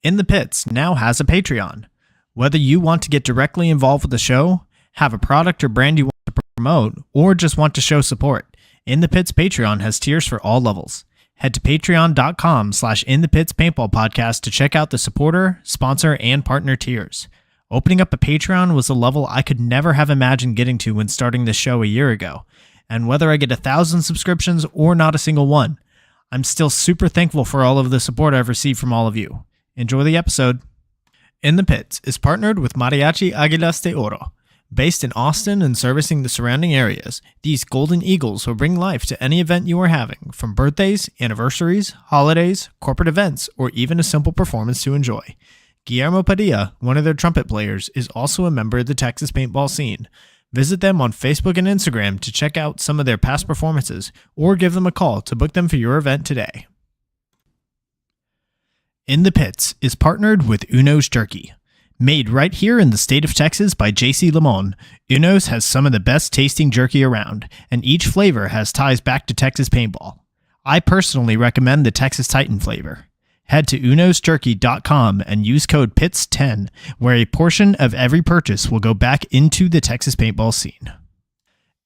In the Pits now has a Patreon. Whether you want to get directly involved with the show, have a product or brand you want to promote, or just want to show support, In the Pits Patreon has tiers for all levels. Head to patreon.com/inthepitspaintballpodcast to check out the supporter, sponsor, and partner tiers. Opening up a Patreon was a level I could never have imagined getting to when starting this show a year ago. And whether I get 1,000 subscriptions or not a single one, I'm still super thankful for all of the support I've received from all of you. Enjoy the episode. In the Pits is partnered with Mariachi Águilas de Oro. Based in Austin and servicing the surrounding areas, these golden eagles will bring life to any event you are having, from birthdays, anniversaries, holidays, corporate events, or even a simple performance to enjoy. Guillermo Padilla, one of their trumpet players, is also a member of the Texas paintball scene. Visit them on Facebook and Instagram to check out some of their past performances, or give them a call to book them for your event today. In the Pits is partnered with Uno's Jerky. Made right here in the state of Texas by JC Limon, Uno's has some of the best tasting jerky around, and each flavor has ties back to Texas paintball. I personally recommend the Texas Titan flavor. Head to unosjerky.com and use code PITS10, where a portion of every purchase will go back into the Texas paintball scene.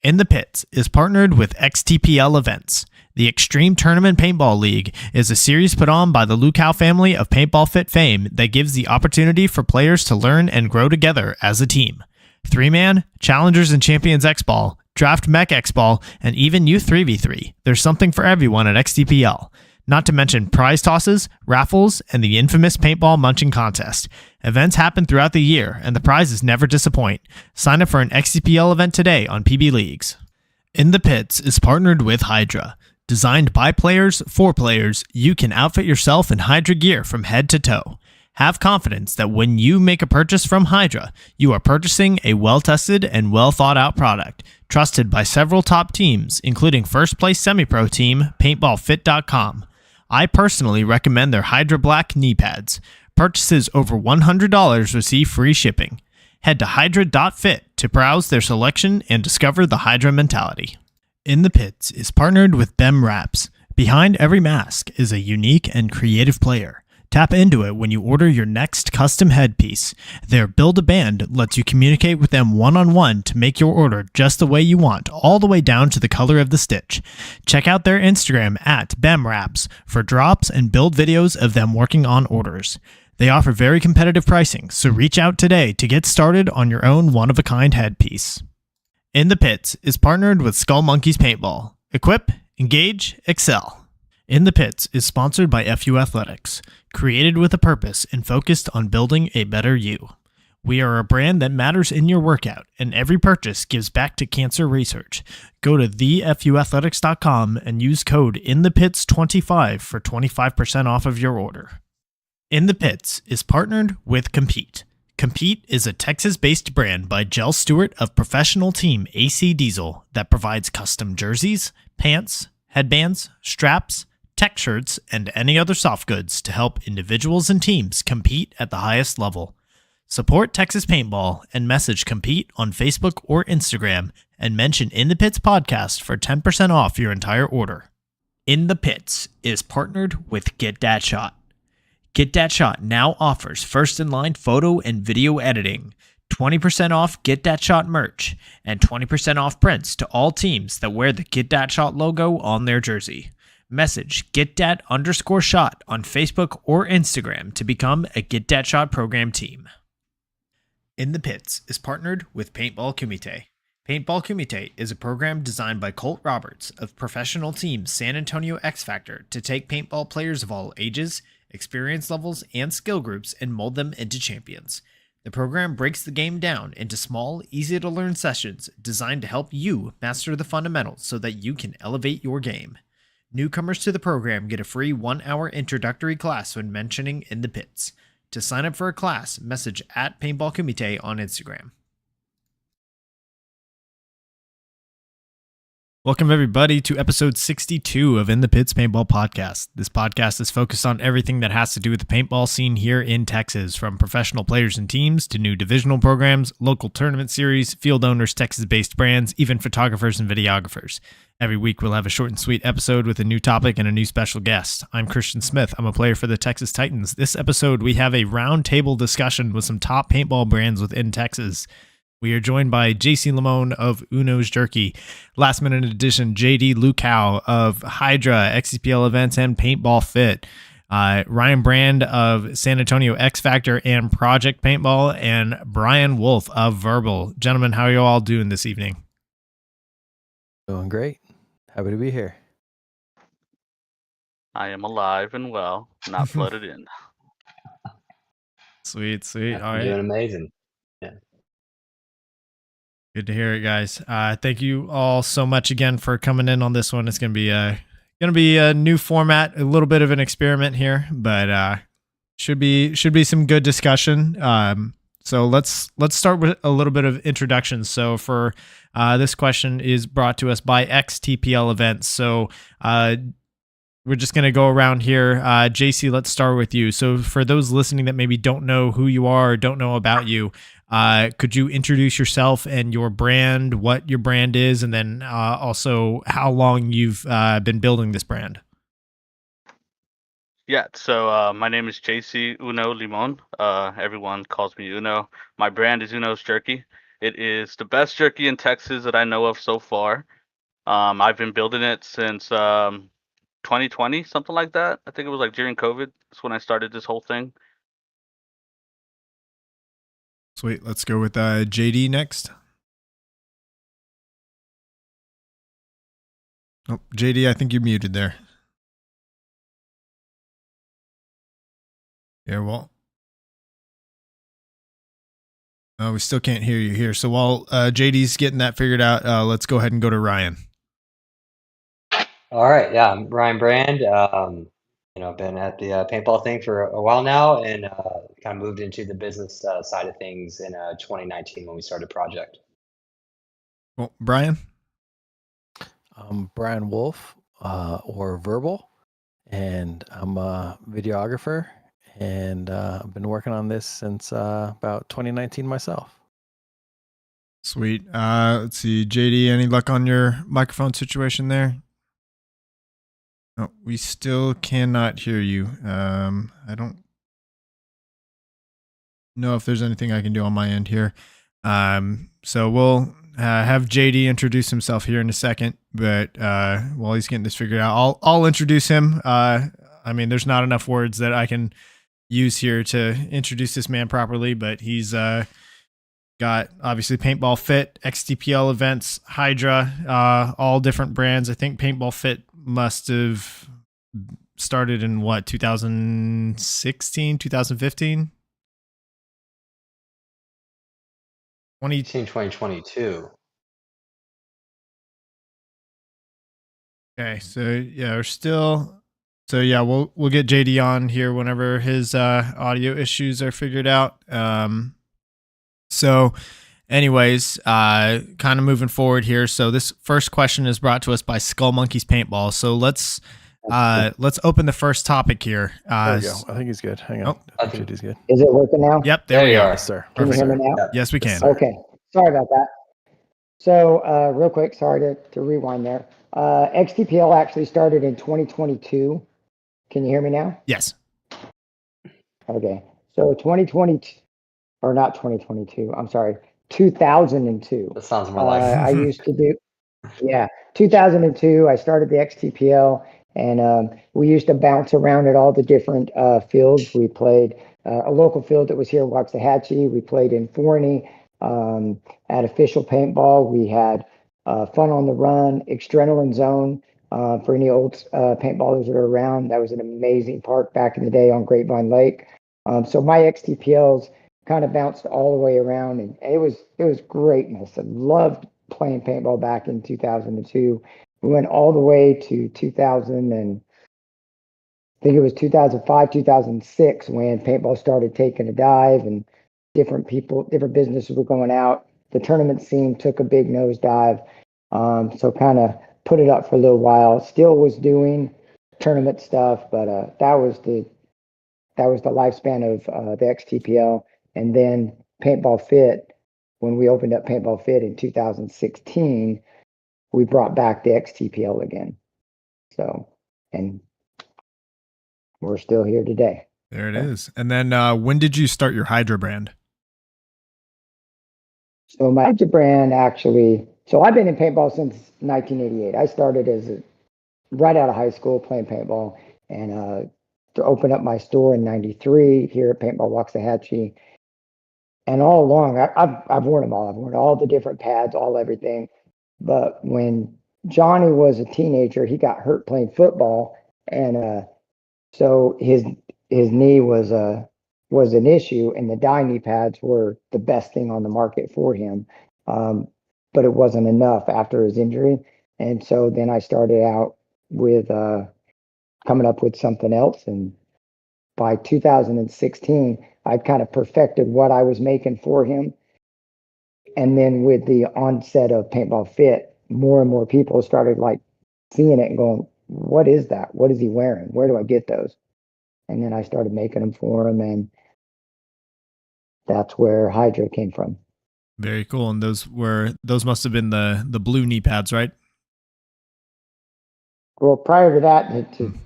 In the Pits is partnered with XTPL Events. The Extreme Tournament Paintball League is a series put on by the Lukow family of Paintball Fit fame that gives the opportunity for players to learn and grow together as a team. 3-man, Challengers and Champions X-Ball, Draft Mech X-Ball, and even Youth 3v3. There's something for everyone at XTPL. Not to mention prize tosses, raffles, and the infamous paintball munching contest. Events happen throughout the year, and the prizes never disappoint. Sign up for an XTPL event today on PB Leagues. In the Pits is partnered with Hydra. Designed by players for players, you can outfit yourself in Hydra gear from head to toe. Have confidence that when you make a purchase from Hydra, you are purchasing a well-tested and well-thought-out product, trusted by several top teams, including first-place semi-pro team PaintballFit.com. I personally recommend their Hydra Black knee pads. Purchases over $100 receive free shipping. Head to hydra.fit to browse their selection and discover the Hydra mentality. In the Pits is partnered with Bem Wraps. Behind every mask is a unique and creative player. Tap into it when you order your next custom headpiece. Their Build-A-Band lets you communicate with them one-on-one to make your order just the way you want, all the way down to the color of the stitch. Check out their Instagram at BemWraps for drops and build videos of them working on orders. They offer very competitive pricing, so reach out today to get started on your own one-of-a-kind headpiece. In the Pits is partnered with Skull Monkeys Paintball. Equip, engage, excel. In the Pits is sponsored by FU Athletics, created with a purpose and focused on building a better you. We are a brand that matters in your workout, and every purchase gives back to cancer research. Go to thefuathletics.com and use code INTHEPITS25 for 25% off of your order. In the Pits is partnered with Compete. Compete is a Texas-based brand by Jell Stewart of professional team AC Diesel that provides custom jerseys, pants, headbands, straps, tech shirts, and any other soft goods to help individuals and teams compete at the highest level. Support Texas Paintball and message Compete on Facebook or Instagram and mention In the Pits Podcast for 10% off your entire order. In the Pits is partnered with Get Dat Shot. Get Dat Shot now offers first-in-line photo and video editing, 20% off Get Dat Shot merch, and 20% off prints to all teams that wear the Get Dat Shot logo on their jersey. Message GetDat_shot on Facebook or Instagram to become a Get Dat Shot program team. In the Pits is partnered with Paintball Kumite. Paintball Kumite is a program designed by Colt Roberts of professional team San Antonio X Factor to take paintball players of all ages, experience levels, and skill groups and mold them into champions. The program breaks the game down into small, easy-to-learn sessions designed to help you master the fundamentals so that you can elevate your game. Newcomers to the program get a free 1-hour introductory class when mentioning In the Pits. To sign up for a class, message at Paintball Kumite on Instagram. Welcome, everybody, to episode 62 of In the Pits Paintball Podcast. This podcast is focused on everything that has to do with the paintball scene here in Texas, from professional players and teams to new divisional programs, local tournament series, field owners, Texas-based brands, even photographers and videographers. Every week, we'll have a short and sweet episode with a new topic and a new special guest. I'm Christian Smith. I'm a player for the Texas Titans. This episode, we have a roundtable discussion with some top paintball brands within Texas. We are joined by JC Limon of Uno's Jerky, last minute addition JD Lukow of Hydra, XCPL Events, and Paintball Fit, Ryan Brand of San Antonio X Factor and Project Paintball, and Brian Wolf of Verbhal. Gentlemen, how are you all doing this evening? Doing great. Happy to be here. I am alive and well, not flooded in. Sweet. All right. Doing amazing. Yeah. Good to hear it, guys. Thank you all so much again for coming in on this one. It's gonna be a new format, a little bit of an experiment here, but should be some good discussion. So let's start with a little bit of introduction. So for this question is brought to us by XTPL Events. So we're just going to go around here. JC, let's start with you. So for those listening that maybe don't know who you are or don't know about you, could you introduce yourself and your brand, what your brand is, and then also how long you've been building this brand? Yeah, so my name is JC Uno Limon. Everyone calls me Uno. My brand is Uno's Jerky. It is the best jerky in Texas that I know of so far. I've been building it since 2020, something like that. I think it was like during COVID. That's when I started this whole thing. Sweet. Let's go with JD next. Oh, JD, I think you're muted there. Yeah, well, we still can't hear you here. So while JD's getting that figured out, let's go ahead and go to Ryan. All right. Yeah, I'm Ryan Brand. Been at the paintball thing for a while now, and kind of moved into the business side of things in 2019 when we started Project. Well, Brian? I'm Brian Wolf, or Verbal, and I'm a videographer, and I've been working on this since about 2019 myself. Sweet. Let's see, JD, any luck on your microphone situation there? No, we still cannot hear you. I don't know if there's anything I can do on my end here. So we'll have JD introduce himself here in a second, but while he's getting this figured out, I'll introduce him. I mean, there's not enough words that I can use here to introduce this man properly, but he's got obviously Paintball Fit, XTPL Events, Hydra, all different brands. I think Paintball Fit must have started in 2016, 2015? 2022. Okay, so yeah, we'll get JD on here whenever his audio issues are figured out. So anyways, kind of moving forward here. So this first question is brought to us by Skull Monkeys Paintball. So let's open the first topic here. There we go. I think he's good. Hang on. I think he's good. Is it working now? Yep, there we are. Yes, sir. Can you hear me now? Yes, we can. Okay. Sorry about that. So real quick, sorry to rewind there. XTPL actually started in 2022. Can you hear me now? Yes. Okay. So 2022, or not 2022, I'm sorry, 2002. That sounds more like I used to do, 2002, I started the XTPL, and we used to bounce around at all the different fields. We played a local field that was here, Waxahachie. We played in Forney, at Official Paintball. We had Fun on the Run, Adrenaline Zone, for any old paintballers that are around. That was an amazing park back in the day on Grapevine Lake. So my XTPLs kind of bounced all the way around, and it was greatness. I loved playing paintball back in 2002. We went all the way to 2000, and I think it was 2005, 2006 when paintball started taking a dive, and different businesses were going out. The tournament scene took a big nosedive. So kind of put it up for a little while. Still was doing tournament stuff, but that was the lifespan of the XTPL. And then Paintball Fit, when we opened up Paintball Fit in 2016, we brought back the XTPL again. So, and we're still here today. There it is. And then when did you start your Hydra brand? So my Hydra brand actually, so I've been in paintball since 1988. I started right out of high school playing paintball, and to open up my store in 93 here at Paintball Waxahachie. And all along, I've worn them all. I've worn all the different pads, all everything. But when Johnny was a teenager, he got hurt playing football, and so his knee was an issue, and the dye knee pads were the best thing on the market for him. But it wasn't enough after his injury, and so then I started out with coming up with something else, and by 2016, I'd kind of perfected what I was making for him. And then with the onset of Paintball Fit, more and more people started like seeing it and going, "What is that? What is he wearing? Where do I get those?" And then I started making them for him, and that's where Hydra came from. Very cool. And those must have been the blue knee pads, right? Well, prior to that,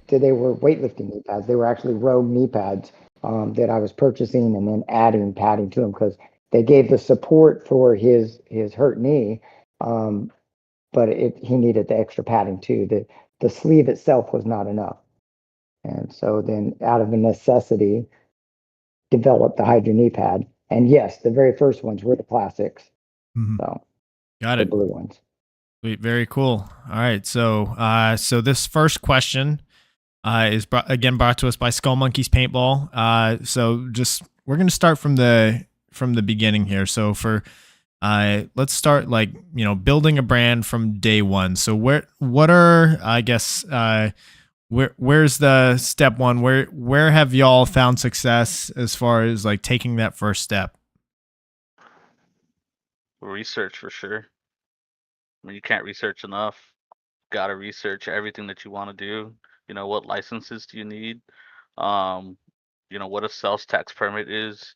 they were weightlifting knee pads. They were actually Rogue knee pads that I was purchasing and then adding padding to them because they gave the support for his hurt knee, but he needed the extra padding too. The sleeve itself was not enough, and so then out of a necessity, developed the Hydra knee pad. And yes, the very first ones were the classics. Mm-hmm. So got the it. blue ones. Sweet, very cool. All right, so this first question is brought to us by Skull Monkeys Paintball. So just we're gonna start from the beginning here. So let's start building a brand from day one. So where's the step one? Where have y'all found success as far as like taking that first step? Research for sure. I mean, you can't research enough. Got to research everything that you want to do. What licenses do you need? What a sales tax permit is.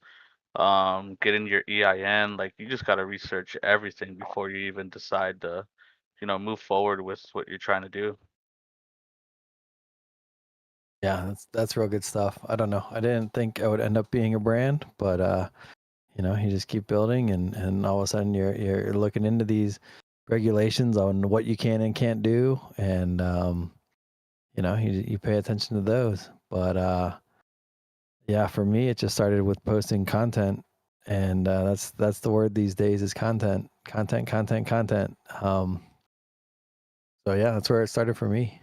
Getting your EIN. Like, you just got to research everything before you even decide to, move forward with what you're trying to do. Yeah, that's real good stuff. I don't know. I didn't think I would end up being a brand, but you just keep building, and all of a sudden you're looking into these regulations on what you can and can't do, and you pay attention to those. But yeah, for me, it just started with posting content, and that's the word these days is content. So yeah, that's where it started for me.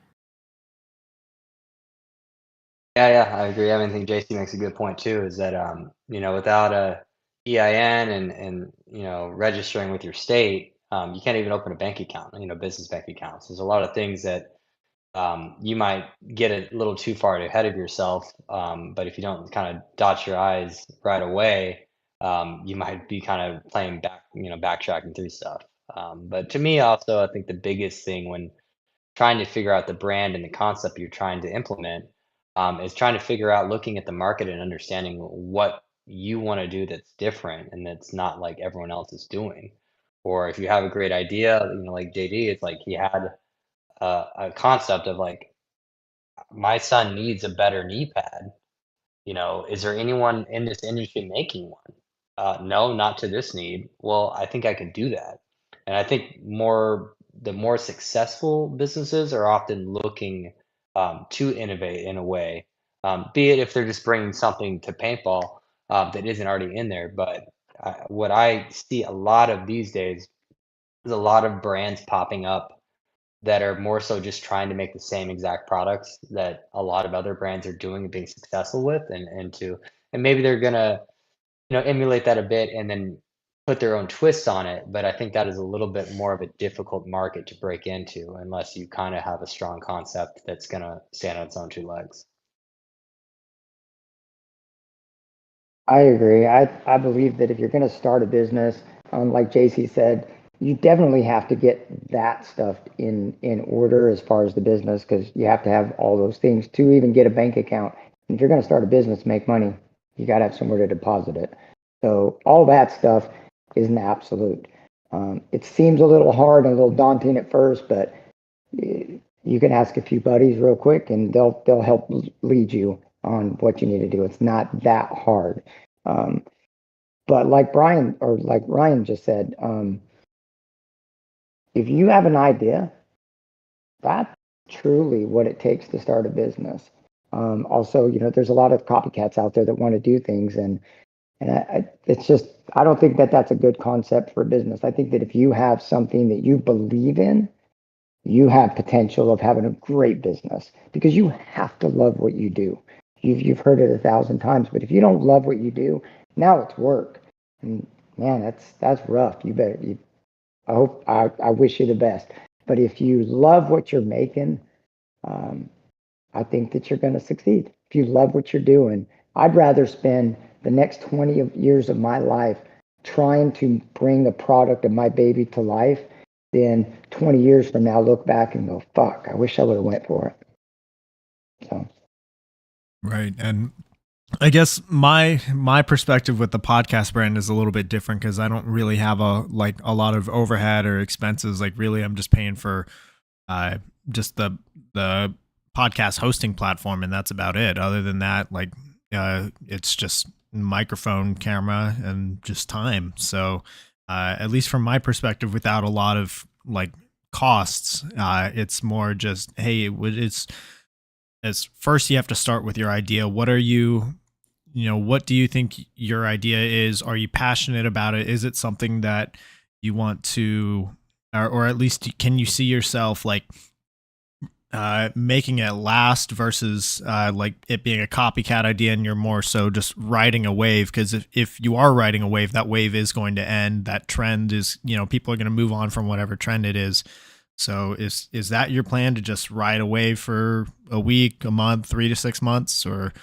Yeah, I agree. I think JC makes a good point too, is that without a EIN and registering with your state, you can't even open a bank account, business bank accounts. There's a lot of things that you might get a little too far ahead of yourself, but if you don't kind of dot your I's right away, you might be kind of playing backtracking through stuff. But to me, also, I think the biggest thing when trying to figure out the brand and the concept you're trying to implement is trying to figure out, looking at the market and understanding what you want to do that's different and that's not like everyone else is doing. Or if you have a great idea, like JD, it's like he had a concept of like, my son needs a better knee pad. Is there anyone in this industry making one? No, not to this need. Well, I think I could do that. And I think the more successful businesses are often looking to innovate in a way, be it if they're just bringing something to paintball that isn't already in there. But what I see a lot of these days is a lot of brands popping up that are more so just trying to make the same exact products that a lot of other brands are doing and being successful with, and maybe they're gonna emulate that a bit and then put their own twists on it. But I think that is a little bit more of a difficult market to break into unless you kind of have a strong concept that's gonna stand on its own two legs. I agree. I believe that if you're going to start a business, like JC said, you definitely have to get that stuff in order as far as the business, because you have to have all those things to even get a bank account. And if you're going to start a business, make money, you got to have somewhere to deposit it. So all that stuff is an absolute. It seems a little hard and a little daunting at first, but you can ask a few buddies real quick, and they'll help lead you on what you need to do. It's not that hard. But like Ryan just said, if you have an idea, that's truly what it takes to start a business. Also, there's a lot of copycats out there that want to do things, and it's just, I don't think that that's a good concept for a business. I think that if you have something that you believe in, you have potential of having a great business, because you have to love what you do. You've heard it 1,000 times, but if you don't love what you do, now it's work, and man, that's rough. I wish you the best, but if you love what you're making, I think that you're going to succeed. If you love what you're doing, I'd rather spend the next 20 years of my life trying to bring the product of my baby to life than 20 years from now look back and go, fuck, I wish I would have went for it. So. Right. And I guess my perspective with the podcast brand is a little bit different, because I don't really have a lot of overhead or expenses. Like, really, I'm just paying for just the podcast hosting platform, and that's about it. Other than that, it's just microphone, camera, and just time. So at least from my perspective, without a lot of costs, it's more just, hey, it's as first you have to start with your idea. What are what do you think your idea is? Are you passionate about it? Is it something that you want to, or at least can you see yourself making it last versus it being a copycat idea, and you're more so just riding a wave? Because if you are riding a wave, that wave is going to end. That trend is, people are going to move on from whatever trend it is. So is that your plan, to just ride a wave for a week, a month, 3 to 6 months, or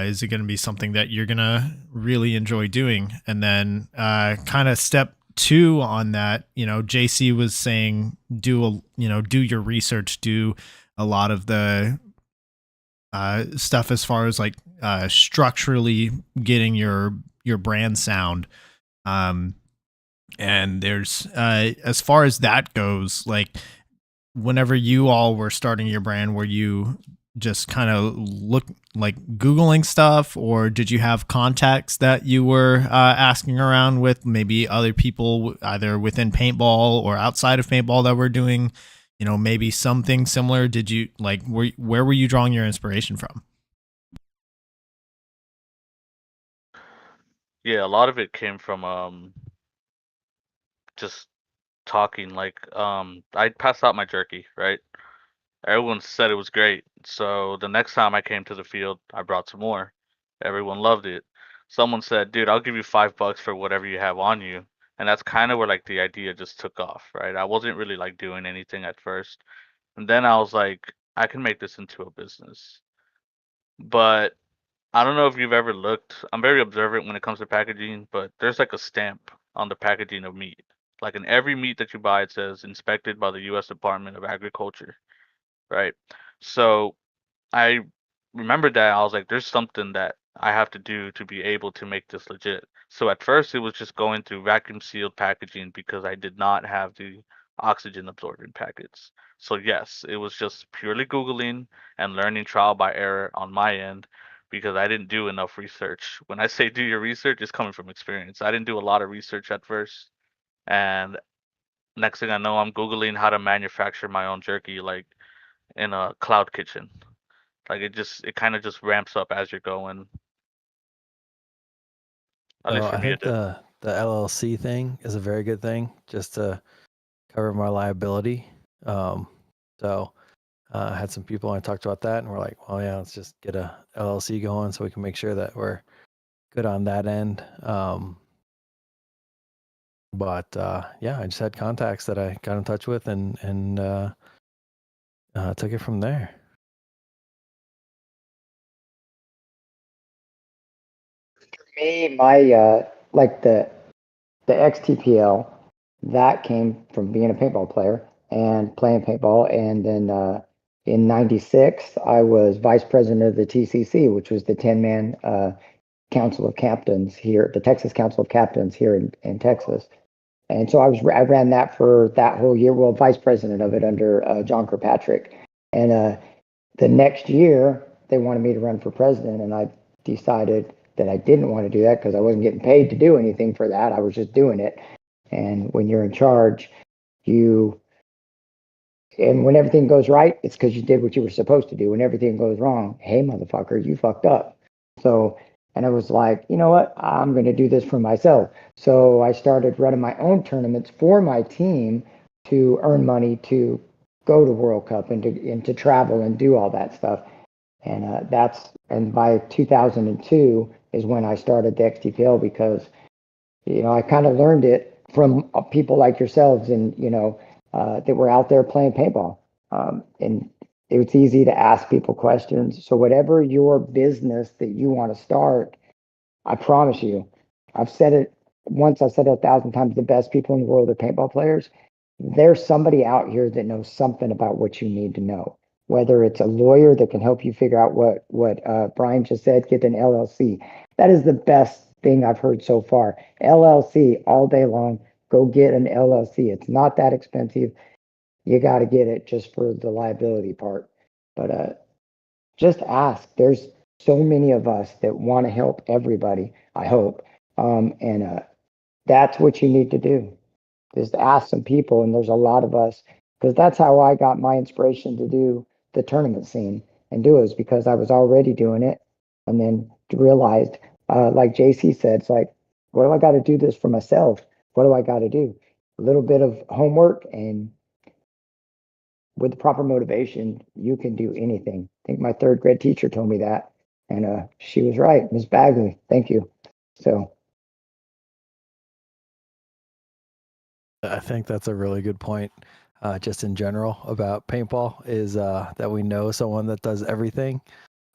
is it going to be something that you're going to really enjoy doing? And then kind of step 2 on that, JC was saying, do your research, do a lot of the stuff as far as structurally getting your brand sound. And there's as far as that goes, whenever you all were starting your brand, were you just kind of Googling stuff, or did you have contacts that you were asking around with, maybe other people either within paintball or outside of paintball that were doing, maybe something similar? Did you where were you drawing your inspiration from? Yeah, a lot of it came from just talking. I passed out my jerky, right? Everyone said it was great. So the next time I came to the field, I brought some more. Everyone loved it. Someone said, "Dude, I'll give you $5 for whatever you have on you." And that's kind of where the idea just took off, right? I wasn't really doing anything at first. And then I was like, I can make this into a business. But I don't know if you've ever looked. I'm very observant when it comes to packaging, but there's a stamp on the packaging of meat. In every meat that you buy, it says inspected by the U.S. Department of Agriculture, right? So I remembered that. I was like, there's something that I have to do to be able to make this legit. So at first, it was just going through vacuum sealed packaging because I did not have the oxygen absorbing packets. So yes, it was just purely Googling and learning trial by error on my end because I didn't do enough research. When I say do your research, it's coming from experience. I didn't do a lot of research at first. And next thing I know, I'm Googling how to manufacture my own jerky, in a cloud kitchen. It kind of just ramps up as you're going. At least So for I me, it think did. the LLC thing is a very good thing, just to cover my liability. So I had some people I talked about that, and we're like, well, yeah, let's just get a LLC going so we can make sure that we're good on that end. But yeah, I just had contacts that I got in touch with, and took it from there. For me, my the XTPL that came from being a paintball player and playing paintball. And then in '96, I was vice president of the TCC, which was the 10-man Council of Captains here, the Texas Council of Captains here in Texas. And so I ran that for that whole year. Well, vice president of it under John Kirkpatrick. And the next year, they wanted me to run for president, and I decided that I didn't want to do that because I wasn't getting paid to do anything for that. I was just doing it. And when you're in charge, and when everything goes right, it's because you did what you were supposed to do. When everything goes wrong, hey, motherfucker, you fucked up. So, and I was like, you know what? I'm going to do this for myself. So I started running my own tournaments for my team to earn money to go to World Cup and to travel and do all that stuff. And by 2002 is when I started the XTPL, because I kind of learned it from people like yourselves and that were out there playing paintball, and it was easy to ask people questions. So whatever your business that you want to start, I promise you, I've said it once, I've said it 1,000 times, the best people in the world are paintball players. There's somebody out here that knows something about what you need to know. Whether it's a lawyer that can help you figure out what Brian just said, get an LLC. That is the best thing I've heard so far. LLC all day long. Go get an LLC. It's not that expensive. You got to get it just for the liability part. But just ask. There's so many of us that want to help everybody, I hope. And that's what you need to do, is to ask some people. And there's a lot of us, because that's how I got my inspiration to do the tournament scene and do it, is because I was already doing it. And then realized, like JC said, it's like, what do I got to do this for myself? What do I got to do? A little bit of homework, and with the proper motivation, you can do anything. I think my third grade teacher told me that, and she was right, Miss Bagley. Thank you. So I think that's a really good point. Just in general about paintball is that we know someone that does everything.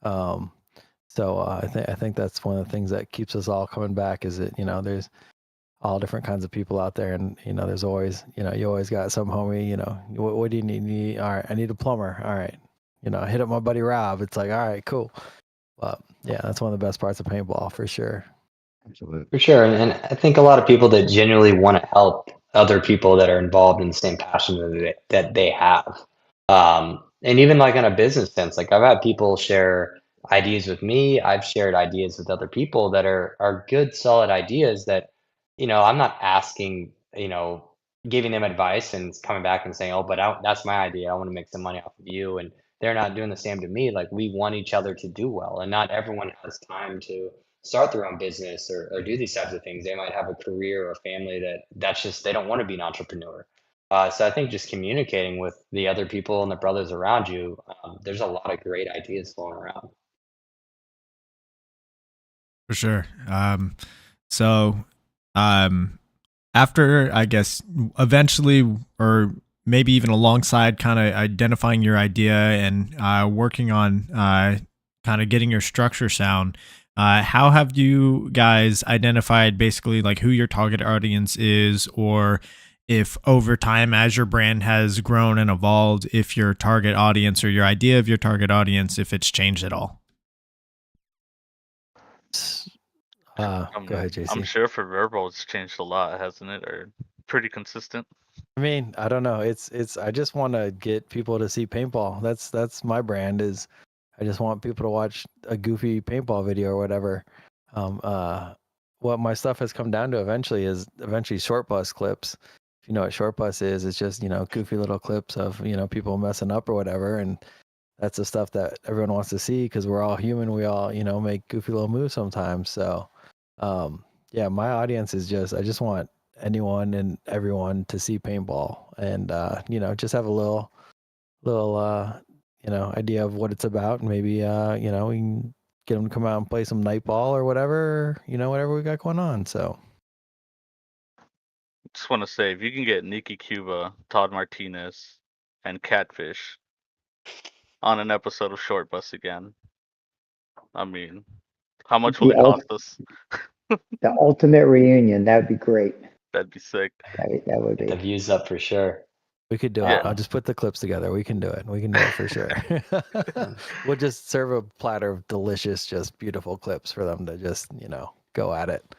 So I think that's one of the things that keeps us all coming back. Is that there's all different kinds of people out there, and there's always you always got some homie. What do you need? All right, I need a plumber. All right, hit up my buddy Rob. It's like, all right, cool. But yeah, that's one of the best parts of paintball for sure. absolutely. For sure. And I think a lot of people that genuinely want to help other people that are involved in the same passion that they have. And even like in a business sense, like I've had people share ideas with me. I've shared ideas with other people that are good, solid ideas that, I'm not asking, giving them advice and coming back and saying, oh, but that's my idea. I want to make some money off of you. And they're not doing the same to me. Like we want each other to do well. And not everyone has time to start their own business or do these types of things. They might have a career or a family that's just, they don't want to be an entrepreneur. So I think just communicating with the other people and the brothers around you, there's a lot of great ideas flowing around. For sure. So, after, I guess, eventually, or maybe even alongside kind of identifying your idea and working on kind of getting your structure sound, how have you guys identified basically like who your target audience is, or if over time, as your brand has grown and evolved, if your target audience or your idea of your target audience, if it's changed at all? Go ahead, JC. I'm sure for Verbal it's changed a lot, hasn't it? Or pretty consistent. I mean, I don't know. It's I just want to get people to see paintball. That's my brand. Is I just want people to watch a goofy paintball video or whatever. What my stuff has come down to eventually short bus clips. If you know what short bus is, it's just goofy little clips of people messing up or whatever, and that's the stuff that everyone wants to see because we're all human. We all make goofy little moves sometimes. So, yeah, my audience is I just want anyone and everyone to see paintball and just have a little idea of what it's about, and maybe we can get them to come out and play some night ball or whatever whatever we got going on. So Just want to say, if you can get Nikki Cuba, Todd Martinez, and Catfish on an episode of Short Bus again, I mean, how much will it cost us? The ultimate reunion, that would be great. That'd be sick. That would Get the be. views up for sure. We could do Yeah. it. I'll just put the clips together. We can do it. We can do it for sure. We'll just serve a platter of delicious, just beautiful clips for them to just, go at it.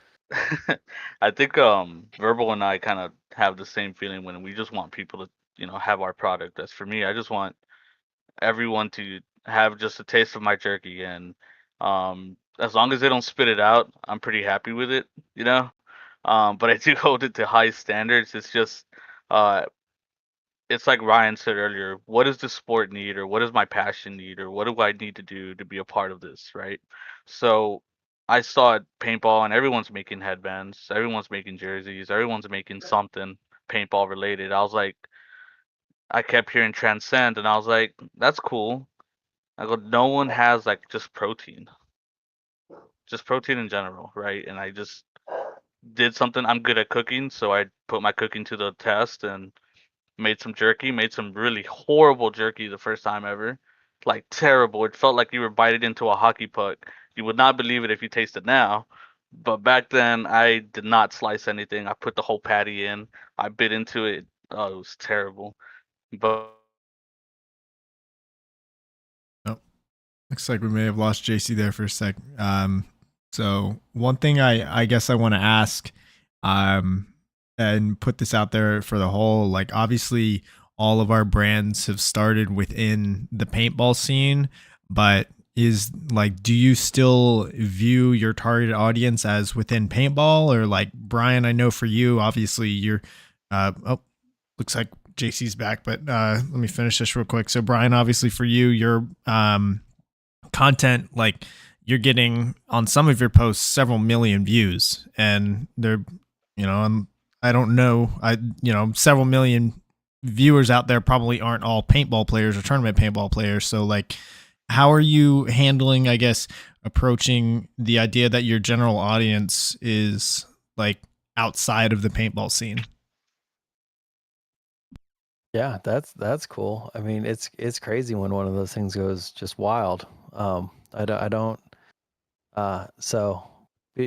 I think Verbal and I kind of have the same feeling when we just want people to, have our product. As for me, I just want everyone to have just a taste of my jerky, and as long as they don't spit it out, I'm pretty happy with it, but I do hold it to high standards. It's just uh it's like Ryan said earlier, what does the sport need, or what does my passion need, or what do I need to do to be a part of this, right? So I saw it paintball, and everyone's making headbands, everyone's making jerseys, everyone's making something paintball related. I was like, I kept hearing transcend, and I was like, that's cool. I go, no one has like just protein in general, right? And I just did something. I'm good at cooking, so I put my cooking to the test and made some jerky, made some really horrible jerky the first time ever. Like terrible. It felt like you were biting into a hockey puck. You would not believe it if you taste it now. But back then I did not slice anything. I put the whole patty in. I bit into it. Oh, it was terrible. But Oh, looks like we may have lost JC there for a sec. So one thing I guess I want to ask, and put this out there for the whole, like, obviously all of our brands have started within the paintball scene, but do you still view your target audience as within paintball? Or like Brian, I know for you, obviously you're, looks like JC's back, but let me finish this real quick. So Brian, obviously for you, your content, like, you're getting on some of your posts several million views, and they're, I don't know, several million viewers out there probably aren't all paintball players or tournament paintball players. So like, how are you handling, I guess, approaching the idea that your general audience is like outside of the paintball scene? Yeah, that's cool. I mean, it's crazy when one of those things goes just wild. I don't. So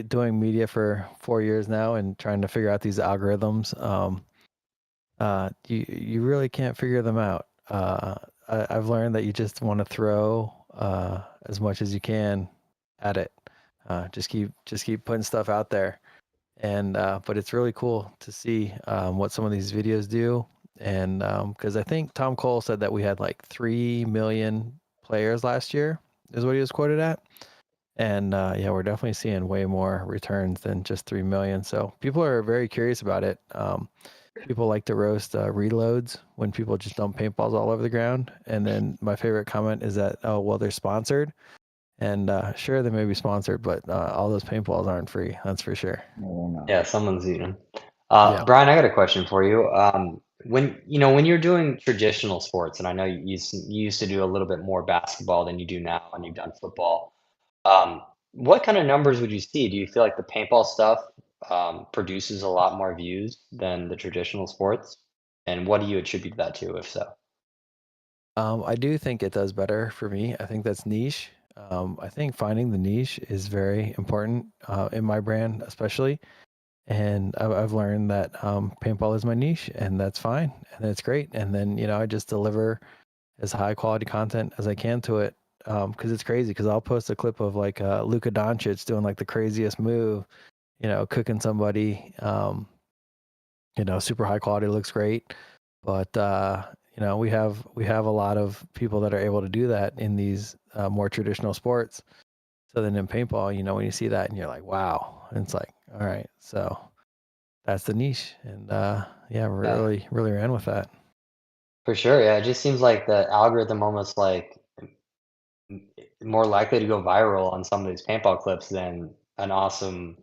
doing media for 4 years now and trying to figure out these algorithms. You really can't figure them out. I've learned that you just want to throw as much as you can at it. Just keep putting stuff out there, and but it's really cool to see what some of these videos do. And because I think Tom Cole said that we had like 3 million players last year, is what he was quoted at. And yeah, we're definitely seeing way more returns than just 3 million. So people are very curious about it. People like to roast reloads when people just dump paintballs all over the ground. And then my favorite comment is that, oh, well, they're sponsored. And sure, they may be sponsored, but all those paintballs aren't free. That's for sure. Yeah, someone's eating them. Yeah. Brian, I got a question for you. When you're doing traditional sports, and I know you used to do a little bit more basketball than you do now, and you've done football. What kind of numbers would you see? Do you feel like the paintball stuff produces a lot more views than the traditional sports? And what do you attribute that to, if so? I do think it does better for me. I think that's niche. I think finding the niche is very important in my brand, especially. And I've learned that paintball is my niche, and that's fine, and it's great. And then I just deliver as high quality content as I can to it, because it's crazy. Because I'll post a clip of like Luka Doncic doing like the craziest move, cooking somebody, super high quality, looks great. But we have a lot of people that are able to do that in these more traditional sports. So then in paintball, when you see that and you're like, wow, and it's like, all right, so that's the niche. And yeah, really ran with that. For sure, yeah. It just seems like the algorithm almost like more likely to go viral on some of these paintball clips than an awesome,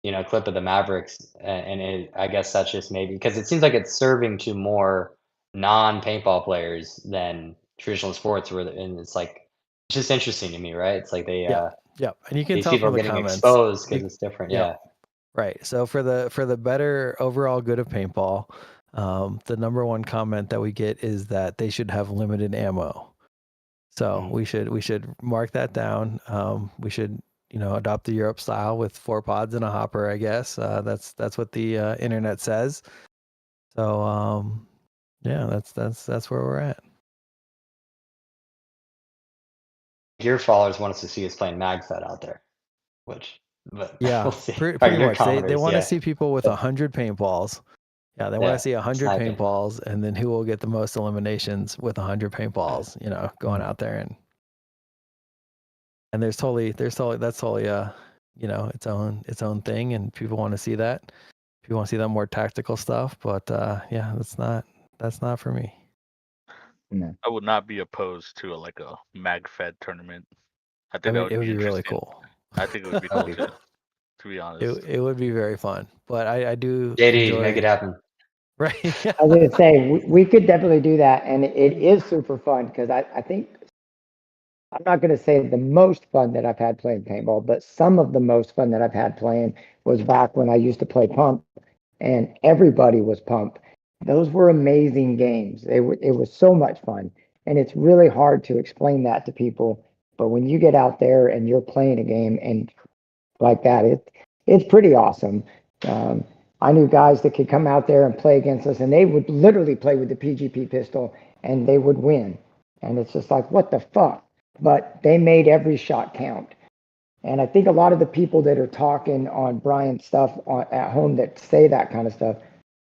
clip of the Mavericks. I guess that's just maybe because it seems like it's serving to more non-paintball players than traditional sports. And it's just interesting to me, right? It's like Yeah. And you can these tell people from are the getting comments. exposed because it's different. Yeah. Yeah. Right. So for the better overall good of paintball, the number one comment that we get is that they should have limited ammo. So we should mark that down. We should adopt the Europe style with 4 pods and a hopper, I guess. That's what the internet says. So yeah, that's where we're at. Your followers want us to see us playing MagFed out there, but Yeah, we'll see. pretty Your much. They commenters, want to yeah. see people with 100 paintballs. Yeah, they want to see 100 sniping. paintballs, and then who will get the most eliminations with 100 paintballs, going out there and that's totally its own thing, and people want to see that. People want to see that more tactical stuff, but yeah, that's not for me. No. I would not be opposed to a MagFed tournament. I think It would be really cool. I think it would be cool too, to be honest. It would be very fun, but I do JD, enjoy make it happen. Right. I was going to say, we could definitely do that. And it is super fun because I think, I'm not going to say the most fun that I've had playing paintball, but some of the most fun that I've had playing was back when I used to play Pump and everybody was Pump. Those were amazing games. It was so much fun. And it's really hard to explain that to people. But when you get out there and you're playing a game and like that, it's pretty awesome. I knew guys that could come out there and play against us, and they would literally play with the PGP pistol, and they would win. And it's just like, what the fuck? But they made every shot count. And I think a lot of the people that are talking on Brian's stuff at home that say that kind of stuff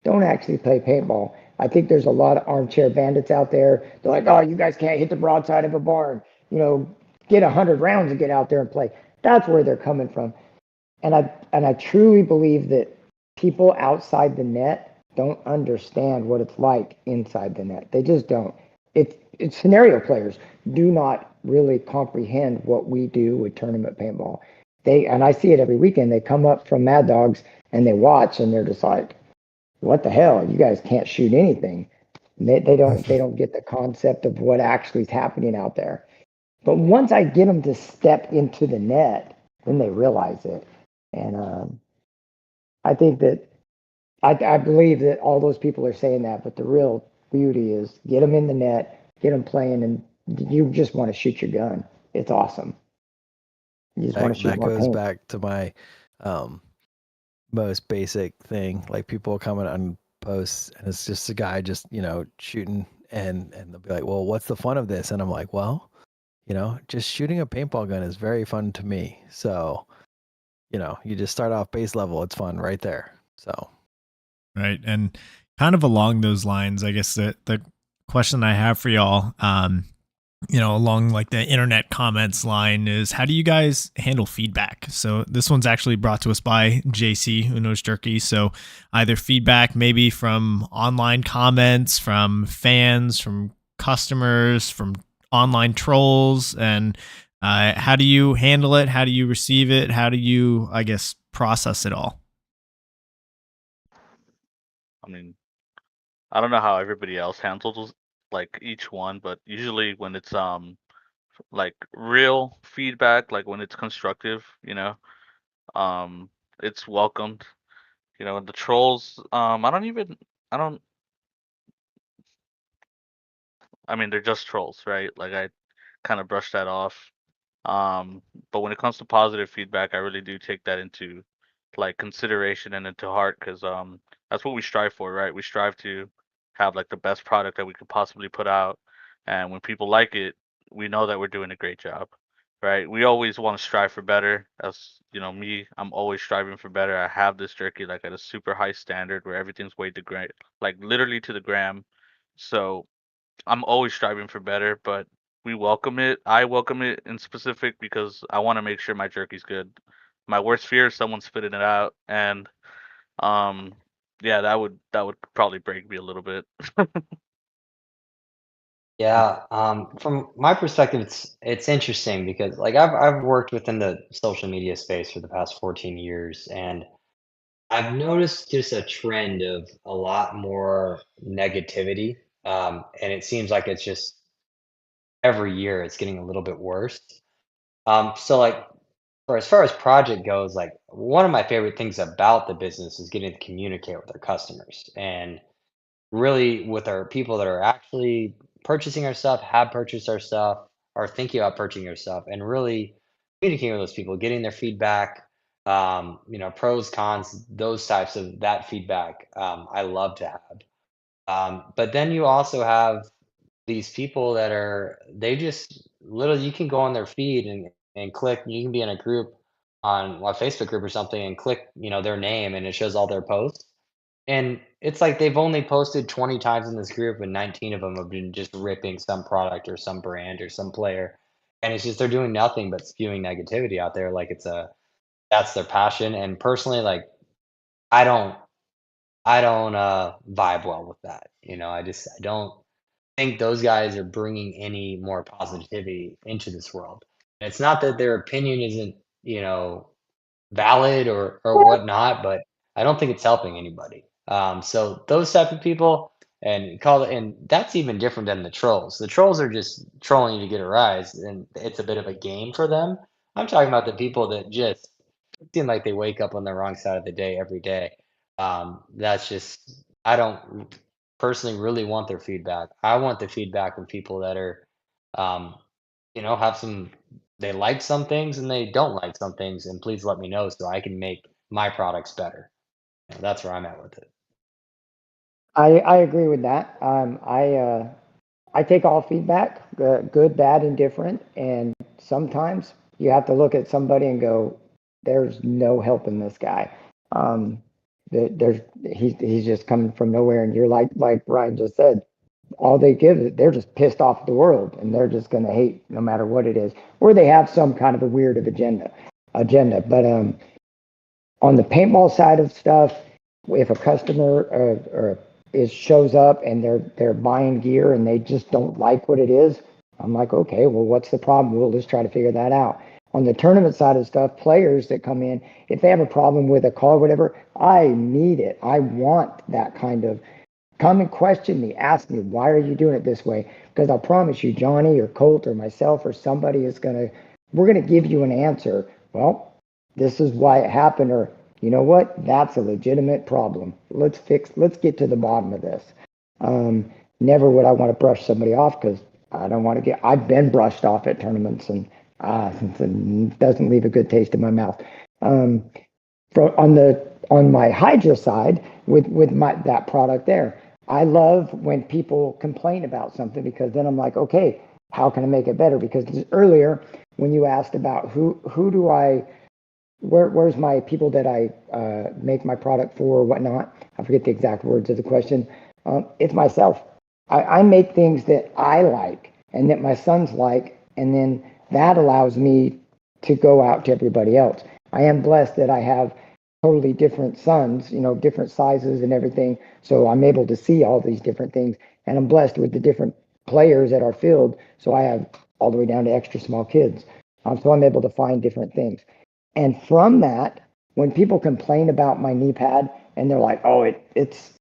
don't actually play paintball. I think there's a lot of armchair bandits out there. They're like, oh, you guys can't hit the broadside of a barn. Get 100 rounds and get out there and play. That's where they're coming from. And I truly believe that people outside the net don't understand what it's like inside the net. They just don't. It's scenario players do not really comprehend what we do with tournament paintball. And I see it every weekend. They come up from Mad Dogs and they watch and they're just like, what the hell? You guys can't shoot anything. They don't get the concept of what actually is happening out there. But once I get them to step into the net, then they realize it. And I think that I believe that all those people are saying that, but the real beauty is get them in the net, get them playing, and you just want to shoot your gun. It's awesome. You just want to shoot That more goes paint. back to my most basic thing. Like people comment on posts and it's just a guy just, shooting and they'll be like, well, what's the fun of this? And I'm like, well, just shooting a paintball gun is very fun to me. So, you just start off base level. It's fun right there. So. Right. And kind of along those lines, I guess the question I have for y'all, along like the internet comments line is, how do you guys handle feedback? So this one's actually brought to us by JC, who knows Jerky. So either feedback maybe from online comments, from fans, from customers, from online trolls, and how do you handle it? How do you receive it? How do you, I guess, process it all? I mean, I don't know how everybody else handles each one, but usually when it's real feedback, like when it's constructive, it's welcomed. And the trolls, I don't. I mean, they're just trolls, right? Like I kind of brush that off. But when it comes to positive feedback, I really do take that into consideration and into heart, because that's what we strive for, right? We strive to have the best product that we could possibly put out, and when people like it, we know that we're doing a great job, right? We always want to strive for better. As me, I'm always striving for better. I have this jerky at a super high standard where everything's weighed to gram, literally to the gram. So I'm always striving for better, but we welcome it. I welcome it in specific because I want to make sure my jerky's good. My worst fear is someone spitting it out, and um, yeah, that would probably break me a little bit. Yeah, from my perspective, it's interesting because I've worked within the social media space for the past 14 years, and I've noticed just a trend of a lot more negativity, and it seems like it's just every year it's getting a little bit worse. So for as far as project goes, one of my favorite things about the business is getting to communicate with our customers and really with our people that are actually purchasing our stuff, have purchased our stuff, are thinking about purchasing our stuff, and really communicating with those people, getting their feedback, pros, cons, those types of that feedback, I love to have. But then you also have these people that they just literally, you can go on their feed and click, you can be in a group on a Facebook group or something and click, their name and it shows all their posts. And it's like they've only posted 20 times in this group and 19 of them have been just ripping some product or some brand or some player. And it's just they're doing nothing but spewing negativity out there like that's their passion. And personally, like I don't vibe well with that. I don't think those guys are bringing any more positivity into this world. And it's not that their opinion isn't, valid or whatnot, but I don't think it's helping anybody. So those type of people and that's even different than the trolls. The trolls are just trolling you to get a rise, and it's a bit of a game for them. I'm talking about the people that just seem like they wake up on the wrong side of the day every day. That's just I don't personally really want their feedback. I want the feedback of people that are, um, have they like some things and they don't like some things, and please let me know so I can make my products better. That's where I'm at with it. I agree with that. I take all feedback, good, bad, and different. And sometimes you have to look at somebody and go, "There's no helping this guy. Um, he's just coming from nowhere." And you're like Ryan just said, all they give is they're just pissed off at the world, and they're just going to hate no matter what it is, or they have some kind of a weird agenda. But on the paintball side of stuff, if a customer or shows up and they're buying gear and they just don't like what it is, I'm like, okay, well, what's the problem? We'll just try to figure that out. On the tournament side of stuff, players that come in, if they have a problem with a call or whatever, I need it. I want that kind of come and question me, ask me, why are you doing it this way? Because I'll promise you, Johnny or Colt or myself or somebody we're going to give you an answer. Well, this is why it happened, or you know what? That's a legitimate problem. Let's get to the bottom of this. Never would I want to brush somebody off because I don't want to I've been brushed off at tournaments and it doesn't leave a good taste in my mouth. On my Hydra side with that product there, I love when people complain about something because then I'm like, okay, how can I make it better? Because earlier when you asked about who do I where's my people that I make my product for or whatnot? I forget the exact words of the question. It's myself. I make things that I like and that my sons like, and then that allows me to go out to everybody else. I am blessed that I have totally different sons, different sizes and everything. So I'm able to see all these different things, and I'm blessed with the different players at our field. So I have all the way down to extra small kids. So I'm able to find different things. And from that, when people complain about my knee pad and they're like, oh, it's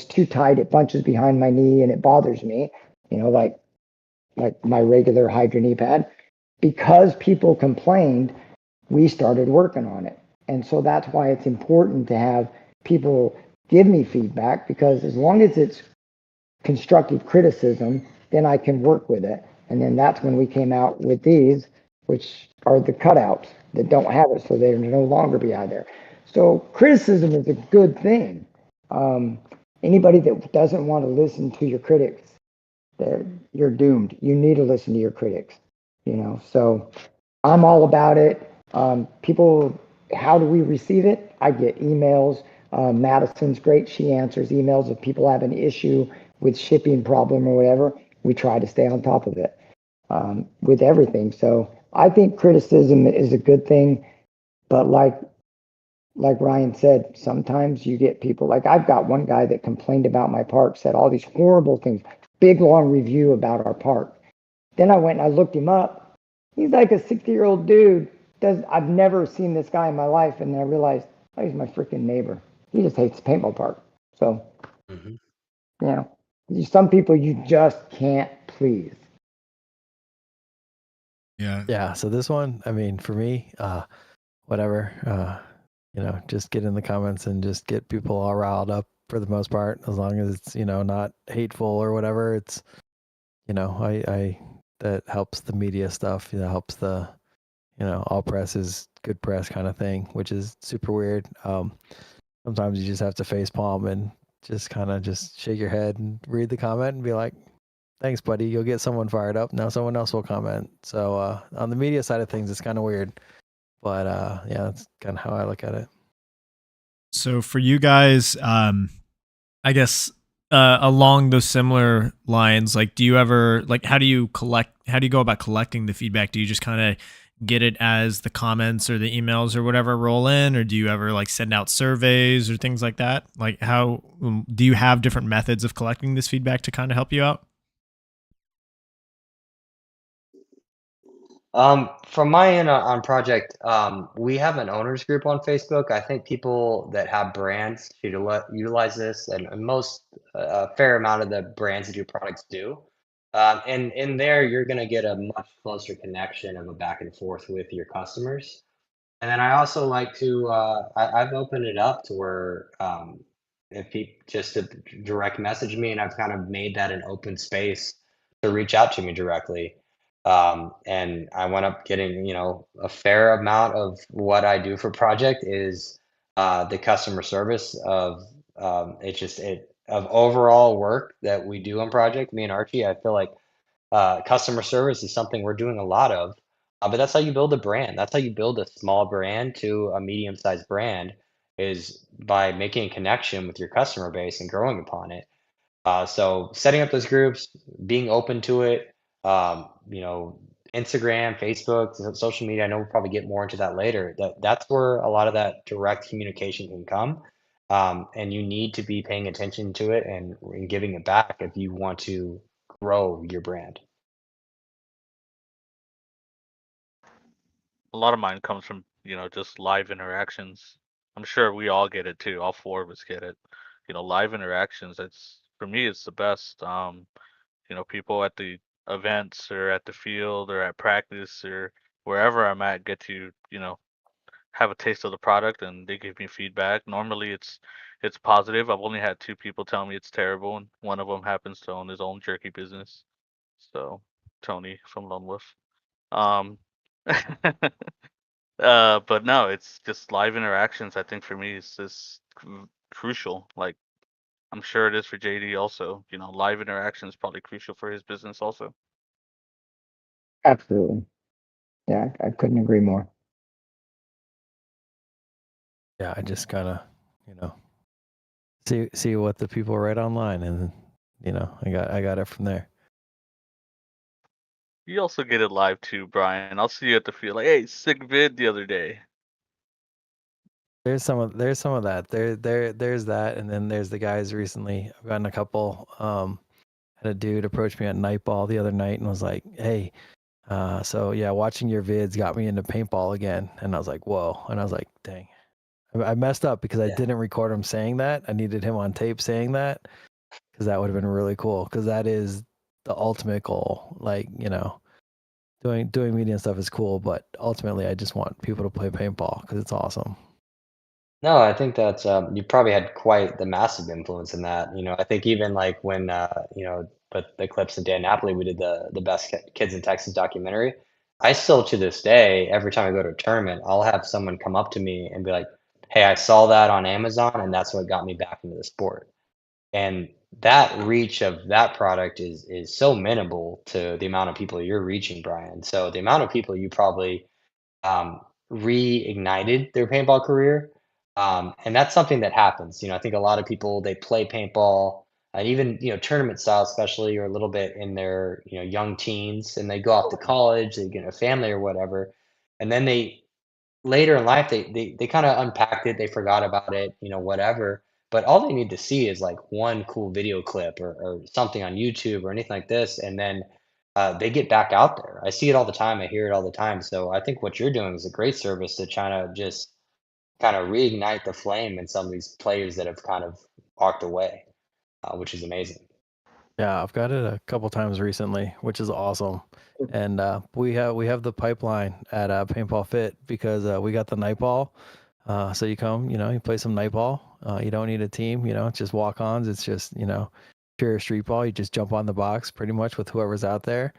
too tight, it bunches behind my knee and it bothers me, like my regular Hydra knee pad, because people complained, we started working on it. And so that's why it's important to have people give me feedback, because as long as it's constructive criticism, then I can work with it. And then that's when we came out with these, which are the cutouts that don't have it, so they're no longer be out there. So criticism is a good thing. Anybody that doesn't want to listen to your critics, you're doomed. You need to listen to your critics, So I'm all about it. People, how do we receive it? I get emails. Madison's great. She answers emails if people have an issue with shipping problem or whatever. We try to stay on top of it with everything. So I think criticism is a good thing, but like Ryan said, sometimes you get people like I've got one guy that complained about my park, said all these horrible things, big long review about our park. Then I went and I looked him up. He's like a 60-year-old dude. I've never seen this guy in my life, and then I realized, oh, he's my freaking neighbor. He just hates the paintball park. So, some people you just can't please. Yeah. So this one, I mean, for me, whatever, just get in the comments and just get people all riled up for the most part, as long as it's, not hateful or whatever. It's, I that helps the media stuff. That helps the, all press is good press kind of thing, which is super weird. Sometimes you just have to face palm and just kind of just shake your head and read the comment and be like, thanks, buddy. You'll get someone fired up. Now someone else will comment. So on the media side of things, it's kind of weird. But yeah, that's kind of how I look at it. So for you guys, I guess along those similar lines, like, do you ever how do you go about collecting the feedback? Do you just kind of get it as the comments or the emails or whatever roll in, or do you ever send out surveys or things like that? Like, how do you have different methods of collecting this feedback to kind of help you out? From my end on project, we have an owners group on Facebook. I think people that have brands should utilize this, and most a fair amount of the brands that do products do. And in there, you're going to get a much closer connection of a back and forth with your customers. And then I also like to, I've opened it up to where if people just to direct message me, and I've kind of made that an open space to reach out to me directly. And I went up getting, a fair amount of what I do for project is the customer service of of overall work that we do on project. Me and Archie, I feel like customer service is something we're doing a lot of, but that's how you build a brand. That's how you build a small brand to a medium-sized brand is by making a connection with your customer base and growing upon it. So setting up those groups, being open to it, Instagram, Facebook, social media. I know we'll probably get more into that later. That's where a lot of that direct communication can come. And you need to be paying attention to it and giving it back if you want to grow your brand. A lot of mine comes from, just live interactions. I'm sure we all get it too. All four of us get it. Live interactions, it's for me, it's the best. People at the events or at the field or at practice or wherever I'm at get to, have a taste of the product and they give me feedback. Normally it's positive. I've only had two people tell me it's terrible, and one of them happens to own his own jerky business. So Tony from Lone Wolf. Um but no, it's just live interactions. I think for me, it's just crucial. Like I'm sure it is for JD also. Live interaction is probably crucial for his business also. Absolutely. Yeah, I couldn't agree more. Yeah, I just kind of, see what the people write online, and I got it from there. You also get it live too, Brian. I'll see you at the field. Like, hey, sick vid the other day. There's some of that. There's that, and then there's the guys recently. I've gotten a couple. Had a dude approach me at Nightball the other night and was like, "Hey, so yeah, watching your vids got me into paintball again." And I was like, "Whoa!" And I was like, "Dang, I messed up because I didn't record him saying that. I needed him on tape saying that because that would have been really cool. Because that is the ultimate goal. Like, doing media and stuff is cool, but ultimately, I just want people to play paintball because it's awesome." No, I think that's you probably had quite the massive influence in that. I think even like when with the clips of Dan Napoli, we did the best kids in Texas documentary. I still to this day, every time I go to a tournament, I'll have someone come up to me and be like, "Hey, I saw that on Amazon, and that's what got me back into the sport." And that reach of that product is so minimal to the amount of people you're reaching, Brian. So the amount of people you probably um, reignited their paintball career. And that's something that happens. I think a lot of people they play paintball and even tournament style, especially, or a little bit in their young teens, and they go off to college, they get a family or whatever, and then they later in life they kind of unpacked it, they forgot about it, whatever. But all they need to see is like one cool video clip or something on YouTube or anything like this, and then they get back out there. I see it all the time. I hear it all the time. So I think what you're doing is a great service to try to just kind of reignite the flame in some of these players that have kind of walked away, which is amazing. Yeah, I've got it a couple times recently, which is awesome. And we have the pipeline at Paintball Fit because we got the night ball. So you come, you play some night ball. You don't need a team, it's just walk-ons. It's just, pure street ball. You just jump on the box pretty much with whoever's out there.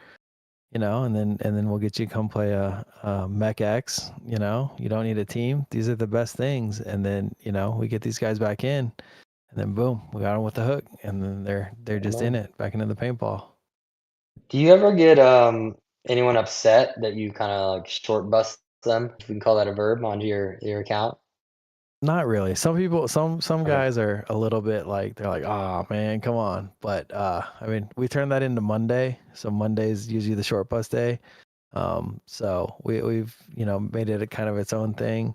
and then we'll get you to come play a Mech X. You don't need a team. These are the best things. And then we get these guys back in, and then boom, we got them with the hook, and then they're just in it, back into the paintball. Do you ever get anyone upset that you kind of like short bust them, if we can call that a verb, onto your account? Not really. Some people, some Okay. guys are a little bit like, they're like, oh man, come on. But I mean, we turn that into Monday. So Monday is usually the short bus day. So we've made it a kind of its own thing.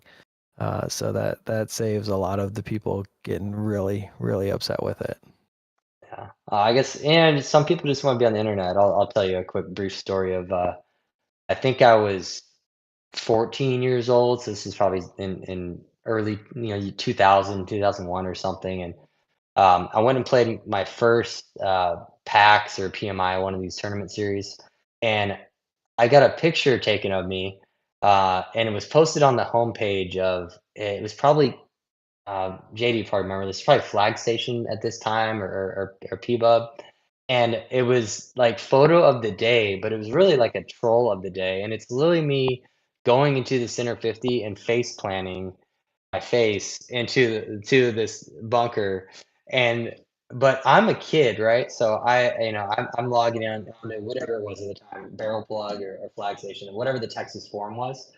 So that saves a lot of the people getting really, really upset with it. Yeah. I guess, and some people just want to be on the internet. I'll tell you a quick brief story of I think I was 14 years old, so this is probably in early 2000, 2001 or something, and I went and played my first PAX or PMI, one of these tournament series, and I got a picture taken of me, and it was posted on the homepage of it was probably JD probably remember this, probably Flag Station at this time or PBub. And it was like photo of the day, but it was really like a troll of the day. And it's literally me going into the center 50 and face planting my face into to this bunker. And but I'm a kid, right? So I'm logging in on whatever it was at the time, Barrel Plug or Flag Station, whatever the Texas forum was,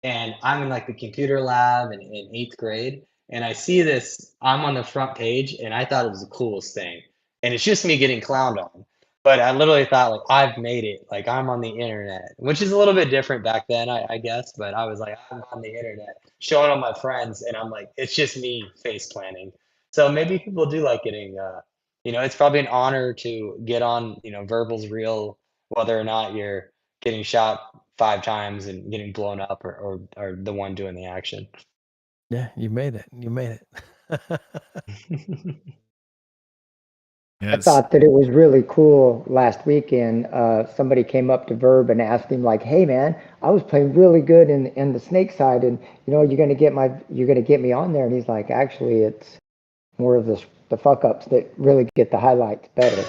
and I'm in like the computer lab in eighth grade, and I see this. I'm on the front page, and I thought it was the coolest thing. And it's just me getting clowned on, but I literally thought like I've made it. Like I'm on the internet, which is a little bit different back then, I guess. But I was like I'm on the internet, showing all my friends, and I'm like it's just me face planting. So maybe people do like getting. It's probably an honor to get on. Verbal's reel, whether or not you're getting shot 5 times and getting blown up or the one doing the action. Yeah, you made it. You made it. I thought that it was really cool last weekend. Somebody came up to Verb and asked him like, "Hey man, I was playing really good in the snake side, and you're gonna get me on there." And he's like, "Actually, it's more of the fuck ups that really get the highlights better."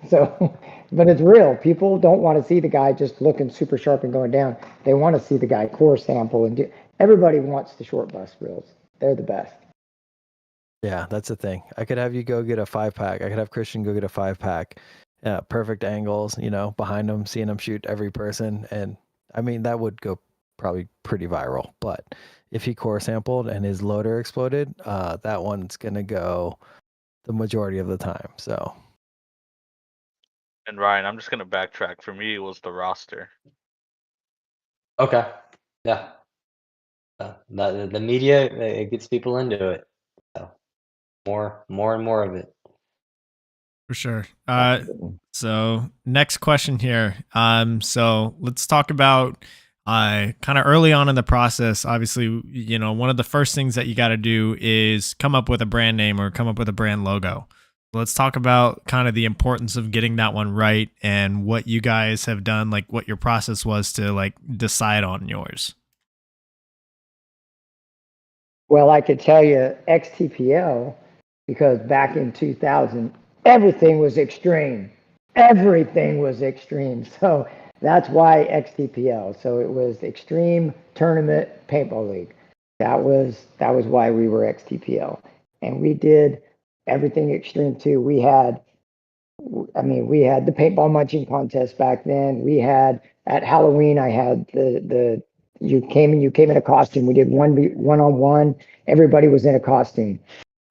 So, but it's real. People don't want to see the guy just looking super sharp and going down. They want to see the guy core sample and do. Everybody wants the short bus reels. They're the best. Yeah, that's the thing. I could have you go get a 5-pack. I could have Christian go get a 5-pack. Perfect angles, behind him, seeing him shoot every person. And I mean, that would go probably pretty viral. But if he core sampled and his loader exploded, that one's going to go the majority of the time. So. And Ryan, I'm just gonna backtrack. For me, it was the roster. Okay. Yeah. The media, it gets people into it. So more and more of it. For sure. So next question here. So let's talk about kind of early on in the process. Obviously, one of the first things that you got to do is come up with a brand name or come up with a brand logo. Let's talk about kind of the importance of getting that one right and what you guys have done, like what your process was to like decide on yours. Well, I could tell you XTPL because back in 2000, everything was extreme. Everything was extreme. So that's why XTPL. So it was Extreme Tournament Paintball League. That was why we were XTPL. And we did everything extreme too. We had the paintball munching contest back then. We had at Halloween, I had you came in a costume. We did one on one. Everybody was in a costume.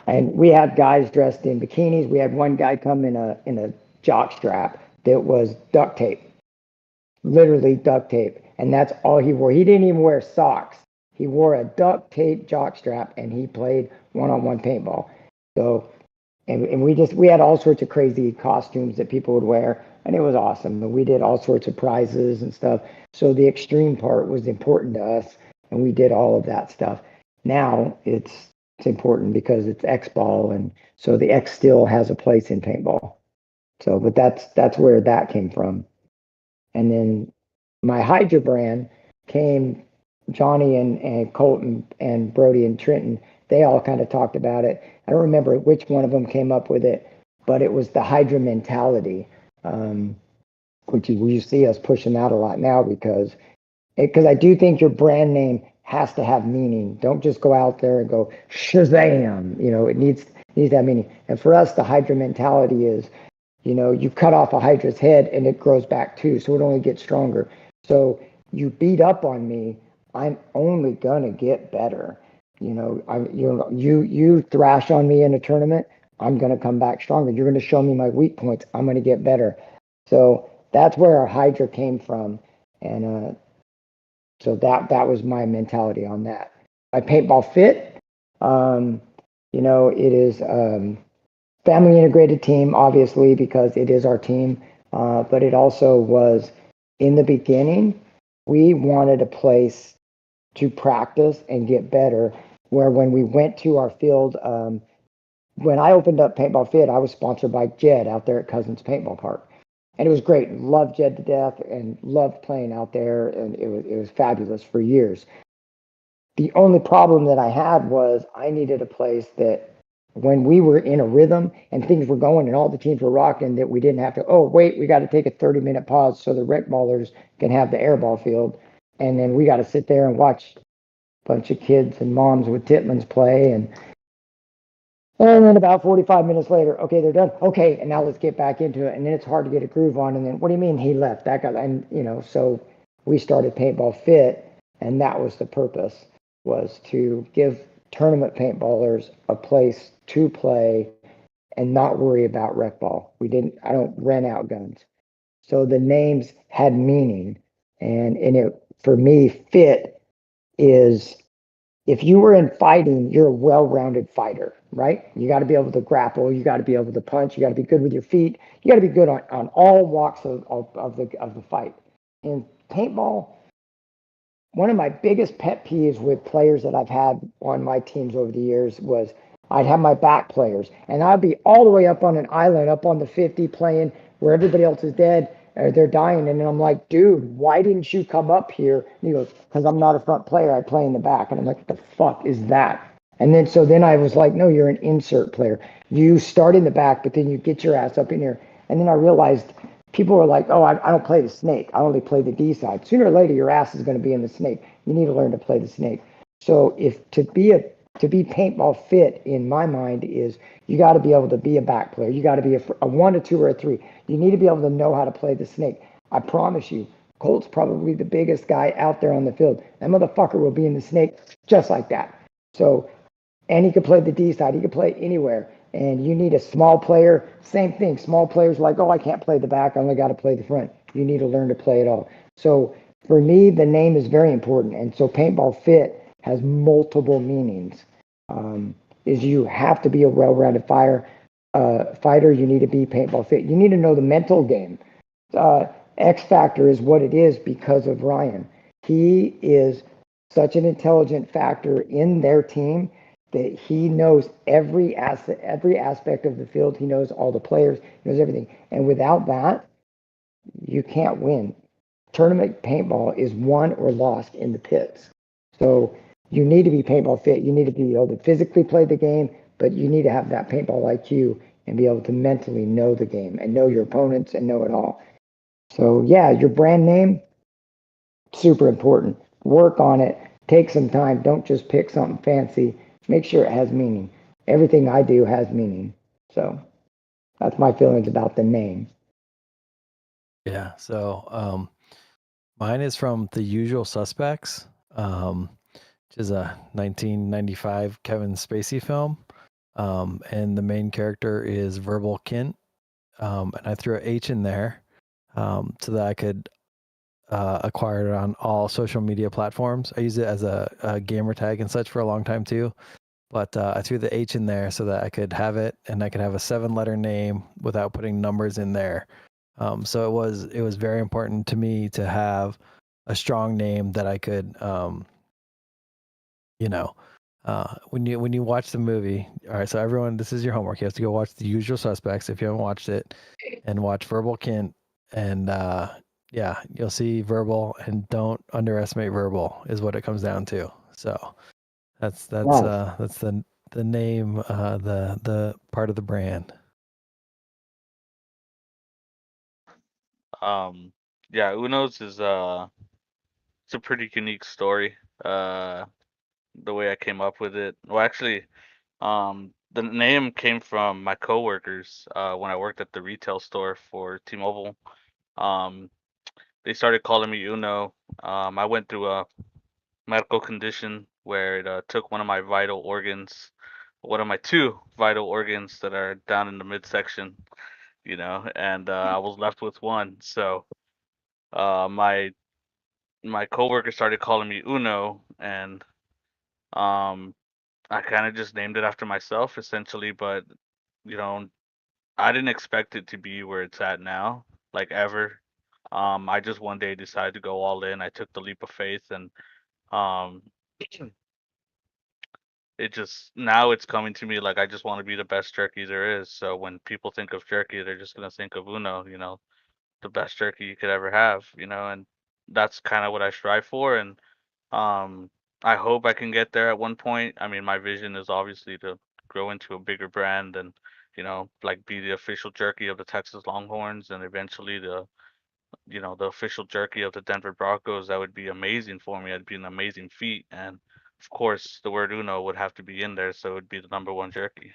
And we had guys dressed in bikinis. We had one guy come in a jock strap that was duct tape. Literally duct tape. And that's all he wore. He didn't even wear socks. He wore a duct tape jock strap and he played one-on-one paintball. So and we had all sorts of crazy costumes that people would wear, and it was awesome. And we did all sorts of prizes and stuff. So the extreme part was important to us, and we did all of that stuff. Now it's important because it's X ball, and so the X still has a place in paintball. So, but that's where that came from. And then my Hydra brand came. Johnny and Colton and Brody and Trenton, they all kind of talked about it. I don't remember which one of them came up with it, but it was the Hydra mentality. which is where you see us pushing that a lot now because I do think your brand name has to have meaning. Don't just go out there and go Shazam. It needs to have meaning. And for us, the Hydra mentality is, you cut off a Hydra's head and it grows back too, so it only gets stronger. So you beat up on me, I'm only gonna get better. You thrash on me in a tournament, I'm gonna come back stronger. You're gonna show me my weak points, I'm gonna get better. So that's where our Hydra came from, and so that was my mentality on that. My paintball fit, it is family integrated team, obviously, because it is our team. But it also was in the beginning, we wanted a place to practice and get better. Where when we went to our field, when I opened up Paintball Fit, I was sponsored by Jed out there at Cousins Paintball Park. And it was great. Loved Jed to death and loved playing out there. And it was fabulous for years. The only problem that I had was I needed a place that when we were in a rhythm and things were going and all the teams were rocking, that we didn't have to, oh, wait, we got to take a 30-minute pause so the rec ballers can have the airball field. And then we got to sit there and watch a bunch of kids and moms with Titmans play. And then about 45 minutes later, okay, they're done. Okay, and now let's get back into it. And then it's hard to get a groove on. And then, what do you mean he left? That guy, and so we started Paintball Fit, and that was the purpose, was to give tournament paintballers a place to play and not worry about rec ball. I don't rent out guns. So the names had meaning. And it, for me, fit is, if you were in fighting, you're a well-rounded fighter, right? You got to be able to grapple. You got to be able to punch. You got to be good with your feet. You got to be good on all walks of the fight. In paintball, one of my biggest pet peeves with players that I've had on my teams over the years was I'd have my back players, and I'd be all the way up on an island, up on the 50, playing where everybody else is dead, or they're dying. And I'm like, dude, why didn't you come up here? And he goes, because I'm not a front player, I play in the back. And I'm like, what the fuck is that? And then I was like, no, you're an insert player. You start in the back, but then you get your ass up in here. And then I realized people were like, oh, I don't play the snake. I only play the D side. Sooner or later, your ass is going to be in the snake. You need to learn to play the snake. So to be paintball fit, in my mind, is you got to be able to be a back player. You got to be a 1, a 2, or a 3. You need to be able to know how to play the snake. I promise you, Colt's probably the biggest guy out there on the field. That motherfucker will be in the snake just like that. So, and he could play the D side. He could play anywhere. And you need a small player. Same thing. Small players like, oh, I can't play the back. I only got to play the front. You need to learn to play it all. So for me, the name is very important. And so paintball fit has multiple meanings. Is you have to be a well-rounded fighter. You need to be paintball fit. You need to know the mental game. X Factor is what it is because of Ryan. He is such an intelligent factor in their team that he knows every aspect of the field. He knows all the players, he knows everything. And without that, you can't win. Tournament paintball is won or lost in the pits. So you need to be paintball fit. You need to be able to physically play the game, but you need to have that paintball IQ and be able to mentally know the game and know your opponents and know it all. So yeah, your brand name, super important. Work on it. Take some time. Don't just pick something fancy. Make sure it has meaning. Everything I do has meaning. So that's my feelings about the name. Yeah. So mine is from The Usual Suspects, which is a 1995 Kevin Spacey film. And the main character is Verbal Kint. And I threw an H in there so that I could acquire it on all social media platforms. I use it as a gamer tag and such for a long time too. But I threw the H in there so that I could have it, and I could have a 7-letter name without putting numbers in there. So it was very important to me to have a strong name that I could, when you watch the movie. All right, so everyone, this is your homework. You have to go watch The Usual Suspects if you haven't watched it, and watch Verbal Kint, and yeah, you'll see Verbal, and don't underestimate Verbal is what it comes down to. So that's Wow. that's the name, the part of the brand. Yeah, Uno's is it's a pretty unique story. The way I came up with it. Well, actually, the name came from my coworkers when I worked at the retail store for T-Mobile. Um, they started calling me Uno. I went through a medical condition where it took one of my vital organs, one of my two vital organs that are down in the midsection, and I was left with one. So my coworker started calling me Uno, and um, I kind of just named it after myself essentially, but you know, I didn't expect it to be where it's at now, like ever. I just one day decided to go all in. I took the leap of faith, and um, it just now it's coming to me like I just want to be the best jerky there is. So when people think of jerky, they're just gonna think of Uno, the best jerky you could ever have, and that's kind of what I strive for, and um, I hope I can get there at one point. I mean, my vision is obviously to grow into a bigger brand and, like be the official jerky of the Texas Longhorns and eventually the official jerky of the Denver Broncos. That would be amazing for me. It'd be an amazing feat. And of course, the word Uno would have to be in there, so it would be the number one jerky.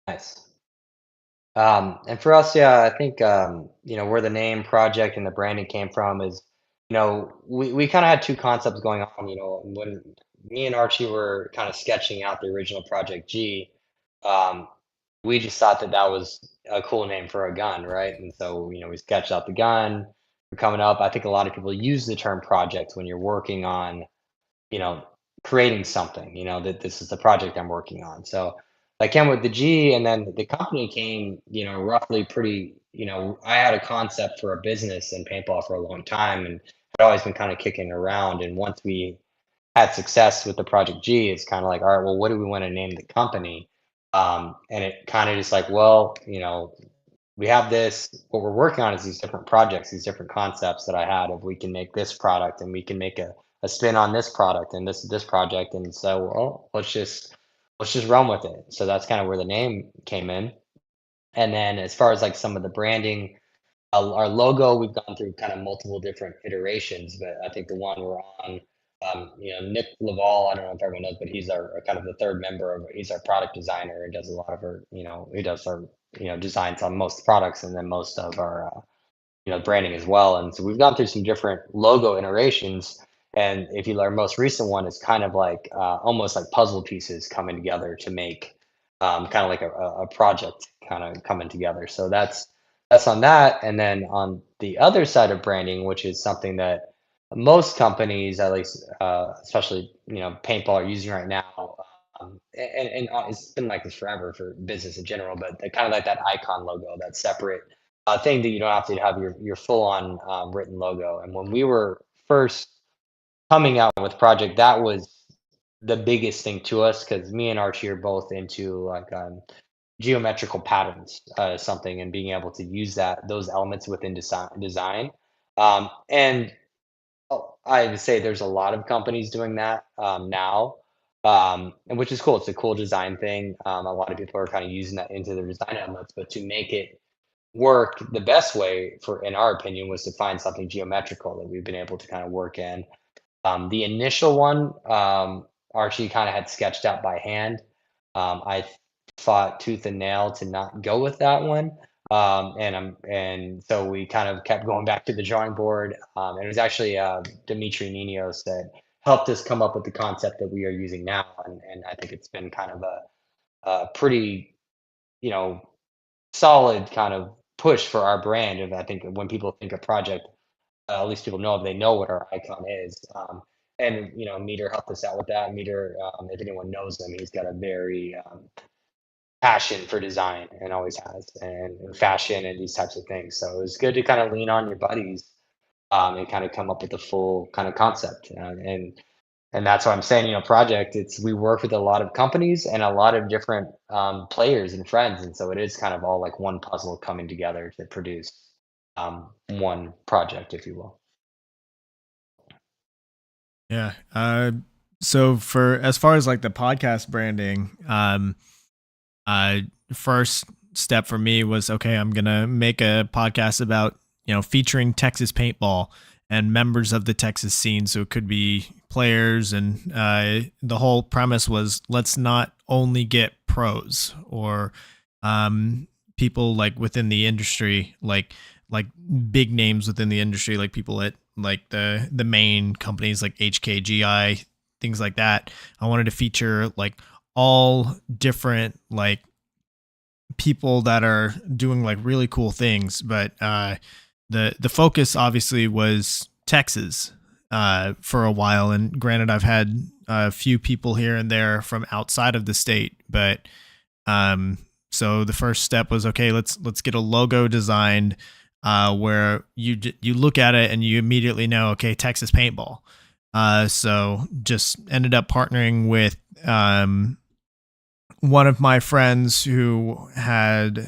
Nice. And for us, yeah, I think where the name project and the branding came from is, we kind of had two concepts going on. When me and Archie were kind of sketching out the original Project G, um, we just thought that that was a cool name for a gun, right? And so, we sketched out the gun. We're coming up. I think a lot of people use the term project when you're working on you know, creating something, that this is the project I'm working on. So I came with the G and then the company came, roughly pretty, I had a concept for a business in paintball for a long time and had always been kind of kicking around. And once we had success with the Project G, it's kind of like, all right, well, what do we want to name the company? And it kind of just like, well, we have this, what we're working on is these different projects, these different concepts that I had of we can make this product and we can make a spin on this product and this project. And so, well, let's just run with it. So that's kind of where the name came in. And then as far as like some of the branding, our logo, we've gone through kind of multiple different iterations, but I think the one we're on, Nick Laval, I don't know if everyone knows, but he's our kind of the third member of, he's our product designer and does a lot of our, he does our, designs on most products and then most of our, branding as well. And so we've gone through some different logo iterations. And if you, our most recent one is kind of like almost like puzzle pieces coming together to make kind of like a project kind of coming together. So that's on that. And then on the other side of branding, which is something that most companies, at least, especially, paintball are using right now. And it's been like this forever for business in general, but kind of like that icon logo, that separate thing that you don't have to have your full on written logo. And when we were first coming out with project, that was the biggest thing to us because me and Archie are both into like geometrical patterns, something, and being able to use those elements within design. And I would say there's a lot of companies doing that now, and which is cool. It's a cool design thing. A lot of people are kind of using that into their design elements, but to make it work, the best way for, in our opinion, was to find something geometrical that we've been able to kind of work in. The initial one, Archie kind of had sketched out by hand. I fought tooth and nail to not go with that one. And so we kind of kept going back to the drawing board. And it was actually Dimitri Ninos that helped us come up with the concept that we are using now. And I think it's been kind of a pretty, solid kind of push for our brand. And I think when people think of project, at least people know if they know what our icon is. And Meter helped us out with that. Meter, if anyone knows him, he's got a very passion for design and always has, and fashion and these types of things. So it was good to kind of lean on your buddies and kind of come up with a full kind of concept. And that's what I'm saying. Project. It's we work with a lot of companies and a lot of different players and friends, and so it is kind of all like one puzzle coming together to produce one project, if you will. Yeah. So for as far as like the podcast branding, first step for me was, okay, I'm going to make a podcast about, featuring Texas paintball and members of the Texas scene. So it could be players, and the whole premise was, let's not only get pros or people like within the industry, like big names within the industry, like people at like the main companies like HKGI, things like that. I wanted to feature like all different like people that are doing like really cool things, but the focus obviously was Texas for a while. And granted, I've had a few people here and there from outside of the state, but so the first step was, okay, let's get a logo designed where you look at it and you immediately know, okay, Texas paintball. So just ended up partnering with one of my friends who had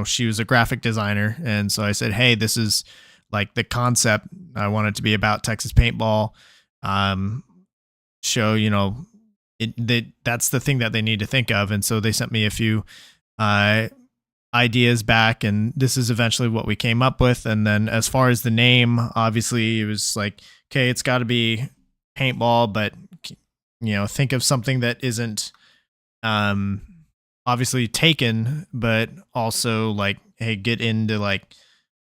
she was a graphic designer. And so I said, hey, this is like the concept. I want it to be about Texas paintball. Show, that's the thing that they need to think of. And so they sent me a few ideas back, and this is eventually what we came up with. And then as far as the name, obviously it was like, okay, it's got to be paintball, but think of something that isn't obviously taken, but also like, hey, get into like,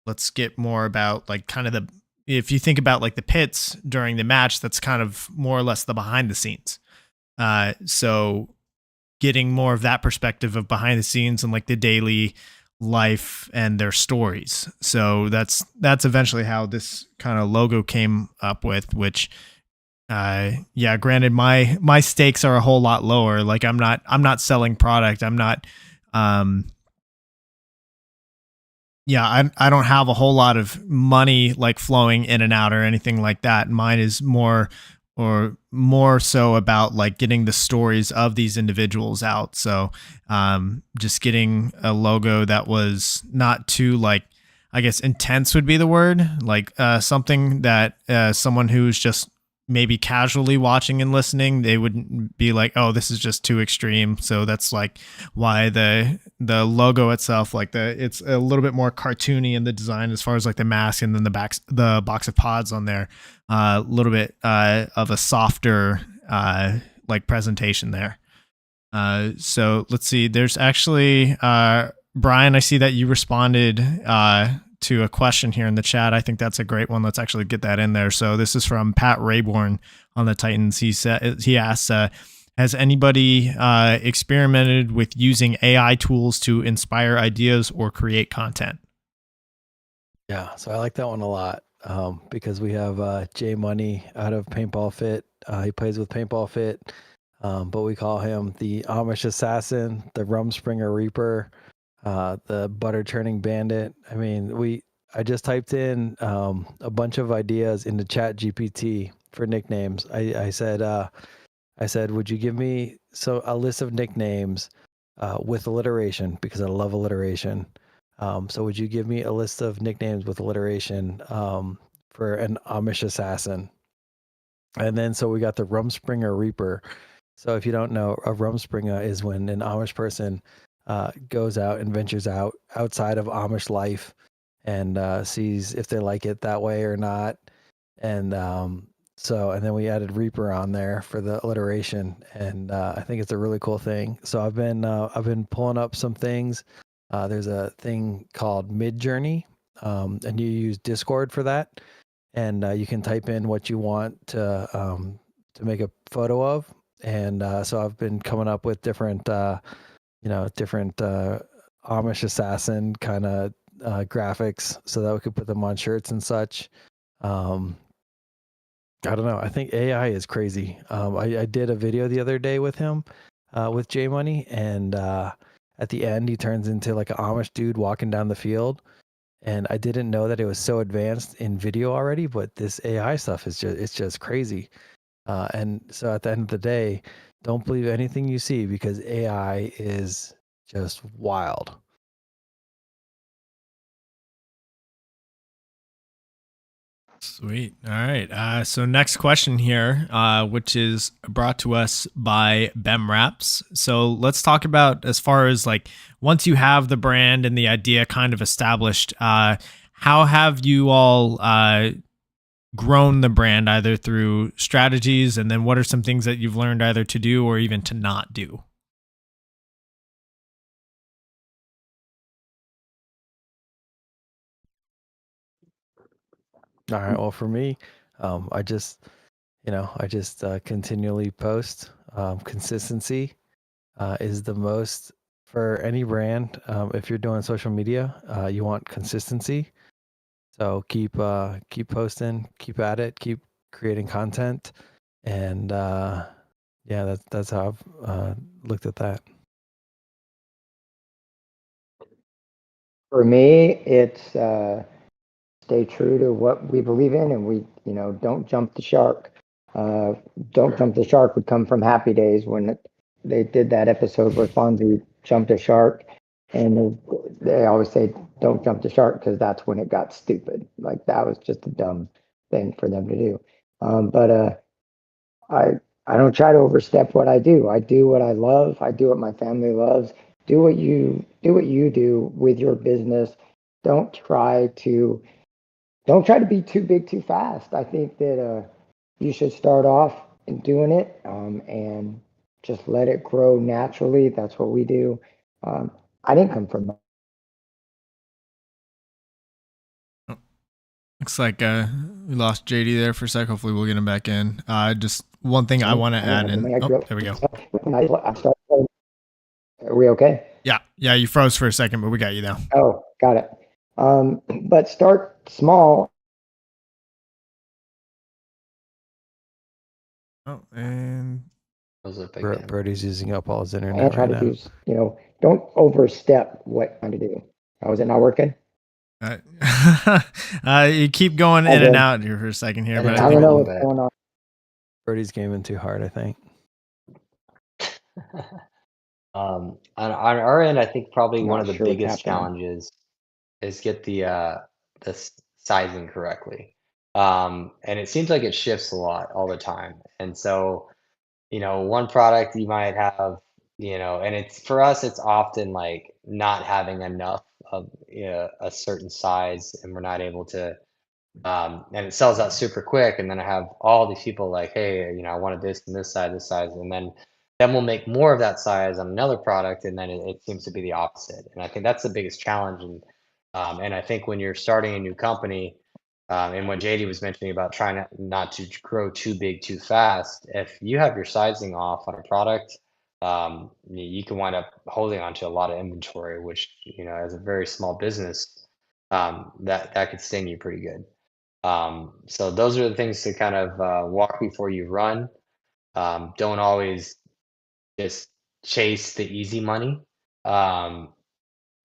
let's get more about like kind of if you think about like the pits during the match, that's kind of more or less the behind the scenes. So getting more of that perspective of behind the scenes and like the daily life and their stories. So that's eventually how this kind of logo came up with, which granted my stakes are a whole lot lower. Like I'm not selling product. I'm not I don't have a whole lot of money like flowing in and out or anything like that. Mine is more so about like getting the stories of these individuals out. So just getting a logo that was not too like, I guess intense would be the word, like something that someone who's just maybe casually watching and listening, they wouldn't be like, oh, this is just too extreme. So that's like why the logo itself, like it's a little bit more cartoony in the design as far as like the mask, and then the box of pods on there, a little bit of a softer like presentation there. So let's see, there's actually Brian, I see that you responded to a question here in the chat. I think that's a great one. Let's actually get that in there. So this is from Pat Rayborn on the Titans. He asks, has anybody experimented with using AI tools to inspire ideas or create content? Yeah, so I like that one a lot because we have Jay Money out of Paintball Fit. He plays with Paintball Fit, but we call him the Amish Assassin, the Rumspringer Reaper, the Butter Churning Bandit. I mean, I just typed in a bunch of ideas into Chat GPT for nicknames. I said, would you give me a list of nicknames with alliteration, because I love alliteration. So would you give me a list of nicknames with alliteration for an Amish assassin? And then so we got the Rumspringer Reaper. So if you don't know, a Rumspringer is when an Amish person goes out and ventures outside of Amish life and sees if they like it that way or not. And and then we added Reaper on there for the alliteration, and I think it's a really cool thing. So I've been pulling up some things. There's a thing called Midjourney, and you use Discord for that, and you can type in what you want to make a photo of. And so I've been coming up with different Amish assassin kind of graphics so that we could put them on shirts and such. I don't know. I think AI is crazy. I did a video the other day with him, with J Money, and at the end he turns into like an Amish dude walking down the field. And I didn't know that it was so advanced in video already, but this AI stuff is just crazy. And so at the end of the day, don't believe anything you see, because AI is just wild. Sweet. All right. So next question here, which is brought to us by Bem Raps. So let's talk about, as far as like, once you have the brand and the idea kind of established, how have you all grown the brand, either through strategies, and then what are some things that you've learned either to do or even to not do? All right. Well, for me, I just continually post. Consistency is the most for any brand. If you're doing social media, you want consistency. So keep posting, keep at it, keep creating content, and that's how I've looked at that. For me, it's stay true to what we believe in, and we, don't jump the shark. Don't jump the shark would come from Happy Days when they did that episode where Fonzie jumped a shark, and they always say, "Don't jump the shark," because that's when it got stupid. Like that was just a dumb thing for them to do. But I don't try to overstep what I do. I do what I love. I do what my family loves. Do what you do with your business. Don't try to don't try to be too big too fast. I think that you should start off in doing it and just let it grow naturally. That's what we do. I didn't come from Looks like we lost JD there for a sec. Hopefully we'll get him back in. Just one thing I want to add in. I grew up. There we go. I started. Are we okay? Yeah, you froze for a second, but we got you now. Oh, got it. But start small. Oh, and Those are big. Brody's using up all his internet And try right to now. do, don't overstep what I'm to do. Oh, is it not working? You keep going in and out here for a second here, but I don't know what's going on. Brody's gaming too hard, I think. On our end, I think probably I'm one not of the sure what's biggest happening. challenges is get the sizing correctly. And it seems like it shifts a lot all the time. And so, one product you might have, and it's for us, it's often like not having enough of a certain size, and we're not able to. And it sells out super quick, and then I have all these people like, hey, I wanted this and this size, and then we'll make more of that size on another product, and then it seems to be the opposite. And I think that's the biggest challenge. And I think when you're starting a new company, and what JD was mentioning about trying not to grow too big too fast, if you have your sizing off on a product, you can wind up holding on to a lot of inventory, which as a very small business, that could sting you pretty good. So those are the things to kind of walk before you run. Don't always just chase the easy money. Um,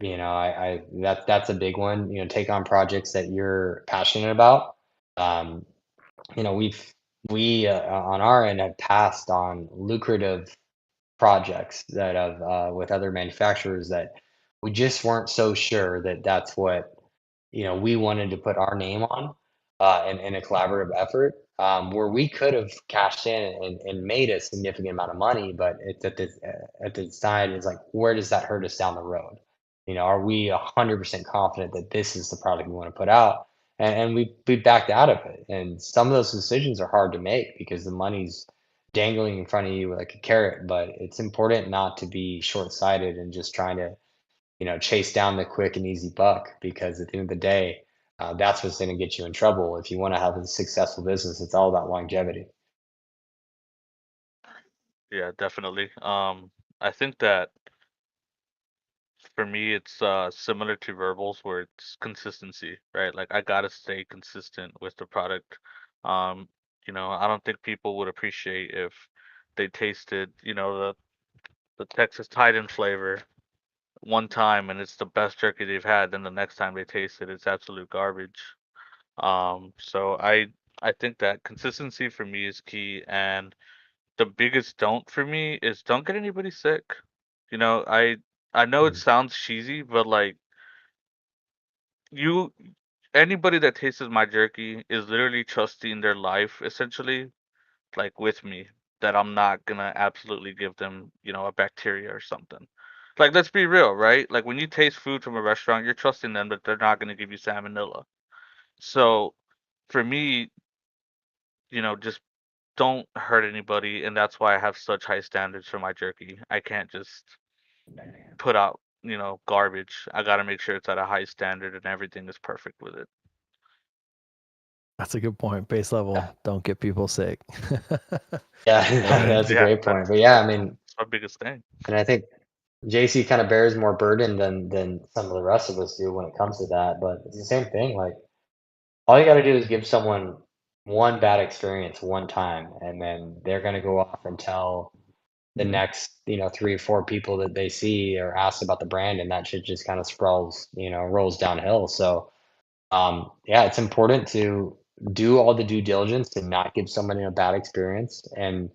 that's a big one. Take on projects that you're passionate about. Um, we on our end have passed on lucrative projects that have with other manufacturers that we just weren't so sure that that's what we wanted to put our name on in a collaborative effort where we could have cashed in and made a significant amount of money, but it's at the side is like, where does that hurt us down the road? Are we 100% confident that this is the product we want to put out? And we backed out of it. And some of those decisions are hard to make because the money's dangling in front of you like a carrot. But it's important not to be short-sighted and just trying to chase down the quick and easy buck, because at the end of the day, that's what's going to get you in trouble. If you want to have a successful business, it's all about longevity. Yeah, definitely. I think that for me, it's similar to Verbals, where it's consistency, right? Like I gotta stay consistent with the product. Um, I don't think people would appreciate if they tasted, the Texas Titan flavor one time and it's the best jerky they've had, then the next time they taste it, it's absolute garbage. So I think that consistency for me is key, and the biggest don't for me is don't get anybody sick. I know it sounds cheesy, but like you anybody that tastes my jerky is literally trusting their life essentially, like with me, that I'm not gonna absolutely give them, a bacteria or something. Like, let's be real, right? Like, when you taste food from a restaurant, you're trusting them that they're not gonna give you salmonella. So, for me, just don't hurt anybody, and that's why I have such high standards for my jerky. I can't just put out, garbage. I gotta make sure it's at a high standard and everything is perfect with it. That's a good point. Base level, don't get people sick. Yeah, that's a great point. But yeah, I mean, That's my biggest thing. and I think JC kind of bears more burden than some of the rest of us do when it comes to that. But it's the same thing. Like, all you got to do is give someone one bad experience one time, and then they're going to go off and tell the next, 3 or 4 people that they see or ask about the brand, and that shit just kind of sprawls, rolls downhill. So, yeah, it's important to do all the due diligence to not give somebody a bad experience. And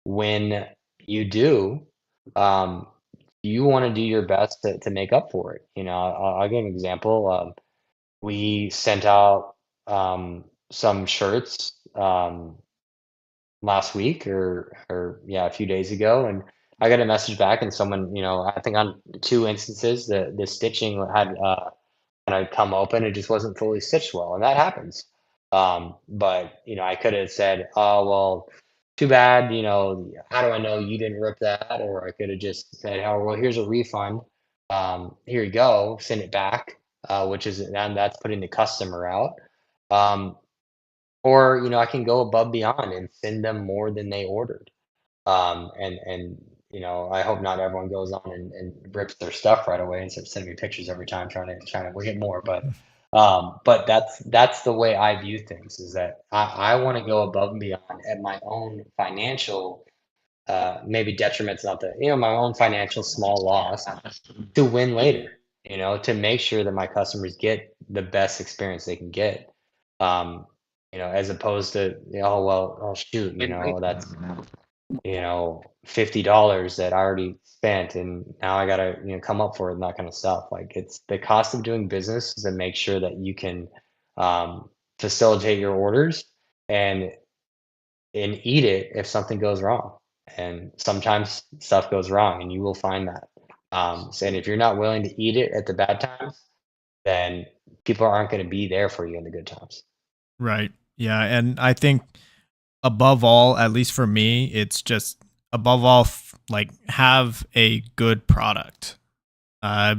when you do, um, you want to do your best to make up for it. I'll give an example. We sent out some shirts last week or yeah, a few days ago, and I got a message back, and someone, I think on 2 instances, the stitching had kind of come open. It just wasn't fully stitched well, and that happens. But I could have said, "Oh well, too bad." How do I know you didn't rip that? Or I could have just said, "Oh well, here's a refund. Here you go. Send it back." Which is, and that's putting the customer out. Um, or I can go above beyond and send them more than they ordered. And I hope not everyone goes on and rips their stuff right away and starts sending me pictures every time trying to get more. But that's the way I view things, is that I want to go above and beyond at my own financial maybe detriment's not the my own financial small loss to win later, to make sure that my customers get the best experience they can get. As opposed to, oh well, oh shoot, that's $50 that I already spent, and now I gotta come up for it and that kind of stuff. Like, it's the cost of doing business to make sure that you can um, facilitate your orders and eat it if something goes wrong. And sometimes stuff goes wrong, and you will find that. And if you're not willing to eat it at the bad times, then people aren't going to be there for you in the good times. Right. Yeah. And I think above all, at least for me, it's just above all, like, have a good product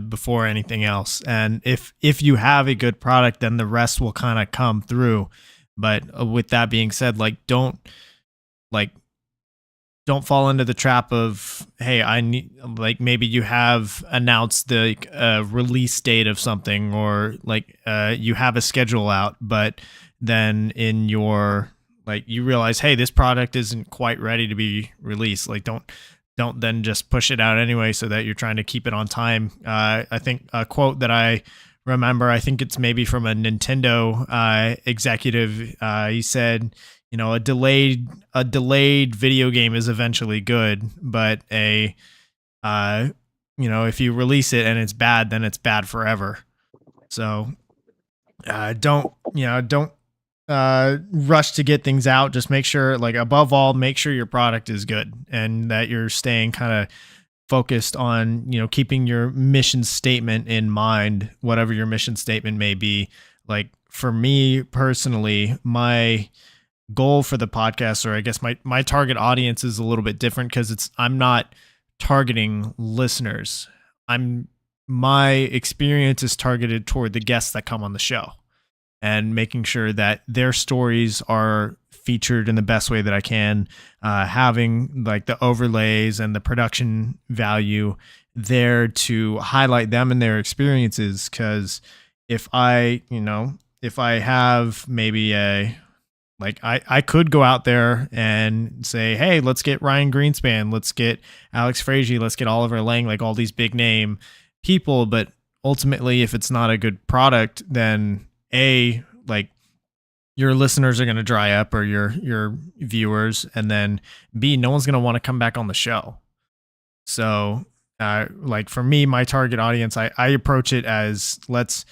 before anything else. And if you have a good product, then the rest will kind of come through. But with that being said, don't fall into the trap of, hey, I need, like, maybe you have announced the release date of something, or you have a schedule out, but then in your, you realize, hey, this product isn't quite ready to be released. Don't then just push it out anyway, so that you're trying to keep it on time. I think a quote that I remember, I think it's maybe from a Nintendo executive. He said, a delayed video game is eventually good, but if you release it and it's bad, then it's bad forever. So don't rush to get things out. Just make sure, above all, make sure your product is good, and that you're staying kind of focused on, keeping your mission statement in mind, whatever your mission statement may be. Like, for me personally, my goal for the podcast, or I guess my target audience, is a little bit different, because I'm not targeting listeners. My experience is targeted toward the guests that come on the show, and making sure that their stories are featured in the best way that I can, having the overlays and the production value there to highlight them and their experiences. Because if I have maybe I could go out there and say, hey, let's get Ryan Greenspan, let's get Alex Frazier, let's get Oliver Lang, all these big name people. But ultimately, if it's not a good product, then your listeners are going to dry up, or your viewers, and then B, no one's going to want to come back on the show. So for me, my target audience, I approach it as, let's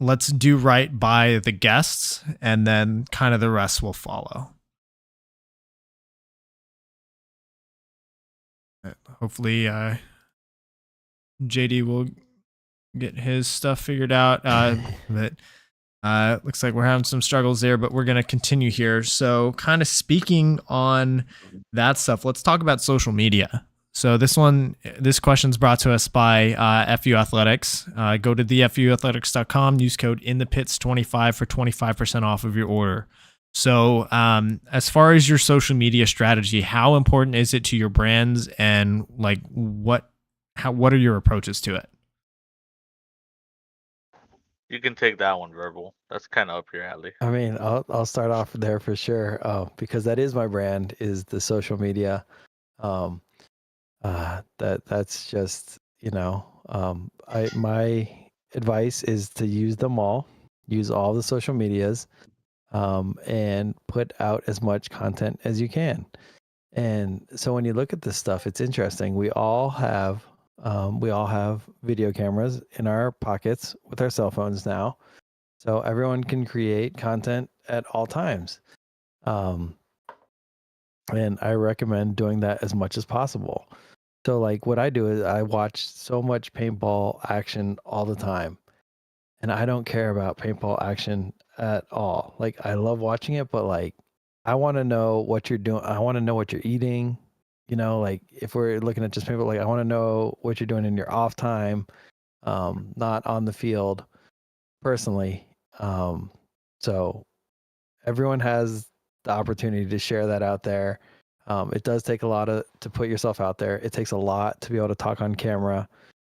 let's do right by the guests, and then kind of the rest will follow. Hopefully, JD will get his stuff figured out. But looks like we're having some struggles there, but we're going to continue here. So kind of speaking on that stuff, let's talk about social media. So this question's brought to us by FU Athletics. Go to thefuathletics.com, use code inthepits25 for 25% off of your order. So as far as your social media strategy, how important is it to your brands, and like what are your approaches to it? You can take that one, Verbal. That's kind of up your alley. I mean, I'll start off there for sure, because that is my brand, is the social media. That's just, my advice is to use them all, use all the social medias, and put out as much content as you can. And so when you look at this stuff, it's interesting. We all have video cameras in our pockets with our cell phones now. So everyone can create content at all times. And I recommend doing that as much as possible. So like what I do is I watch so much paintball action all the time. And I don't care about paintball action at all. Like I love watching it, but like I want to know what you're doing. I want to know what you're eating. Like if we're looking at just paintball, like I want to know what you're doing in your off time, not on the field personally. So everyone has the opportunity to share that out there. It does take a lot to put yourself out there. It takes a lot to be able to talk on camera.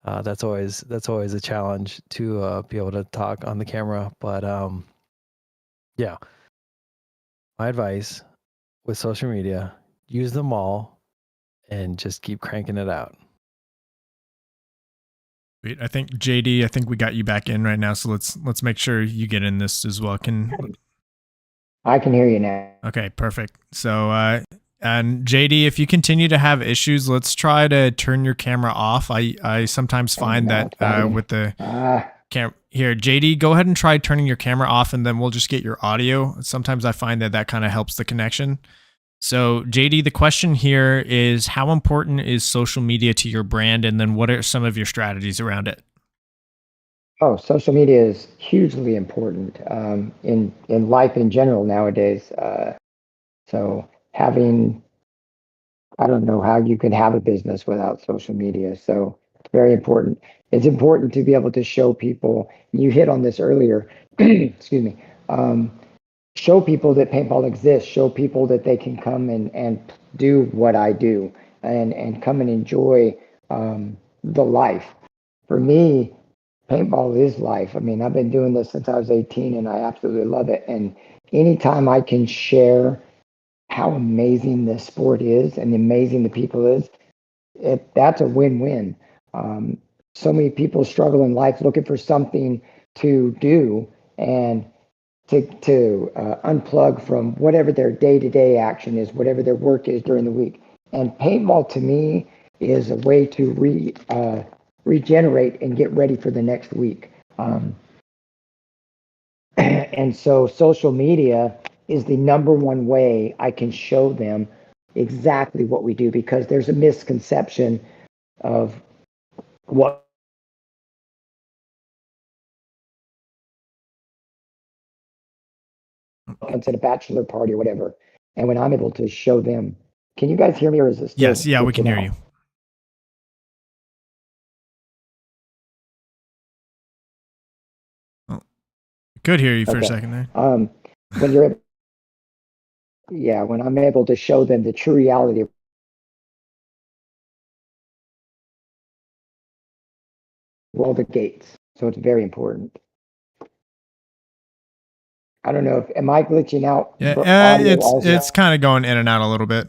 That's always a challenge to be able to talk on the camera. But yeah, my advice with social media, use them all and just keep cranking it out. Wait, I think JD, we got you back in right now, so let's make sure you get in this as well. I can hear you now. Okay, perfect. So and JD, if you continue to have issues, let's try to turn your camera off. I sometimes find that with the camera here, JD, go ahead and try turning your camera off, and then we'll just get your audio. Sometimes I find that kind of helps the connection. So JD, the question here is, how important is social media to your brand? And then what are some of your strategies around it? Oh, social media is hugely important in life in general nowadays. So having, I don't know how you can have a business without social media. So it's very important. It's important to be able to show people, you hit on this earlier, excuse me, show people that paintball exists, show people that they can come and do what I do and come and enjoy the life. For me, paintball is life. I mean, I've been doing this since I was 18 and I absolutely love it. And anytime I can share how amazing this sport is and amazing the people is, that's a win-win. So many people struggle in life looking for something to do and to unplug from whatever their day-to-day action is, whatever their work is during the week. And paintball to me is a way to regenerate and get ready for the next week. And so social media is the number one way I can show them exactly what we do, because there's a misconception of what it's at a bachelor party or whatever. And when I'm able to show them, can you guys hear me, or is this? Yes, yeah, we can hear you. Oh, could hear you for a second there. When you're, when I'm able to show them the true reality of all the gates, so it's very important. I don't know am I glitching out? Yeah, it's kind of going in and out a little bit.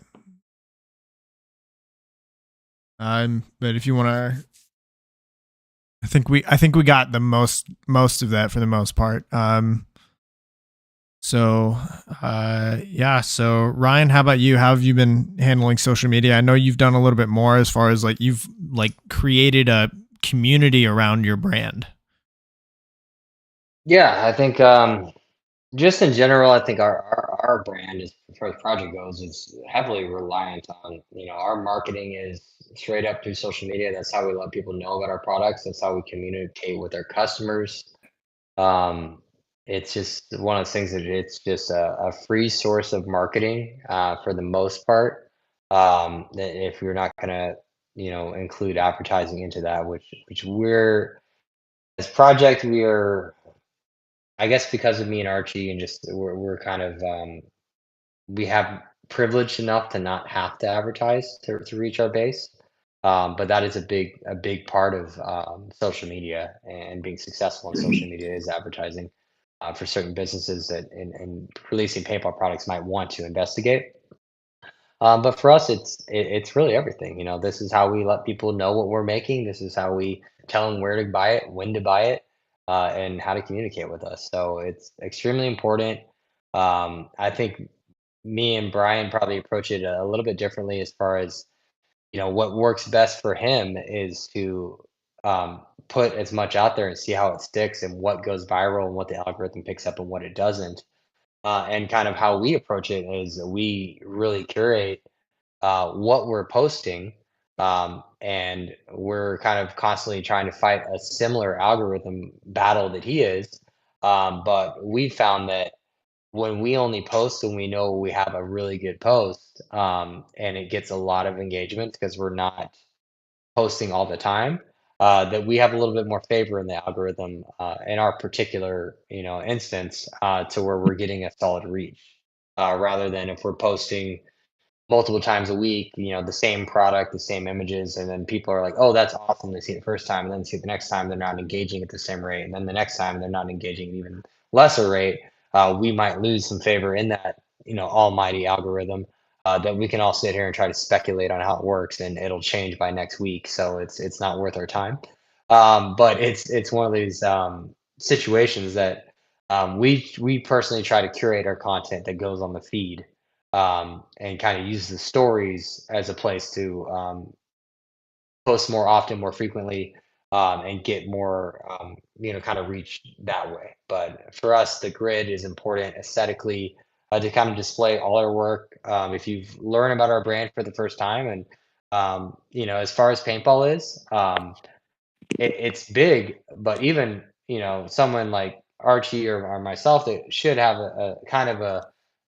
But if you want to, I think we got the most of that for the most part. So Ryan, how about you? How have you been handling social media? I know you've done a little bit more as far as like you've like created a community around your brand. Yeah, I think just in general, I think our brand, as far as project goes, is heavily reliant on, our marketing is straight up through social media. That's how we let people know about our products. That's how we communicate with our customers. Um, it's just one of those things that it's just a free source of marketing for the most part. That if you're not gonna, include advertising into that, which we're as project we are, I guess because of me and Archie and just we're kind of we have privileged enough to not have to advertise to reach our base. But that is a big part of social media and being successful on social media is advertising for certain businesses that and releasing paintball products might want to investigate. But for us, it's really everything. This is how we let people know what we're making. This is how we tell them where to buy it, when to buy it, and how to communicate with us. So it's extremely important. I think me and Brian probably approach it a little bit differently as far as what works best for him is to put as much out there and see how it sticks and what goes viral and what the algorithm picks up and what it doesn't. And kind of how we approach it is we really curate what we're posting. And we're kind of constantly trying to fight a similar algorithm battle that he is. But we found that when we only post when we know we have a really good post, and it gets a lot of engagement because we're not posting all the time, that we have a little bit more favor in the algorithm in our particular, instance, to where we're getting a solid reach, rather than if we're posting multiple times a week, the same product, the same images, and then people are like, "Oh, that's awesome." They see it the first time, and then see it the next time, they're not engaging at the same rate, and then the next time they're not engaging at even lesser rate. We might lose some favor in that, almighty algorithm. That we can all sit here and try to speculate on how it works, and it'll change by next week. So it's not worth our time. But it's one of these situations that we personally try to curate our content that goes on the feed, and kind of use the stories as a place to post more often, more frequently, and get more, kind of reach that way. But for us, the grid is important aesthetically to kind of display all our work. If you've learned about our brand for the first time, and as far as paintball is, it's big, but even someone like Archie or myself that should have a kind of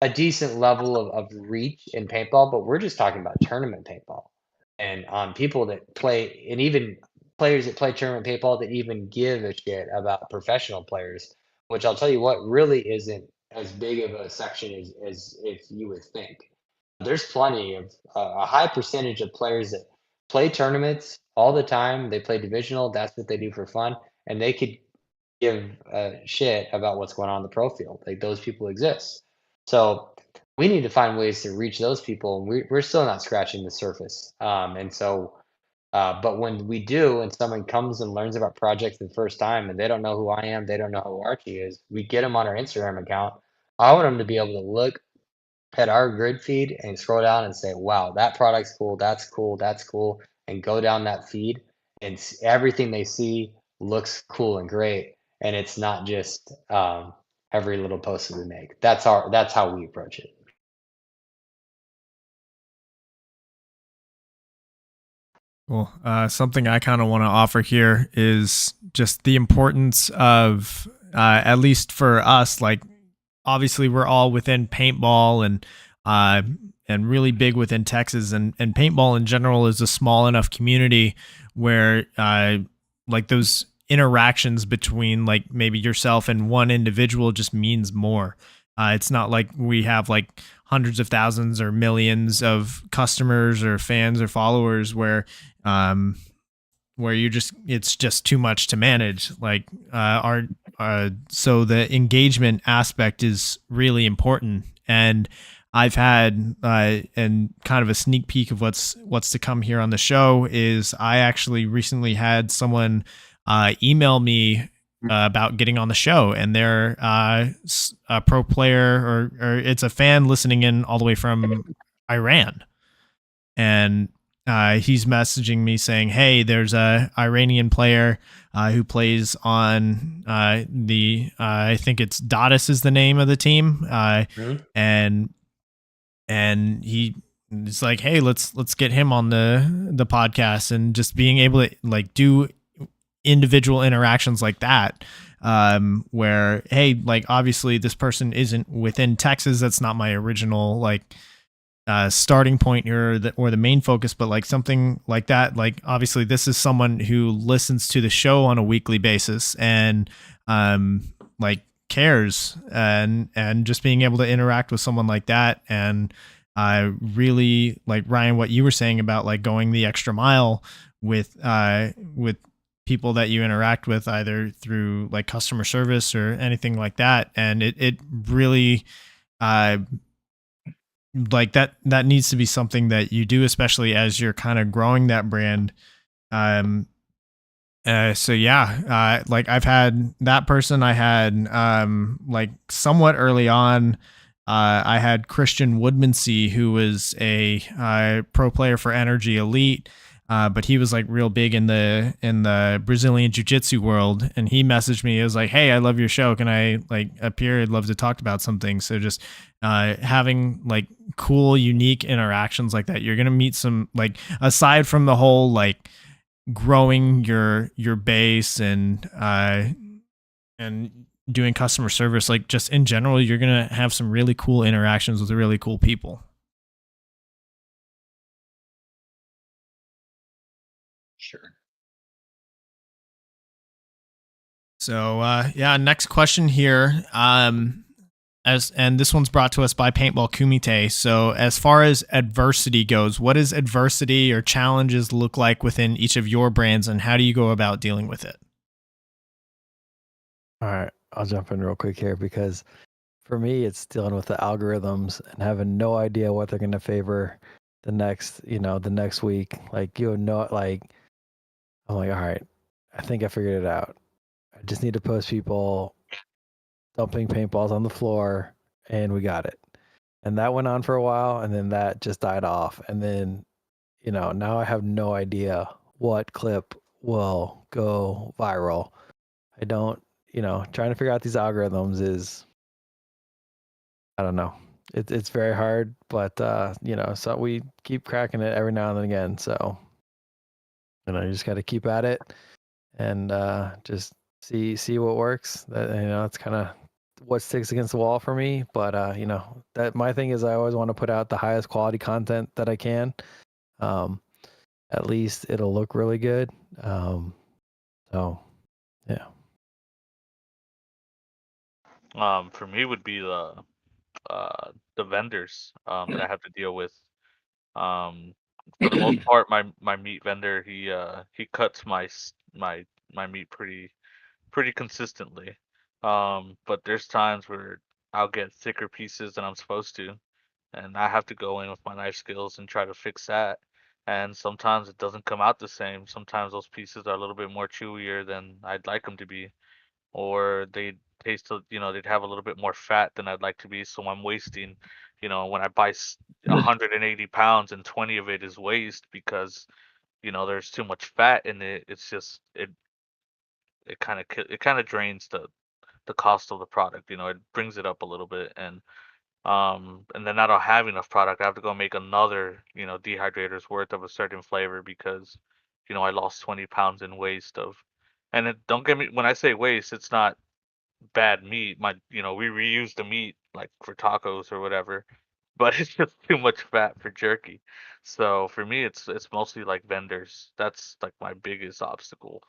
a decent level of reach in paintball, but we're just talking about tournament paintball and on people that play, and even players that play tournament paintball that even give a shit about professional players, which I'll tell you what really isn't as big of a section as if you would think. There's plenty of a high percentage of players that play tournaments all the time. They play divisional. That's what they do for fun, and they could give a shit about what's going on in the pro field. Like those people exist. So we need to find ways to reach those people, and we're still not scratching the surface. And so, but when we do, and someone comes and learns about projects the first time, and they don't know who I am, they don't know who Archie is, we get them on our Instagram account. I want them to be able to look at our grid feed and scroll down and say, wow, that product's cool, that's cool, and go down that feed, and everything they see looks cool and great. And it's not just every little post that we make. That's how we approach it. Well, something I kind of want to offer here is just the importance of, at least for us, like obviously we're all within paintball and really big within Texas, and paintball in general is a small enough community where like those interactions between like maybe yourself and one individual just means more. It's not like we have like hundreds of thousands or millions of customers or fans or followers where it's just too much to manage. Like so the engagement aspect is really important. And I've had and kind of a sneak peek of what's to come here on the show is I actually recently had someone email me about getting on the show, and they're a pro player or it's a fan listening in all the way from Iran. And he's messaging me saying, "Hey, there's a Iranian player who plays on I think it's Dottis is the name of the team, and he's like, hey, let's get him on the podcast, and just being able to like do individual interactions like that, where, hey, like obviously this person isn't within Texas, that's not my original like starting point or the main focus, but like something like that, like obviously this is someone who listens to the show on a weekly basis and like cares, and just being able to interact with someone like that. And I really like, Ryan, what you were saying about like going the extra mile with people that you interact with, either through like customer service or anything like that. And it really like that needs to be something that you do, especially as you're kind of growing that brand. So yeah, like I've had that person. I had like somewhat early on, I had Christian Woodmansey, who was a pro player for Energy Elite, but he was like real big in the Brazilian Jiu-Jitsu world, and he messaged me. It was like, hey, I love your show. Can I like appear? I'd love to talk about something. So just having like cool, unique interactions like that, you're gonna meet some, like, aside from the whole like growing your base and doing customer service, like just in general, you're gonna have some really cool interactions with really cool people. Sure. So yeah, next question here. And this one's brought to us by Paintball Kumite. So as far as adversity goes, what does adversity or challenges look like within each of your brands, and how do you go about dealing with it? All right, I'll jump in real quick here, because for me, it's dealing with the algorithms and having no idea what they're going to favor the next week. Like, I'm like, all right, I think I figured it out. I just need to post people dumping paintballs on the floor, and we got it. And that went on for a while, and then that just died off. And then, now I have no idea what clip will go viral. I don't, trying to figure out these algorithms is, I don't know. It's very hard, but so we keep cracking it every now and then again. So, you just got to keep at it and just see what works. That, it's kind of what sticks against the wall for me. But that my thing is, I always want to put out the highest quality content that I can. At least it'll look really good. So yeah. For me would be the vendors that I have to deal with. For the most part, my meat vendor, he cuts my meat pretty consistently. But there's times where I'll get thicker pieces than I'm supposed to, and I have to go in with my knife skills and try to fix that. And sometimes it doesn't come out the same. Sometimes those pieces are a little bit more chewier than I'd like them to be, or they taste, they'd have a little bit more fat than I'd like to be. So I'm wasting, when I buy 180 pounds and 20 of it is waste because, there's too much fat in it. It's just, it kind of drains the cost of the product. It brings it up a little bit, and then I don't have enough product. I have to go make another, dehydrator's worth of a certain flavor because, I lost 20 pounds in waste of, and don't get me, when I say waste, it's not bad meat. We reuse the meat like for tacos or whatever, but it's just too much fat for jerky. So for me, it's mostly like vendors. That's like my biggest obstacle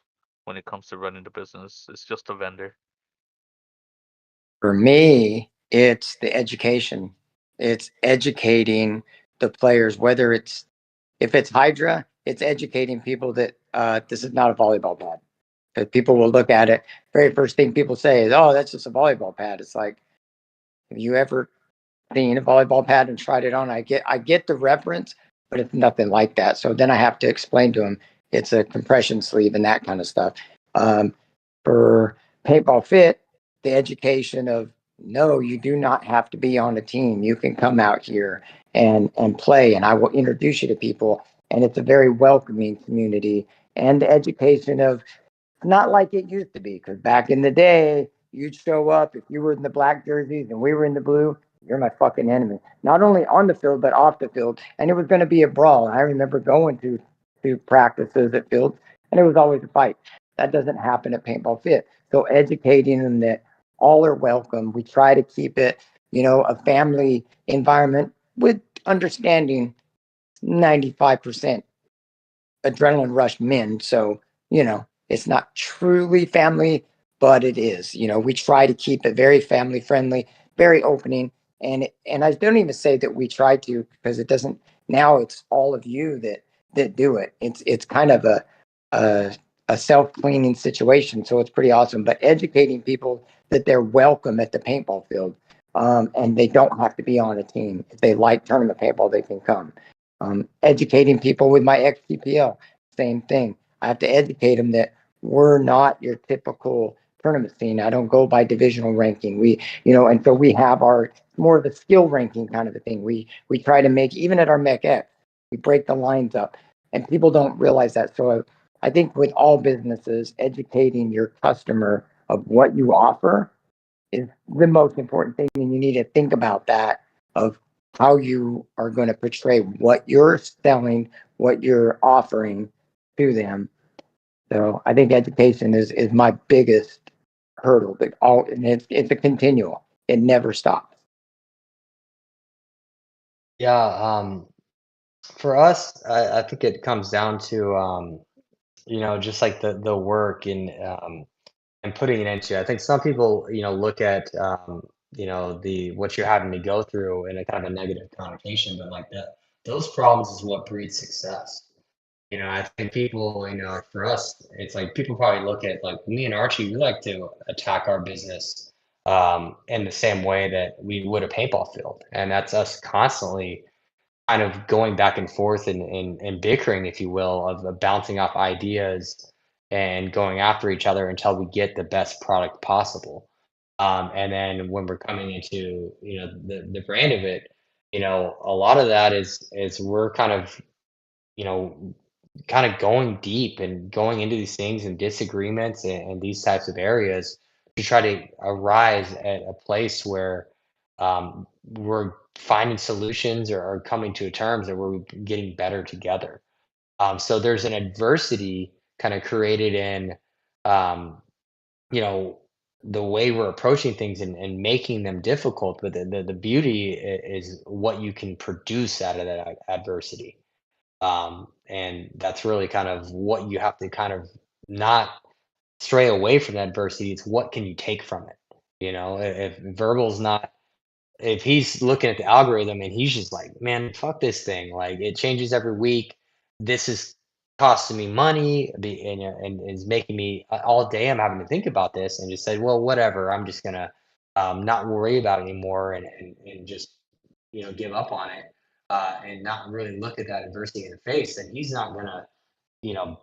when it comes to running the business. It's just a vendor. For me, it's the education. It's educating the players, if it's Hydra, it's educating people that this is not a volleyball pad. Because people will look at it, very first thing people say is, oh, that's just a volleyball pad. It's like, have you ever seen a volleyball pad and tried it on? I get the reference, but it's nothing like that. So then I have to explain to them it's a compression sleeve and that kind of stuff. For Paintball Fit, the education of, no, you do not have to be on a team. You can come out here and play, and I will introduce you to people. and it's a very welcoming community. And the education of not like it used to be, because back in the day, you'd show up if you were in the black jerseys and we were in the blue. You're my fucking enemy. Not only on the field but off the field, and it was going to be a brawl. I remember going to practices at fields, and it was always a fight. That doesn't happen at Paintball Fit. So educating them that all are welcome. We try to keep it, a family environment with understanding 95% adrenaline rush men. So, it's not truly family, but it is. We try to keep it very family friendly, very opening. And I don't even say that we try to, because it doesn't, now it's all of you that do it. It's kind of a self-cleaning situation. So it's pretty awesome. But educating people that they're welcome at the paintball field. And they don't have to be on a team. If they like tournament paintball, they can come. Educating people with my XTPL, same thing. I have to educate them that we're not your typical tournament scene. I don't go by divisional ranking. And so we have our more of a skill ranking kind of a thing. We try to make, even at our Mech X, we break the lines up, and people don't realize that. So I think with all businesses, educating your customer of what you offer is the most important thing, and you need to think about that of how you are going to portray what you're selling, what you're offering to them. So I think education is my biggest hurdle. And it's a continual. It never stops. Yeah, for us, I think it comes down to just like the work and putting it into. I think some people look at the what you're having to go through in a kind of a negative connotation, but like those problems is what breeds success. I think people, for us, it's like people probably look at like me and Archie, we like to attack our business in the same way that we would a paintball field. And that's us constantly kind of going back and forth and bickering, if you will, of bouncing off ideas and going after each other until we get the best product possible. And then when we're coming into, the brand of it, a lot of that is we're you know, kind of going deep and going into these things and disagreements and these types of areas to try to arrive at a place where we're finding solutions or coming to terms, or we're getting better together. So there's an adversity kind of created in you know the way we're approaching things and making them difficult, but the beauty is what you can produce out of that adversity. And that's really kind of what you have to kind of not stray away from that adversity. It's what can you take from it? If Verbal's not, if he's looking at the algorithm and he's just like, man, fuck this thing. Like it changes every week. This is costing me money and is making me all day. I'm having to think about this and just say, well, whatever. I'm just gonna not worry about it anymore and just give up on it and not really look at that adversity in the face. Then he's not gonna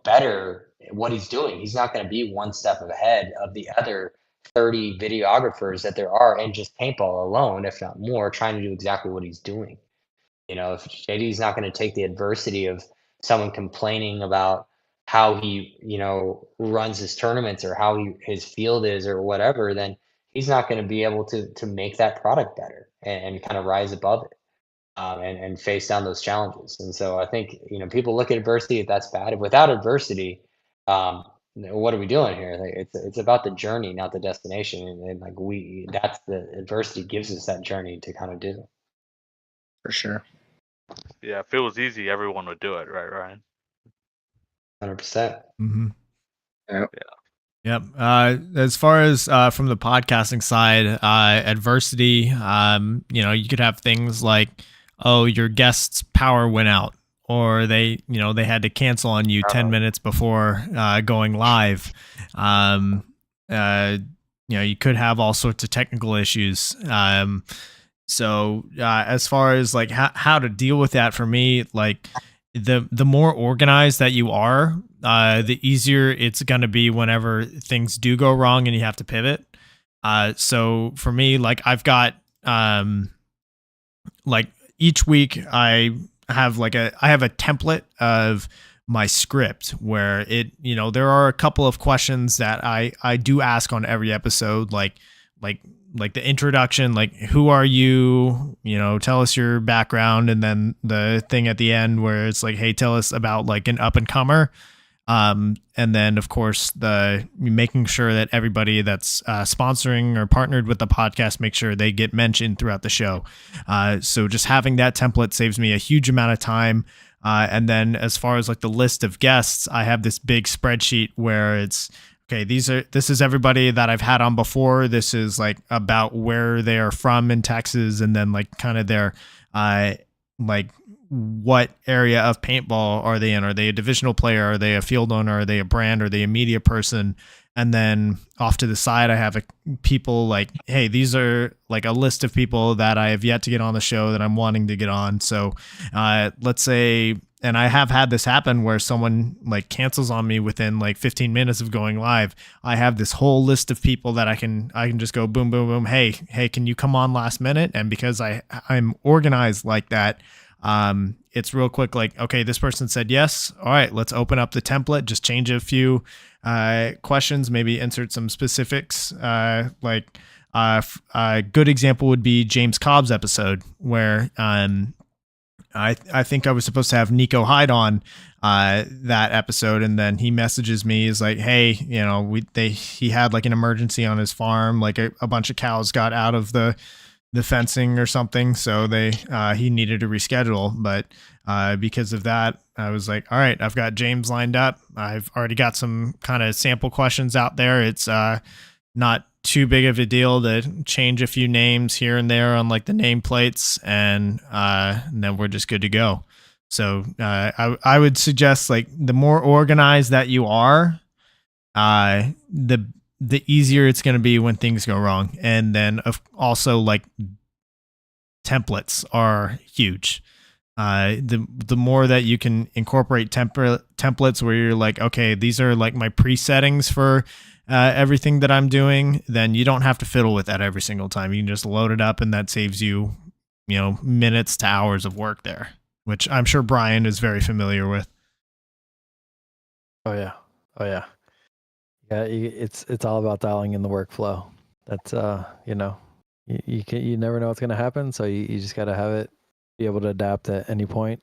better what he's doing. He's not going to be one step ahead of the other 30 videographers that there are in just paintball alone, if not more, trying to do exactly what he's doing. If JD's not going to take the adversity of someone complaining about how he, runs his tournaments or how his field is or whatever, then he's not going to be able to make that product better and kind of rise above it. And face down those challenges. And so I think, people look at adversity, if that's bad. If without adversity, what are we doing here? Like it's about the journey, not the destination. And like that's the adversity gives us that journey to kind of do. For sure. Yeah, if it was easy, everyone would do it, right, Ryan? 100%. Mm-hmm. Yep. Yep. As far as from the podcasting side, adversity, you could have things like, oh, your guest's power went out, or they had to cancel on you 10 minutes before going live. You could have all sorts of technical issues. So as far as like how to deal with that, for me, like the more organized that you are, the easier it's going to be whenever things do go wrong and you have to pivot. So for me, like I've got like each week I have I have a template of my script where it, there are a couple of questions that I do ask on every episode, like the introduction, like who are you, tell us your background, and then the thing at the end where it's like, hey, tell us about like an up and comer. And then of course the making sure that everybody that's sponsoring or partnered with the podcast, make sure they get mentioned throughout the show. So just having that template saves me a huge amount of time. And then as far as like the list of guests, I have this big spreadsheet where it's, okay, this is everybody that I've had on before. This is like about where they are from in Texas, and then like kind of their like what area of paintball are they in? Are they a divisional player? Are they a field owner? Are they a brand? Are they a media person? And then off to the side, I have people like, hey, these are like a list of people that I have yet to get on the show that I'm wanting to get on. So let's say, and I have had this happen where someone like cancels on me within like 15 minutes of going live. I have this whole list of people that I can just go boom, boom, boom. Hey, can you come on last minute? And because I'm organized like that, it's real quick, like, okay, this person said yes. All right, let's open up the template, just change a few questions, maybe insert some specifics. A good example would be James Cobb's episode where I think I was supposed to have Nico Hyde on that episode, and then he messages me, is like, hey, he had like an emergency on his farm, like a bunch of cows got out of the fencing or something, so he needed to reschedule. But because of that, I was like, all right, I've got James lined up. I've already got some kind of sample questions out there. It's not too big of a deal to change a few names here and there on like the nameplates, and then we're just good to go. So I would suggest, like, the more organized that you are, the easier it's going to be when things go wrong. And then also, like, templates are huge. The more that you can incorporate templates where you're like, okay, these are like my pre-settings for everything that I'm doing, then you don't have to fiddle with that every single time. You can just load it up, and that saves you, minutes to hours of work there, which I'm sure Brian is very familiar with. Oh yeah. Yeah, it's all about dialing in the workflow. That's you never know what's gonna happen, so you just gotta have it, be able to adapt at any point,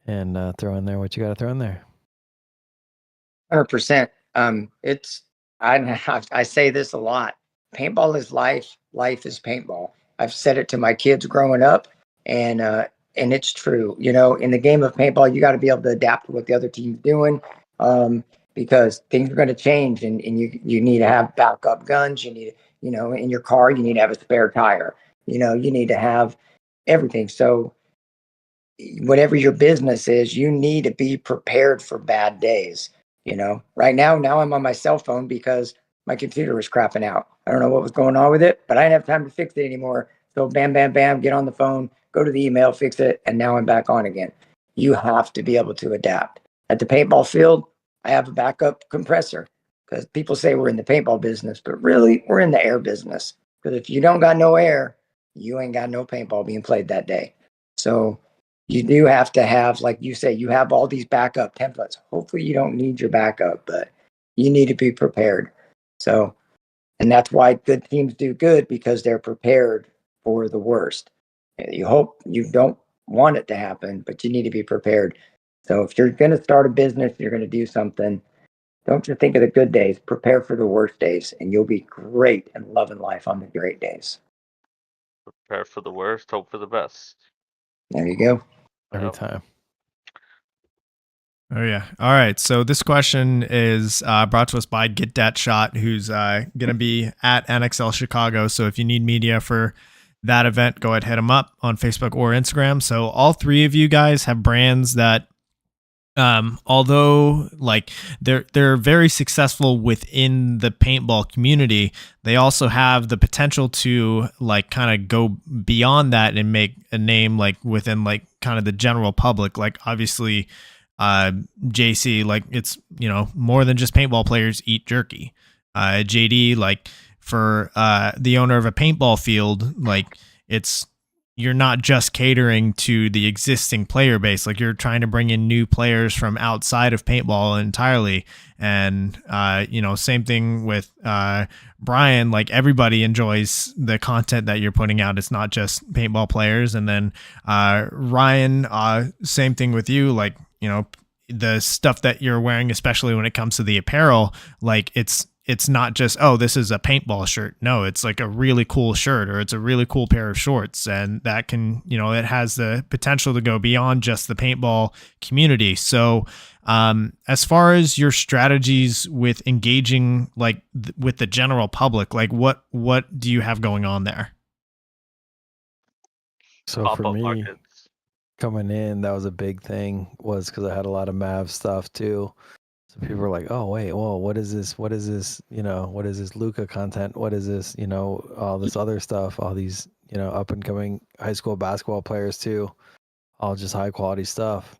and throw in there what you gotta throw in there. 100%. I say this a lot. Paintball is life. Life is paintball. I've said it to my kids growing up, and it's true. In the game of paintball, you got to be able to adapt to what the other team's doing. Because things are going to change, and you need to have backup guns. You need, in your car, you need to have a spare tire. You need to have everything. So whatever your business is, you need to be prepared for bad days. Right now I'm on my cell phone because my computer was crapping out. I don't know what was going on with it, but I didn't have time to fix it anymore. So bam, bam, bam, get on the phone, go to the email, fix it, and now I'm back on again. You have to be able to adapt. At the paintball field, I have a backup compressor, because people say we're in the paintball business, but really we're in the air business. Because if you don't got no air, you ain't got no paintball being played that day. So you do have to have, like you say, you have all these backup templates. Hopefully you don't need your backup, but you need to be prepared. So, and that's why good teams do good, because they're prepared for the worst. You hope you don't want it to happen, but you need to be prepared. So if you're going to start a business, you're going to do something, don't just think of the good days, prepare for the worst days, and you'll be great and loving life on the great days. Prepare for the worst, hope for the best. There you go. Every time. Oh, yeah. All right. So this question is brought to us by Get That Shot, who's going to be at NXL Chicago. So if you need media for that event, go ahead, hit them up on Facebook or Instagram. So all three of you guys have brands that, although like they're very successful within the paintball community, they also have the potential to like kind of go beyond that and make a name like within like kind of the general public. Like obviously, JC, like it's, more than just paintball players eat jerky. JD, like for the owner of a paintball field, like it's, you're not just catering to the existing player base. Like, you're trying to bring in new players from outside of paintball entirely. And, same thing with Brian. Like, everybody enjoys the content that you're putting out. It's not just paintball players. And then Ryan, same thing with you. Like, the stuff that you're wearing, especially when it comes to the apparel, like it's not just, oh, this is a paintball shirt. No, it's like a really cool shirt, or it's a really cool pair of shorts. And that can, it has the potential to go beyond just the paintball community. So as far as your strategies with engaging like with the general public, like what do you have going on there? So for Pop-up me, markets. coming in, that was a big thing, was because I had a lot of Mav stuff too. So people were like, "Oh wait, well, what is this? What is this? What is this Luca content? What is this? All this other stuff, all these, up and coming high school basketball players too, all just high quality stuff."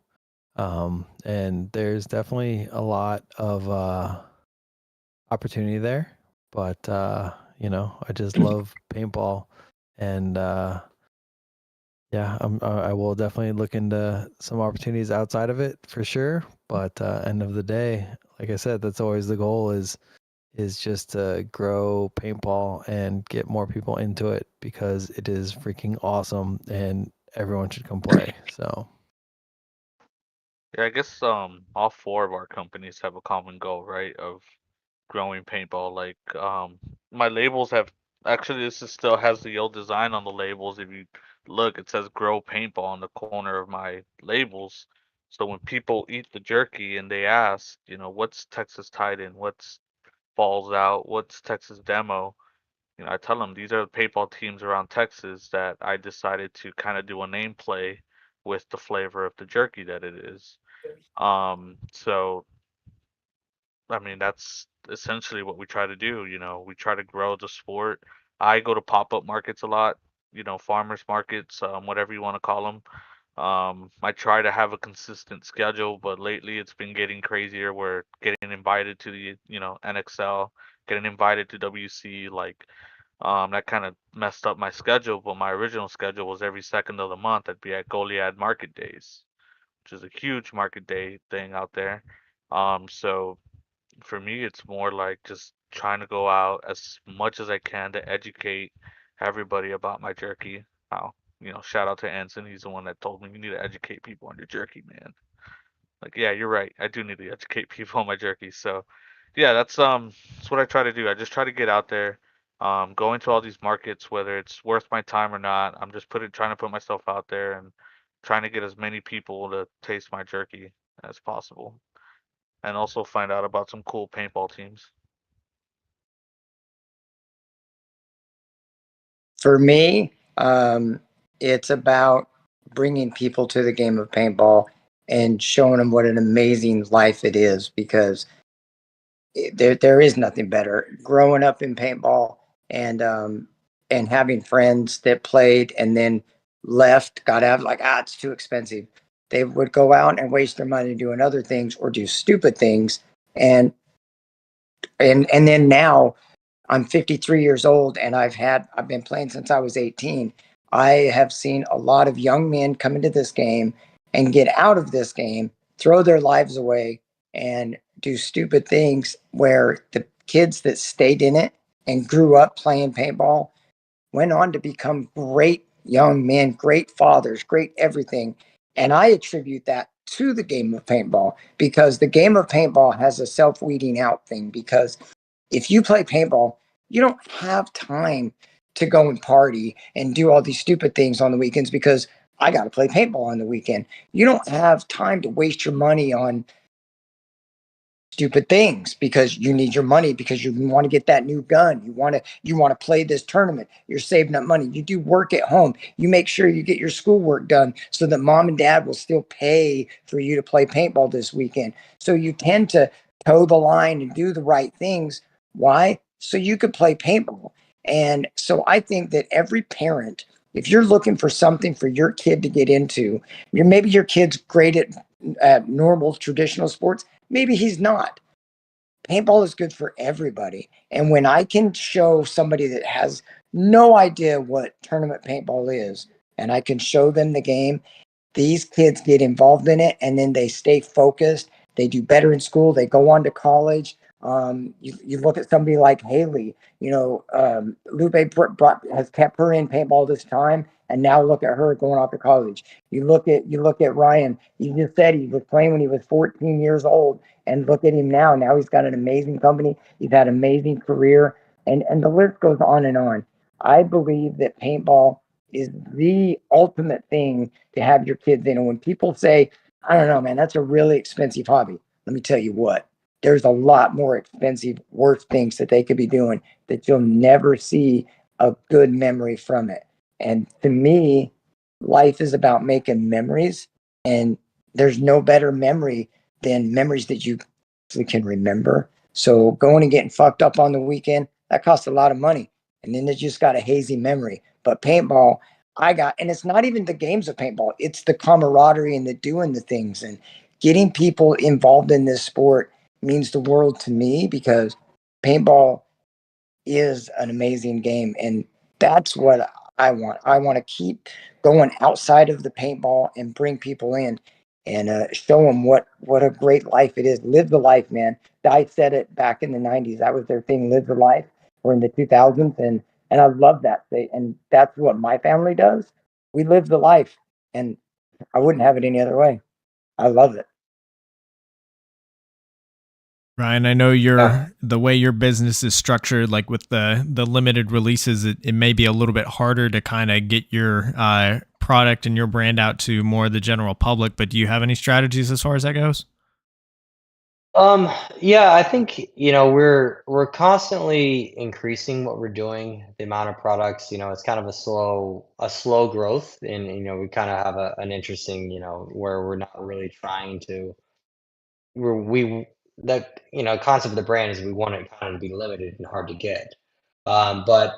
And there's definitely a lot of opportunity there, but I just love paintball, and yeah, I will definitely look into some opportunities outside of it for sure. But end of the day, like I said, that's always the goal is just to grow paintball and get more people into it, because it is freaking awesome and everyone should come play. So Yeah, I guess all four of our companies have a common goal, right? Of growing paintball. Like my labels have actually, still has the old design on the labels. If you look, it says grow paintball on the corner of my labels. So when people eat the jerky and they ask, what's Texas Titan, what's Balls Out, what's Texas Demo, I tell them these are the paintball teams around Texas that I decided to kind of do a name play with the flavor of the jerky that it is. So I mean, that's essentially what we try to do. We try to grow the sport. I go to pop-up markets a lot, farmers markets, whatever you want to call them. I try to have a consistent schedule, but lately it's been getting crazier. We're getting invited to the, NXL, getting invited to WC, like, that kind of messed up my schedule, but my original schedule was every second of the month I'd be at Goliad Market Days, which is a huge market day thing out there. So for me, it's more like just trying to go out as much as I can to educate everybody about my jerky. Wow. Shout out to Anson. He's the one that told me you need to educate people on your jerky, man. Like, yeah, you're right. I do need to educate people on my jerky. So, yeah, that's what I try to do. I just try to get out there, go into all these markets, whether it's worth my time or not. I'm just trying to put myself out there and trying to get as many people to taste my jerky as possible, and also find out about some cool paintball teams. For me, it's about bringing people to the game of paintball and showing them what an amazing life it is, because there is nothing better. Growing up in paintball and having friends that played and then left, got out, like, it's too expensive. They would go out and waste their money doing other things or do stupid things, and and then now I'm 53 years old, and I've been playing since I was 18. I have seen a lot of young men come into this game and get out of this game, throw their lives away, and do stupid things, where the kids that stayed in it and grew up playing paintball went on to become great young men, great fathers, great everything. And I attribute that to the game of paintball, because the game of paintball has a self weeding out thing. Because if you play paintball, you don't have time to go and party and do all these stupid things on the weekends, because I got to play paintball on the weekend. You don't have time to waste your money on stupid things because you need your money, because you want to get that new gun, you want to play this tournament, you're saving up money, you do work at home, you make sure you get your schoolwork done so that mom and dad will still pay for you to play paintball this weekend. So you tend to toe the line and do the right things. Why? So you could play paintball. And so I think that every parent, if you're looking for something for your kid to get into, maybe your kid's great at normal traditional sports, maybe he's not. Paintball is good for everybody. And when I can show somebody that has no idea what tournament paintball is and I can show them the game, these kids get involved in it and then they stay focused. They do better in school. They go on to college. You look at somebody like Haley, Lupe has kept her in paintball this time. And now look at her going off to college. You look at Ryan. You just said he was playing when he was 14 years old, and look at him now. Now he's got an amazing company. He's had an amazing career, and the list goes on and on. I believe that paintball is the ultimate thing to have your kids in. And when people say, I don't know, man, that's a really expensive hobby. Let me tell you what, there's a lot more expensive, worse things that they could be doing that you'll never see a good memory from it. And to me, life is about making memories. And there's no better memory than memories that you actually can remember. So going and getting fucked up on the weekend, that costs a lot of money. And then they just got a hazy memory. But paintball, and it's not even the games of paintball, it's the camaraderie and the doing the things and getting people involved in this sport means the world to me because paintball is an amazing game. And that's what I want. I want to keep going outside of the paintball and bring people in and show them what a great life it is. Live the life, man. I said it back in the 90s. That was their thing, live the life. We're in the 2000s. And I love that. And that's what my family does. We live the life. And I wouldn't have it any other way. I love it. Ryan, I know the way your business is structured, like with the limited releases, it may be a little bit harder to kind of get your product and your brand out to more of the general public, but do you have any strategies as far as that goes? Yeah, I think, we're constantly increasing what we're doing, the amount of products, it's kind of a slow growth and, we kind of have an interesting, where we're not really trying to, the, concept of the brand is we want it kind of to be limited and hard to get. But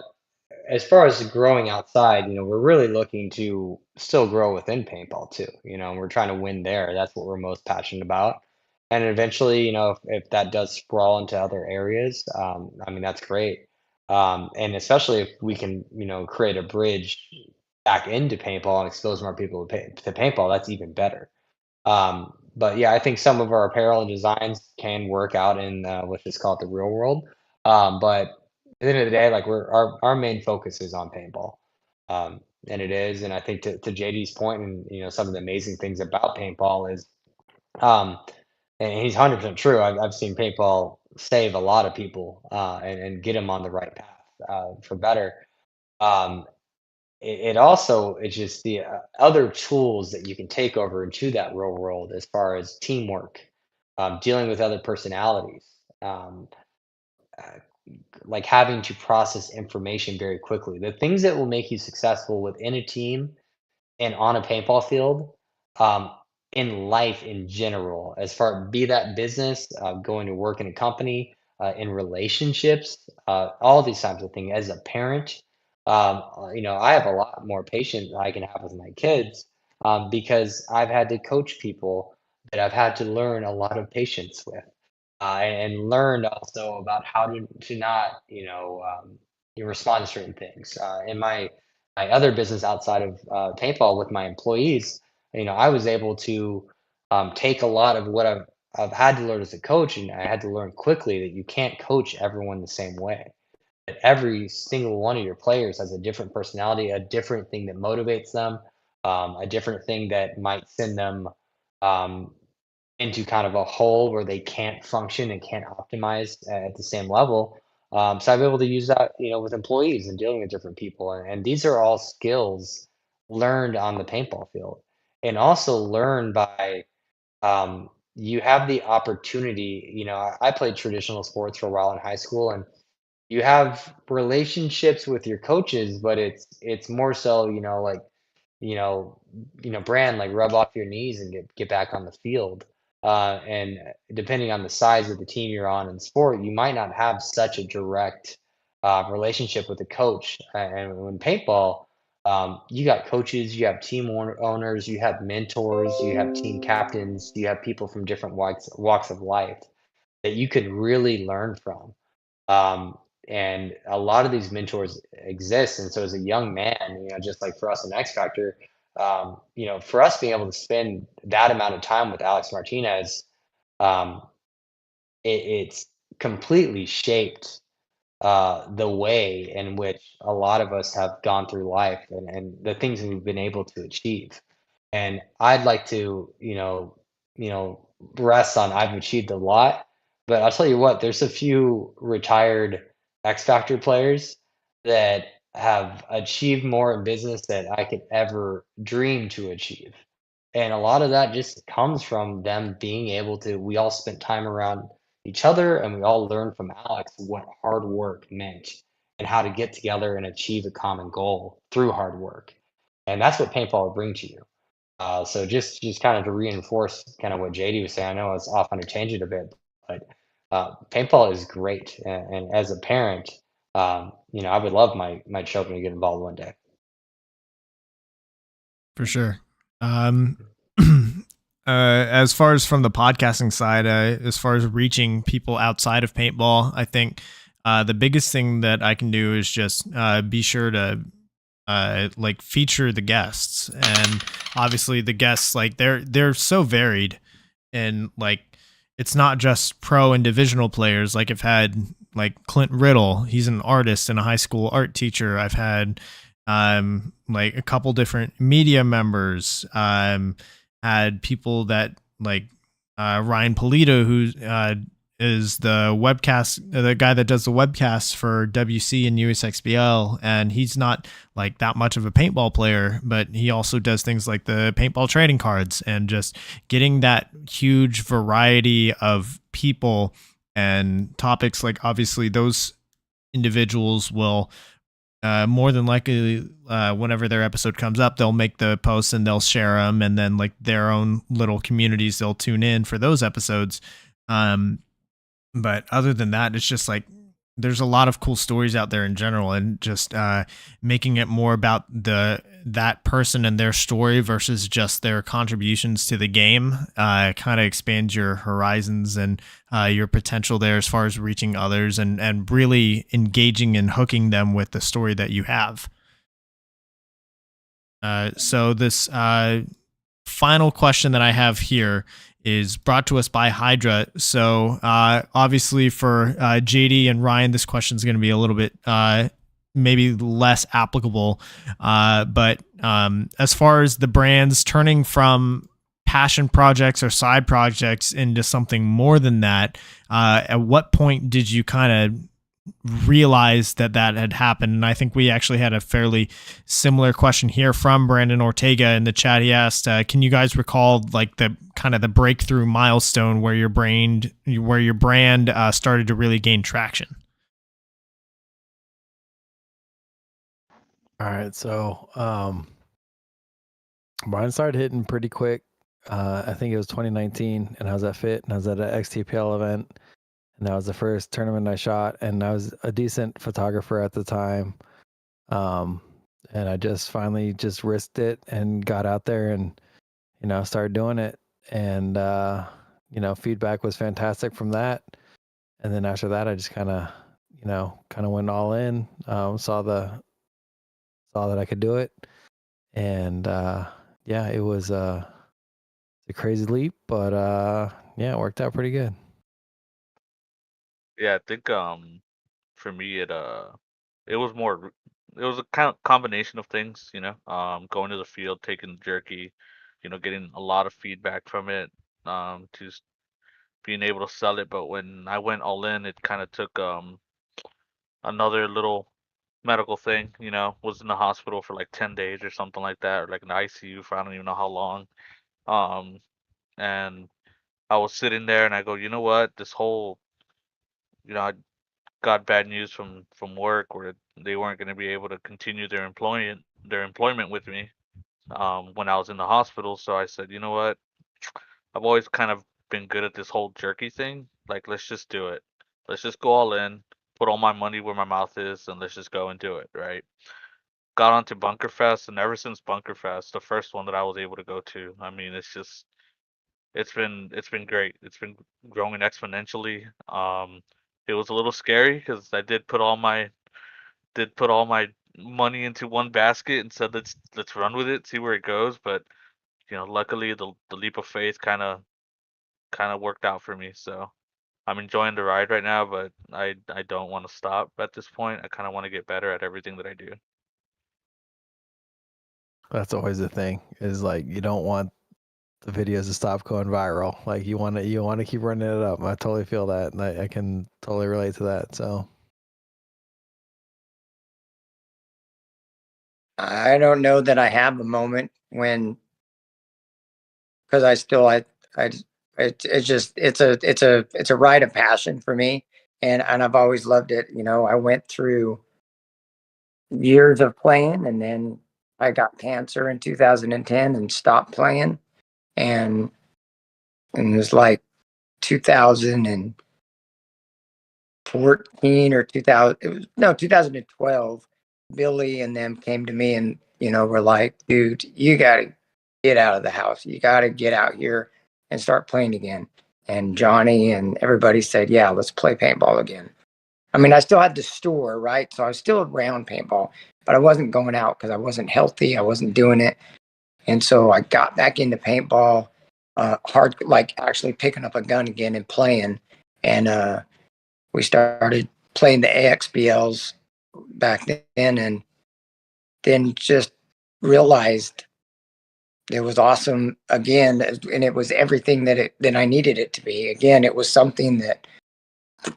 as far as growing outside, we're really looking to still grow within paintball too. We're trying to win there. That's what we're most passionate about. And eventually, if that does sprawl into other areas, I mean, that's great. And especially if we can, create a bridge back into paintball and expose more people to paintball, that's even better. But yeah, I think some of our apparel and designs can work out in what's just called the real world. But at the end of the day, like our main focus is on paintball. And it is, and I think to JD's point, and some of the amazing things about paintball is, um, and he's 100% true. I've seen paintball save a lot of people and get them on the right path for better. Um, it also it's just the other tools that you can take over into that real world as far as teamwork, dealing with other personalities, um, uh, like having to process information very quickly. The things that will make you successful within a team and on a paintball field, um, in life in general, as far be that business, going to work in a company, in relationships, all these types of things. As a parent, I have a lot more patience than I can have with my kids because I've had to coach people that I've had to learn a lot of patience with and learned also about how to not, you respond to certain things. In my other business outside of paintball with my employees, I was able to take a lot of what I've had to learn as a coach, and I had to learn quickly that you can't coach everyone the same way. That every single one of your players has a different personality, a different thing that motivates them, a different thing that might send them um, into kind of a hole where they can't function and can't optimize at the same level. So I'm able to use that, with employees and dealing with different people, and these are all skills learned on the paintball field, and also learned by you have the opportunity. I played traditional sports for a while in high school, and you have relationships with your coaches, but it's more so, like, you know, brand like rub off your knees and get back on the field. And depending on the size of the team you're on in sport, you might not have such a direct relationship with the coach. And when paintball, you got coaches, you have team owners, you have mentors, you have team captains, you have people from different walks of life that you could really learn from. and a lot of these mentors exist. And so as a young man, just like for us in X Factor, for us being able to spend that amount of time with Alex Martinez, um, it's completely shaped the way in which a lot of us have gone through life, and the things that we've been able to achieve. And I'd like to, rest on I've achieved a lot, but I'll tell you what, there's a few retired X Factor players that have achieved more in business than I could ever dream to achieve. And a lot of that just comes from them being able to, we all spent time around each other and we all learned from Alex what hard work meant and how to get together and achieve a common goal through hard work. And that's what paintball will bring to you. So just kind of to reinforce kind of what JD was saying, I know it's off on a tangent a bit, but paintball is great. And as a parent, I would love my children to get involved one day. For sure. As far as from the podcasting side, as far as reaching people outside of paintball, I think the biggest thing that I can do is just be sure to like feature the guests. And obviously the guests, like they're so varied, and like it's not just pro and divisional players. Like I've had like Clint Riddle, he's an artist and a high school art teacher. I've had like a couple different media members, had people that like Ryan Polito, who is the guy that does the webcasts for WC and USXBL, and he's not like that much of a paintball player, but he also does things like the paintball trading cards, and just getting that huge variety of people and topics. Like obviously those individuals will more than likely, whenever their episode comes up, they'll make the posts and they'll share them, and then like their own little communities, they'll tune in for those episodes. But other than that, it's just like there's a lot of cool stories out there in general, and just making it more about that person and their story versus just their contributions to the game kind of expands your horizons and your potential there as far as reaching others, and really engaging and hooking them with the story that you have. So this final question that I have here is brought to us by Hydra. So obviously for JD and Ryan, this question is going to be a little bit maybe less applicable. But as far as the brands turning from passion projects or side projects into something more than that, at what point did you kind of realized that had happened? And I think we actually had a fairly similar question here from Brandon Ortega in the chat. He asked, can you guys recall like the kind of the breakthrough milestone where your brand started to really gain traction? All right, so Brian started hitting pretty quick. I think it was 2019, and I was at FIT, and I was at an XTPL event. And that was the first tournament I shot, and I was a decent photographer at the time. And I just finally just risked it and got out there and, started doing it. And, feedback was fantastic from that. And then after that, I just kind of went all in, saw that I could do it. And, it was a crazy leap, but, it worked out pretty good. Yeah, I think for me it was more, it was a kind of combination of things, going to the field, taking the jerky, getting a lot of feedback from it, just being able to sell it. But when I went all in, it kind of took another little medical thing, was in the hospital for like 10 days or something like that, or like in the ICU for I don't even know how long. And I was sitting there and I go, you know what, this whole, I got bad news from work where they weren't going to be able to continue their employment with me when I was in the hospital. So I said, you know what? I've always kind of been good at this whole jerky thing. Like, let's just do it. Let's just go all in, put all my money where my mouth is, and let's just go and do it, right? Got onto Bunkerfest, and ever since Bunkerfest, the first one that I was able to go to, I mean, it's been great. It's been growing exponentially. it was a little scary because I did put all my money into one basket and said let's run with it, see where it goes. But luckily the leap of faith kind of worked out for me. So I'm enjoying the ride right now, but I don't want to stop at this point. I kind of want to get better at everything that I do. That's always the thing, is like you don't want the videos to stop going viral. Like you want to keep running it up. I totally feel that, and I can totally relate to that. So I don't know that I have a moment when, because it's a rite of passion for me, and I've always loved it. I went through years of playing, and then I got cancer in 2010 and stopped playing, and it was like 2014 or 2000. It was no 2012. Billy and them came to me and were like, "Dude, you got to get out of the house. You got to get out here and start playing again." And Johnny and everybody said, "Yeah, let's play paintball again." I mean, I still had the store, right? So I was still around paintball, but I wasn't going out because I wasn't healthy. I wasn't doing it. And so I got back into paintball, hard, like actually picking up a gun again and playing. And we started playing the AXBLs back then, and then just realized it was awesome again, and it was everything that I needed it to be. Again, it was something that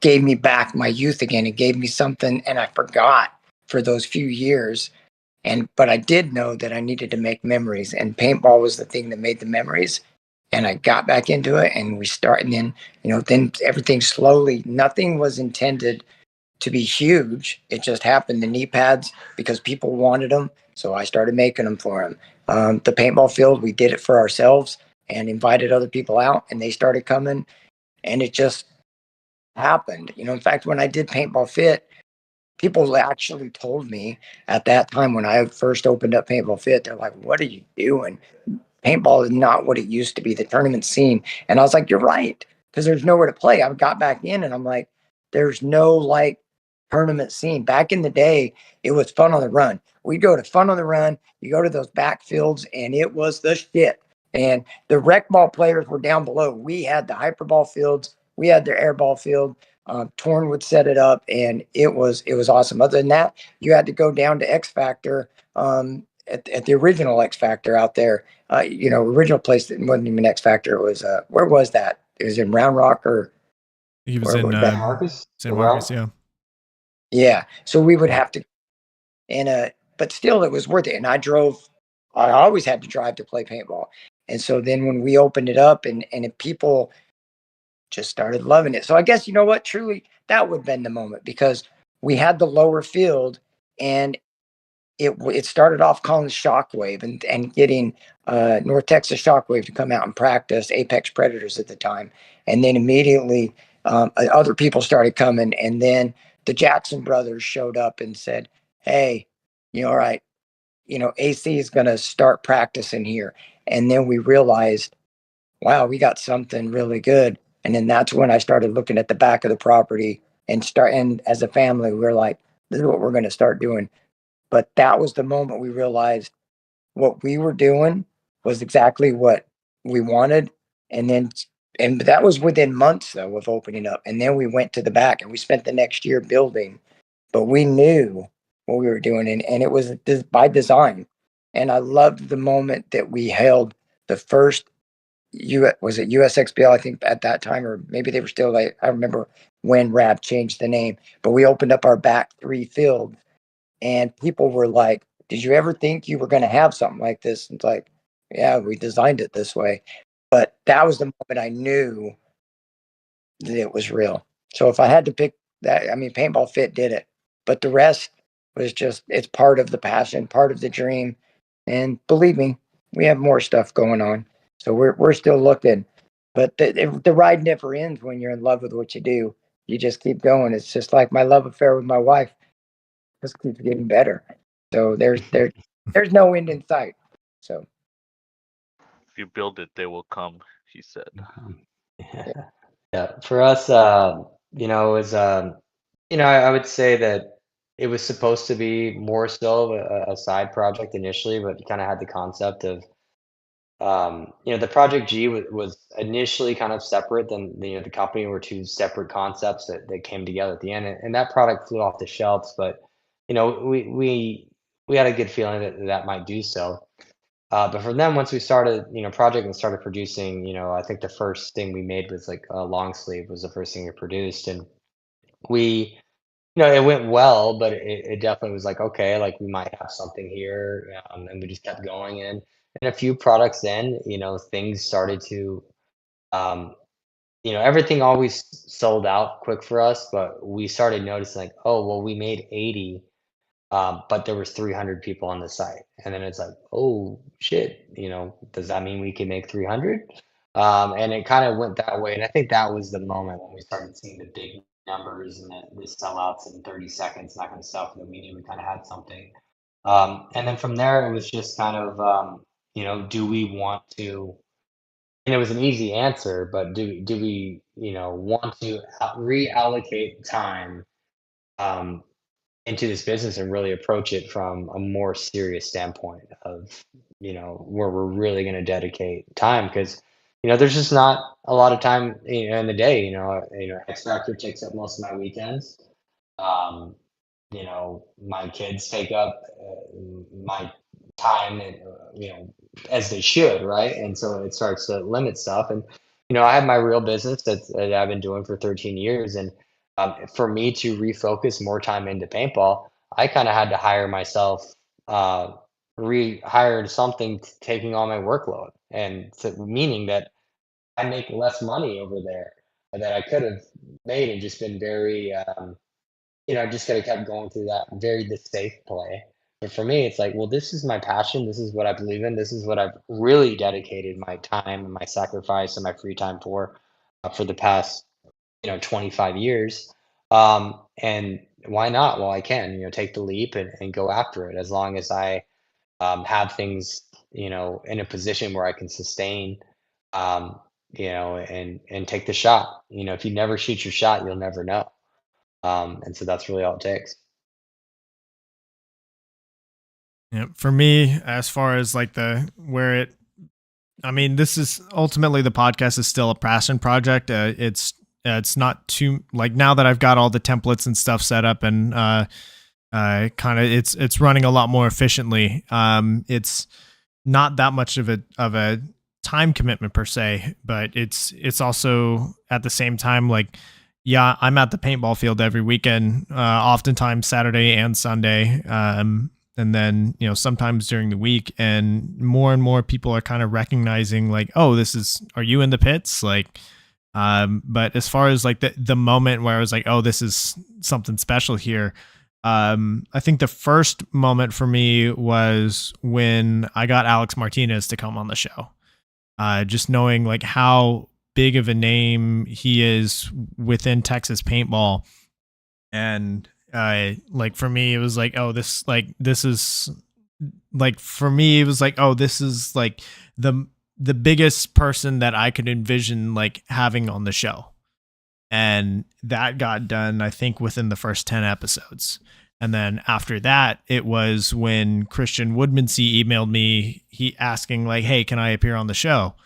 gave me back my youth again. It gave me something, and I forgot for those few years. But I did know that I needed to make memories, and paintball was the thing that made the memories. And I got back into it, and we started. And then everything slowly. Nothing was intended to be huge. It just happened. The knee pads, because people wanted them, so I started making them for them. The paintball field, we did it for ourselves and invited other people out, and they started coming, and it just happened. In fact, when I did Paintball Fit, people actually told me at that time when I first opened up Paintball Fit, they're like, "What are you doing? Paintball is not what it used to be, the tournament scene." And I was like, "You're right," because there's nowhere to play. I got back in and I'm like, there's no like tournament scene. Back in the day, it was Fun on the Run. We'd go to Fun on the Run, you go to those backfields, and it was the shit. And the rec ball players were down below. We had the hyperball fields, we had their airball field. Torn would set it up, and it was awesome. Other than that, you had to go down to X Factor, at the original X Factor out there. Original place that wasn't even X Factor. It was where was that? It was in Round Rock, or He was where in was that? Marcus? San Marcos, yeah. Yeah. So we would have to, and but still, it was worth it. And I always had to drive to play paintball. And so then when we opened it up, and people just started loving it. So I guess, you know what, truly, that would have been the moment, because we had the lower field, and it started off calling Shockwave, and getting North Texas Shockwave to come out and practice Apex Predators at the time. And then immediately other people started coming. And then the Jackson brothers showed up and said, "Hey, all right, AC is going to start practicing here." And then we realized, wow, we got something really good. And then that's when I started looking at the back of the property, and as a family, we were like, this is what we're going to start doing. But that was the moment we realized what we were doing was exactly what we wanted. And then, and that was within months though of opening up. And then we went to the back, and we spent the next year building, but we knew what we were doing. And it was by design. And I loved the moment that we held the first was it USXBL, I think, at that time, or maybe they were still like, I remember when Rab changed the name, but we opened up our back 3 field, and people were like, "Did you ever think you were going to have something like this?" It's like, yeah, we designed it this way. But that was the moment I knew that it was real. So if I had to pick that, I mean, Paintball Fit did it, but the rest was just, it's part of the passion, part of the dream. And believe me, we have more stuff going on. So we're still looking, but the ride never ends when you're in love with what you do. You just keep going. It's just like my love affair with my wife just keeps getting better. So there's no end in sight. So If you build it, they will come, he said. Yeah. Yeah. For us, it was, I would say that it was supposed to be more so of a side project initially, but kind of had the concept of, the Project G was initially kind of separate than the company were two separate concepts that came together at the end, and that product flew off the shelves. But we had a good feeling that that might do so. But from then, once we started, project and started producing, I think the first thing we made was like a long sleeve was the first thing we produced, and we it went well, but it definitely was like, okay, like we might have something here. And we just kept going and a few products in, things started to, um, everything always sold out quick for us, but we started noticing like, oh, well, we made 80, but there was 300 people on the site. And then it's like, oh shit, does that mean we can make 300? And it kind of went that way. And I think that was the moment when we started seeing the big numbers and the sellouts in 30 seconds, that kind of stuff. And then we knew we kind of had something. And then from there, it was just kind of, do we want to, and it was an easy answer, but do we, want to reallocate time, um, into this business and really approach it from a more serious standpoint of, where we're really going to dedicate time because, there's just not a lot of time, in the day, X Factor takes up most of my weekends. Um, my kids take up my time, and, as they should, right? And so it starts to limit stuff. And, I have my real business that I've been doing for 13 years. And for me to refocus more time into paintball, I kind of had to hire myself, rehired something taking on my workload. And so, meaning that I make less money over there that I could have made and just been very, just could have kept going through that very the safe play. But for me, it's like, well, this is my passion. This is what I believe in. This is what I've really dedicated my time and my sacrifice and my free time for the past, 25 years. And why not? Well, I can, take the leap and go after it as long as I have things, in a position where I can sustain, and take the shot. If you never shoot your shot, you'll never know. And so that's really all it takes. Yeah, for me, as far as like I mean, this is ultimately the podcast is still a passion project. It's not too like now that I've got all the templates and stuff set up and kind of it's running a lot more efficiently. It's not that much of a time commitment per se, but it's also at the same time like, yeah, I'm at the paintball field every weekend, oftentimes Saturday and Sunday. And then, sometimes during the week, and more people are kind of recognizing like, oh, are you in the pits? Like, but as far as like the moment where I was like, oh, this is something special here. I think the first moment for me was when I got Alex Martinez to come on the show. Just knowing like how big of a name he is within Texas paintball. And like for me, it was like, oh, this is like, for me, it was like, oh, this is like the biggest person that I could envision like having on the show. And that got done, I think, within the first 10 episodes. And then after that, it was when Christian Woodmansey emailed me, he asking like, hey, can I appear on the show?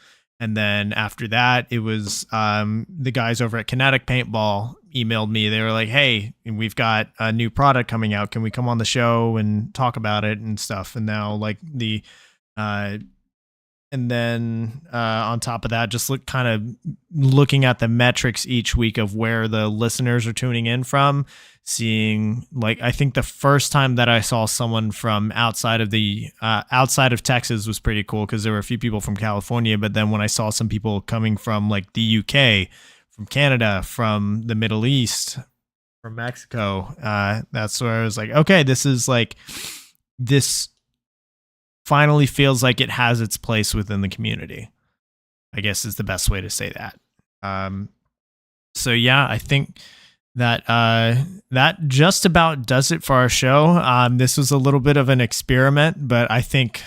And then after that, it was the guys over at Kinetic Paintball emailed me. They were like, hey, we've got a new product coming out. Can we come on the show and talk about it and stuff? And now like and then on top of that, just looking at the metrics each week of where the listeners are tuning in from, seeing like, I think the first time that I saw someone from outside of Texas was pretty cool because there were a few people from California. But then when I saw some people coming from like the UK, from Canada, from the Middle East, from Mexico, that's where I was like, okay, this finally feels like it has its place within the community, I guess is the best way to say that. So yeah, I think that that just about does it for our show. This was a little bit of an experiment, but I think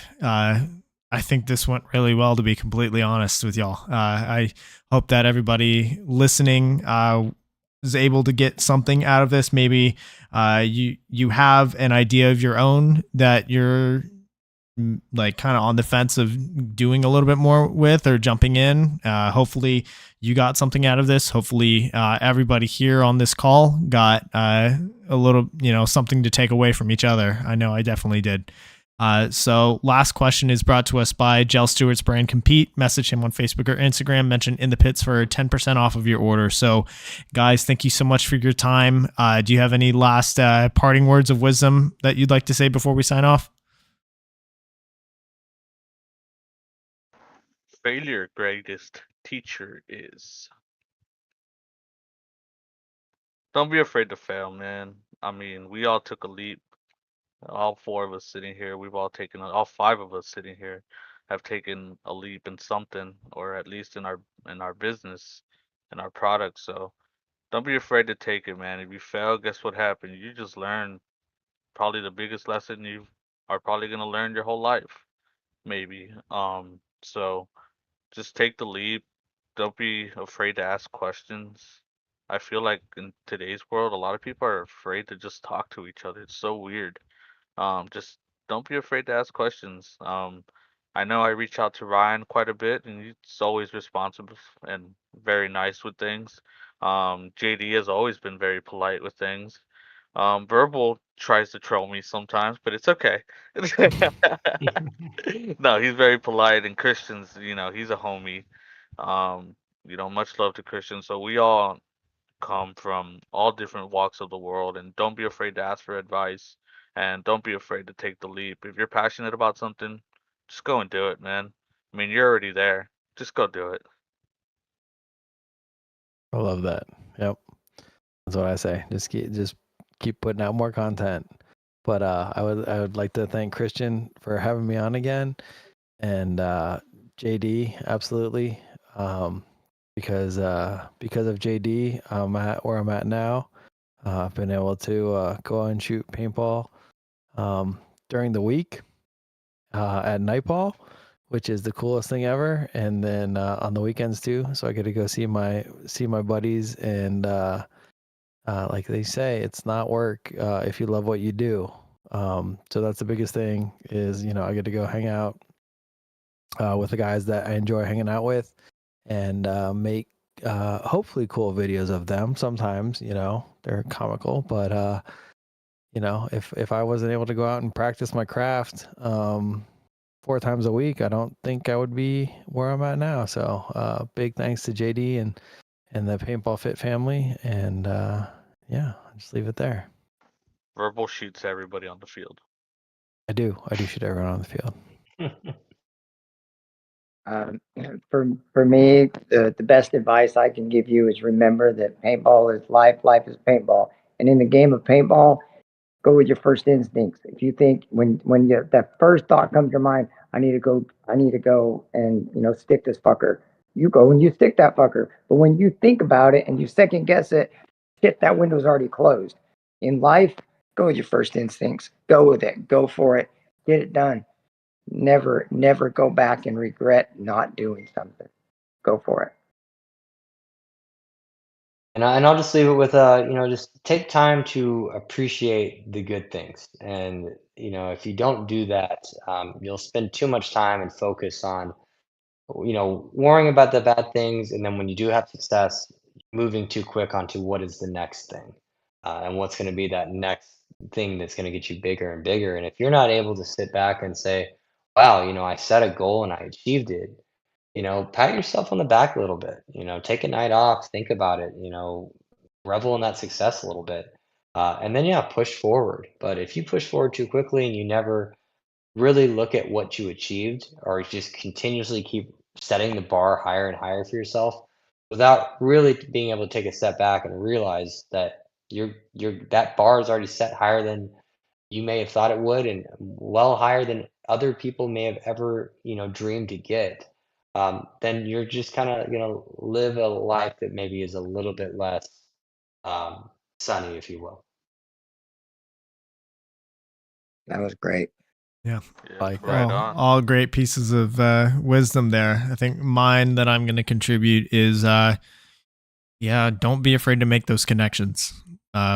this went really well, to be completely honest with y'all. I hope that everybody listening is able to get something out of this. Maybe you have an idea of your own that you're like kind of on the fence of doing a little bit more with or jumping in. Hopefully you got something out of this. Hopefully everybody here on this call got a little, something to take away from each other. I know I definitely did. So last question is brought to us by Gel Stewart's brand Compete. Message him on Facebook or Instagram, mention In the Pits for 10% off of your order. So guys, thank you so much for your time. Do you have any last parting words of wisdom that you'd like to say before we sign off? Failure greatest teacher is. Don't be afraid to fail, man. I mean, we all took a leap. All four of us sitting here, all five of us sitting here have taken a leap in something, or at least in our business, in our product. So don't be afraid to take it, man. If you fail, guess what happened? You just learn probably the biggest lesson you are probably gonna learn your whole life, maybe. So just take the leap. Don't be afraid to ask questions. I feel like in today's world, a lot of people are afraid to just talk to each other. It's so weird. Just don't be afraid to ask questions. I know I reach out to Ryan quite a bit, and he's always responsive and very nice with things. JD has always been very polite with things. Verbal tries to troll me sometimes, but it's okay. No, he's very polite, and Christian's, he's a homie. Um, much love to Christian. So we all come from all different walks of the world, and don't be afraid to ask for advice, and don't be afraid to take the leap. If you're passionate about something, just go and do it, man. I mean, you're already there. Just go do it. I love that. Yep. That's what I say. Just keep putting out more content. But I would like to thank Christian for having me on again, and JD absolutely, because of JD, I'm at where I'm at now. I've been able to go and shoot paintball during the week at Nightball, which is the coolest thing ever, and then on the weekends too. So I get to go see my buddies, and like they say, it's not work if you love what you do. So that's the biggest thing is, I get to go hang out with the guys that I enjoy hanging out with, and make hopefully cool videos of them. Sometimes, they're comical, but if I wasn't able to go out and practice my craft 4 times a week, I don't think I would be where I'm at now. So big thanks to JD and the Paintball Fit family, and yeah, I'll just leave it there. Verbal shoots everybody on the field. I do shoot everyone on the field. For me, the best advice I can give you is remember that paintball is life, life is paintball. And in the game of paintball, go with your first instincts. If you think when that first thought comes to your mind, I need to go and stick this fucker. You go and you stick that fucker. But when you think about it and you second guess it, shit, that window's already closed. In life, go with your first instincts. Go with it. Go for it. Get it done. Never go back and regret not doing something. Go for it. And I'll just leave it with just take time to appreciate the good things. And if you don't do that, you'll spend too much time and focus on worrying about the bad things, and then when you do have success, moving too quick onto what is the next thing, and what's going to be that next thing that's going to get you bigger and bigger. And if you're not able to sit back and say, wow, I set a goal and I achieved it, pat yourself on the back a little bit, take a night off, think about it, revel in that success a little bit. And then, yeah, push forward. But if you push forward too quickly and you never really look at what you achieved, or just continuously keep setting the bar higher and higher for yourself without really being able to take a step back and realize that that bar is already set higher than you may have thought it would, and well higher than other people may have ever dreamed to get, then you're just kind of live a life that maybe is a little bit less sunny, if you will. That was great. Yeah. Like Right on. All great pieces of wisdom there. I think mine that I'm going to contribute is Yeah, don't be afraid to make those connections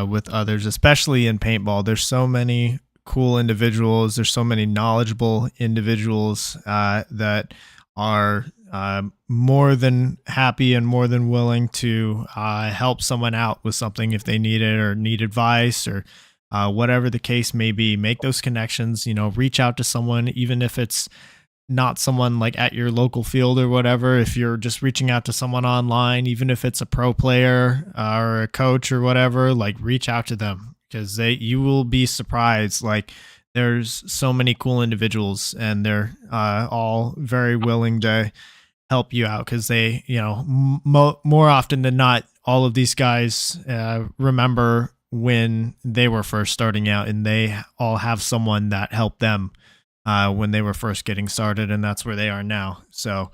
with others, especially in paintball. There's so many cool individuals. There's so many knowledgeable individuals that are more than happy and more than willing to help someone out with something if they need it or need advice or whatever the case may be. Make those connections. Reach out to someone, even if it's not someone like at your local field or whatever. If you're just reaching out to someone online, even if it's a pro player or a coach or whatever, like reach out to them, because you will be surprised. Like there's so many cool individuals and they're all very willing to help you out, because they, more often than not, all of these guys remember when they were first starting out, and they all have someone that helped them when they were first getting started, and that's where they are now. So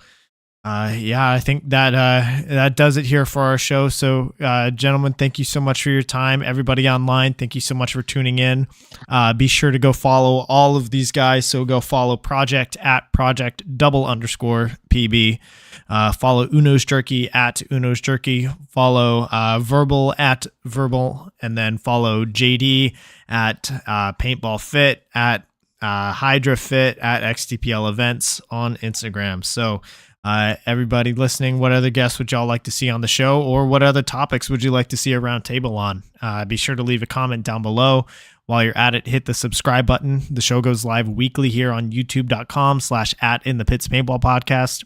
I think that does it here for our show. So gentlemen, thank you so much for your time. Everybody online, thank you so much for tuning in. Be sure to go follow all of these guys. So go follow Project at Project_PB. Follow Uno's Jerky at Uno's Jerky. Follow Verbal at Verbal, and then follow JD at Paintball Fit, at Hydra Fit, at XTPL Events on Instagram. So everybody listening, what other guests would y'all like to see on the show, or what other topics would you like to see a round table on? Be sure to leave a comment down below. While you're at it, hit the subscribe button. The show goes live weekly here on youtube.com/@inthepitspaintballpodcast.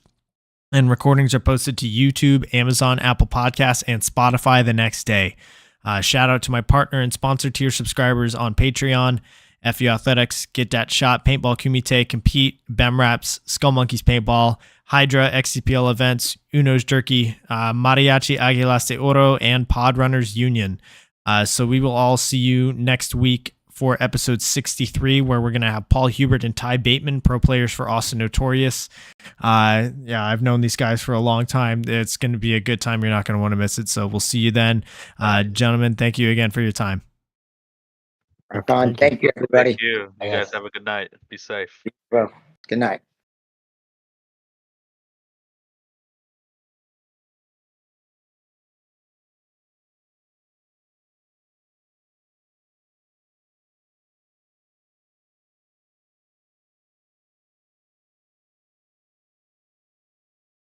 And recordings are posted to YouTube, Amazon, Apple Podcasts, and Spotify the next day. Shout out to my partner and sponsor tier subscribers on Patreon: FU Athletics, Get That Shot, Paintball Kumite, Compete, Bem Raps, Skull Monkeys Paintball, Hydra, XCPL Events, Uno's Jerky, Mariachi Aguilas de Oro, and Pod Runners Union. So we will all see you next week for episode 63, where we're going to have Paul Hubert and Ty Bateman, pro players for Austin Notorious. I've known these guys for a long time. It's going to be a good time. You're not going to want to miss it. So we'll see you then. Gentlemen, thank you again for your time. Thank you, everybody. Thank you. You guys have a good night. Be safe. Well, good night.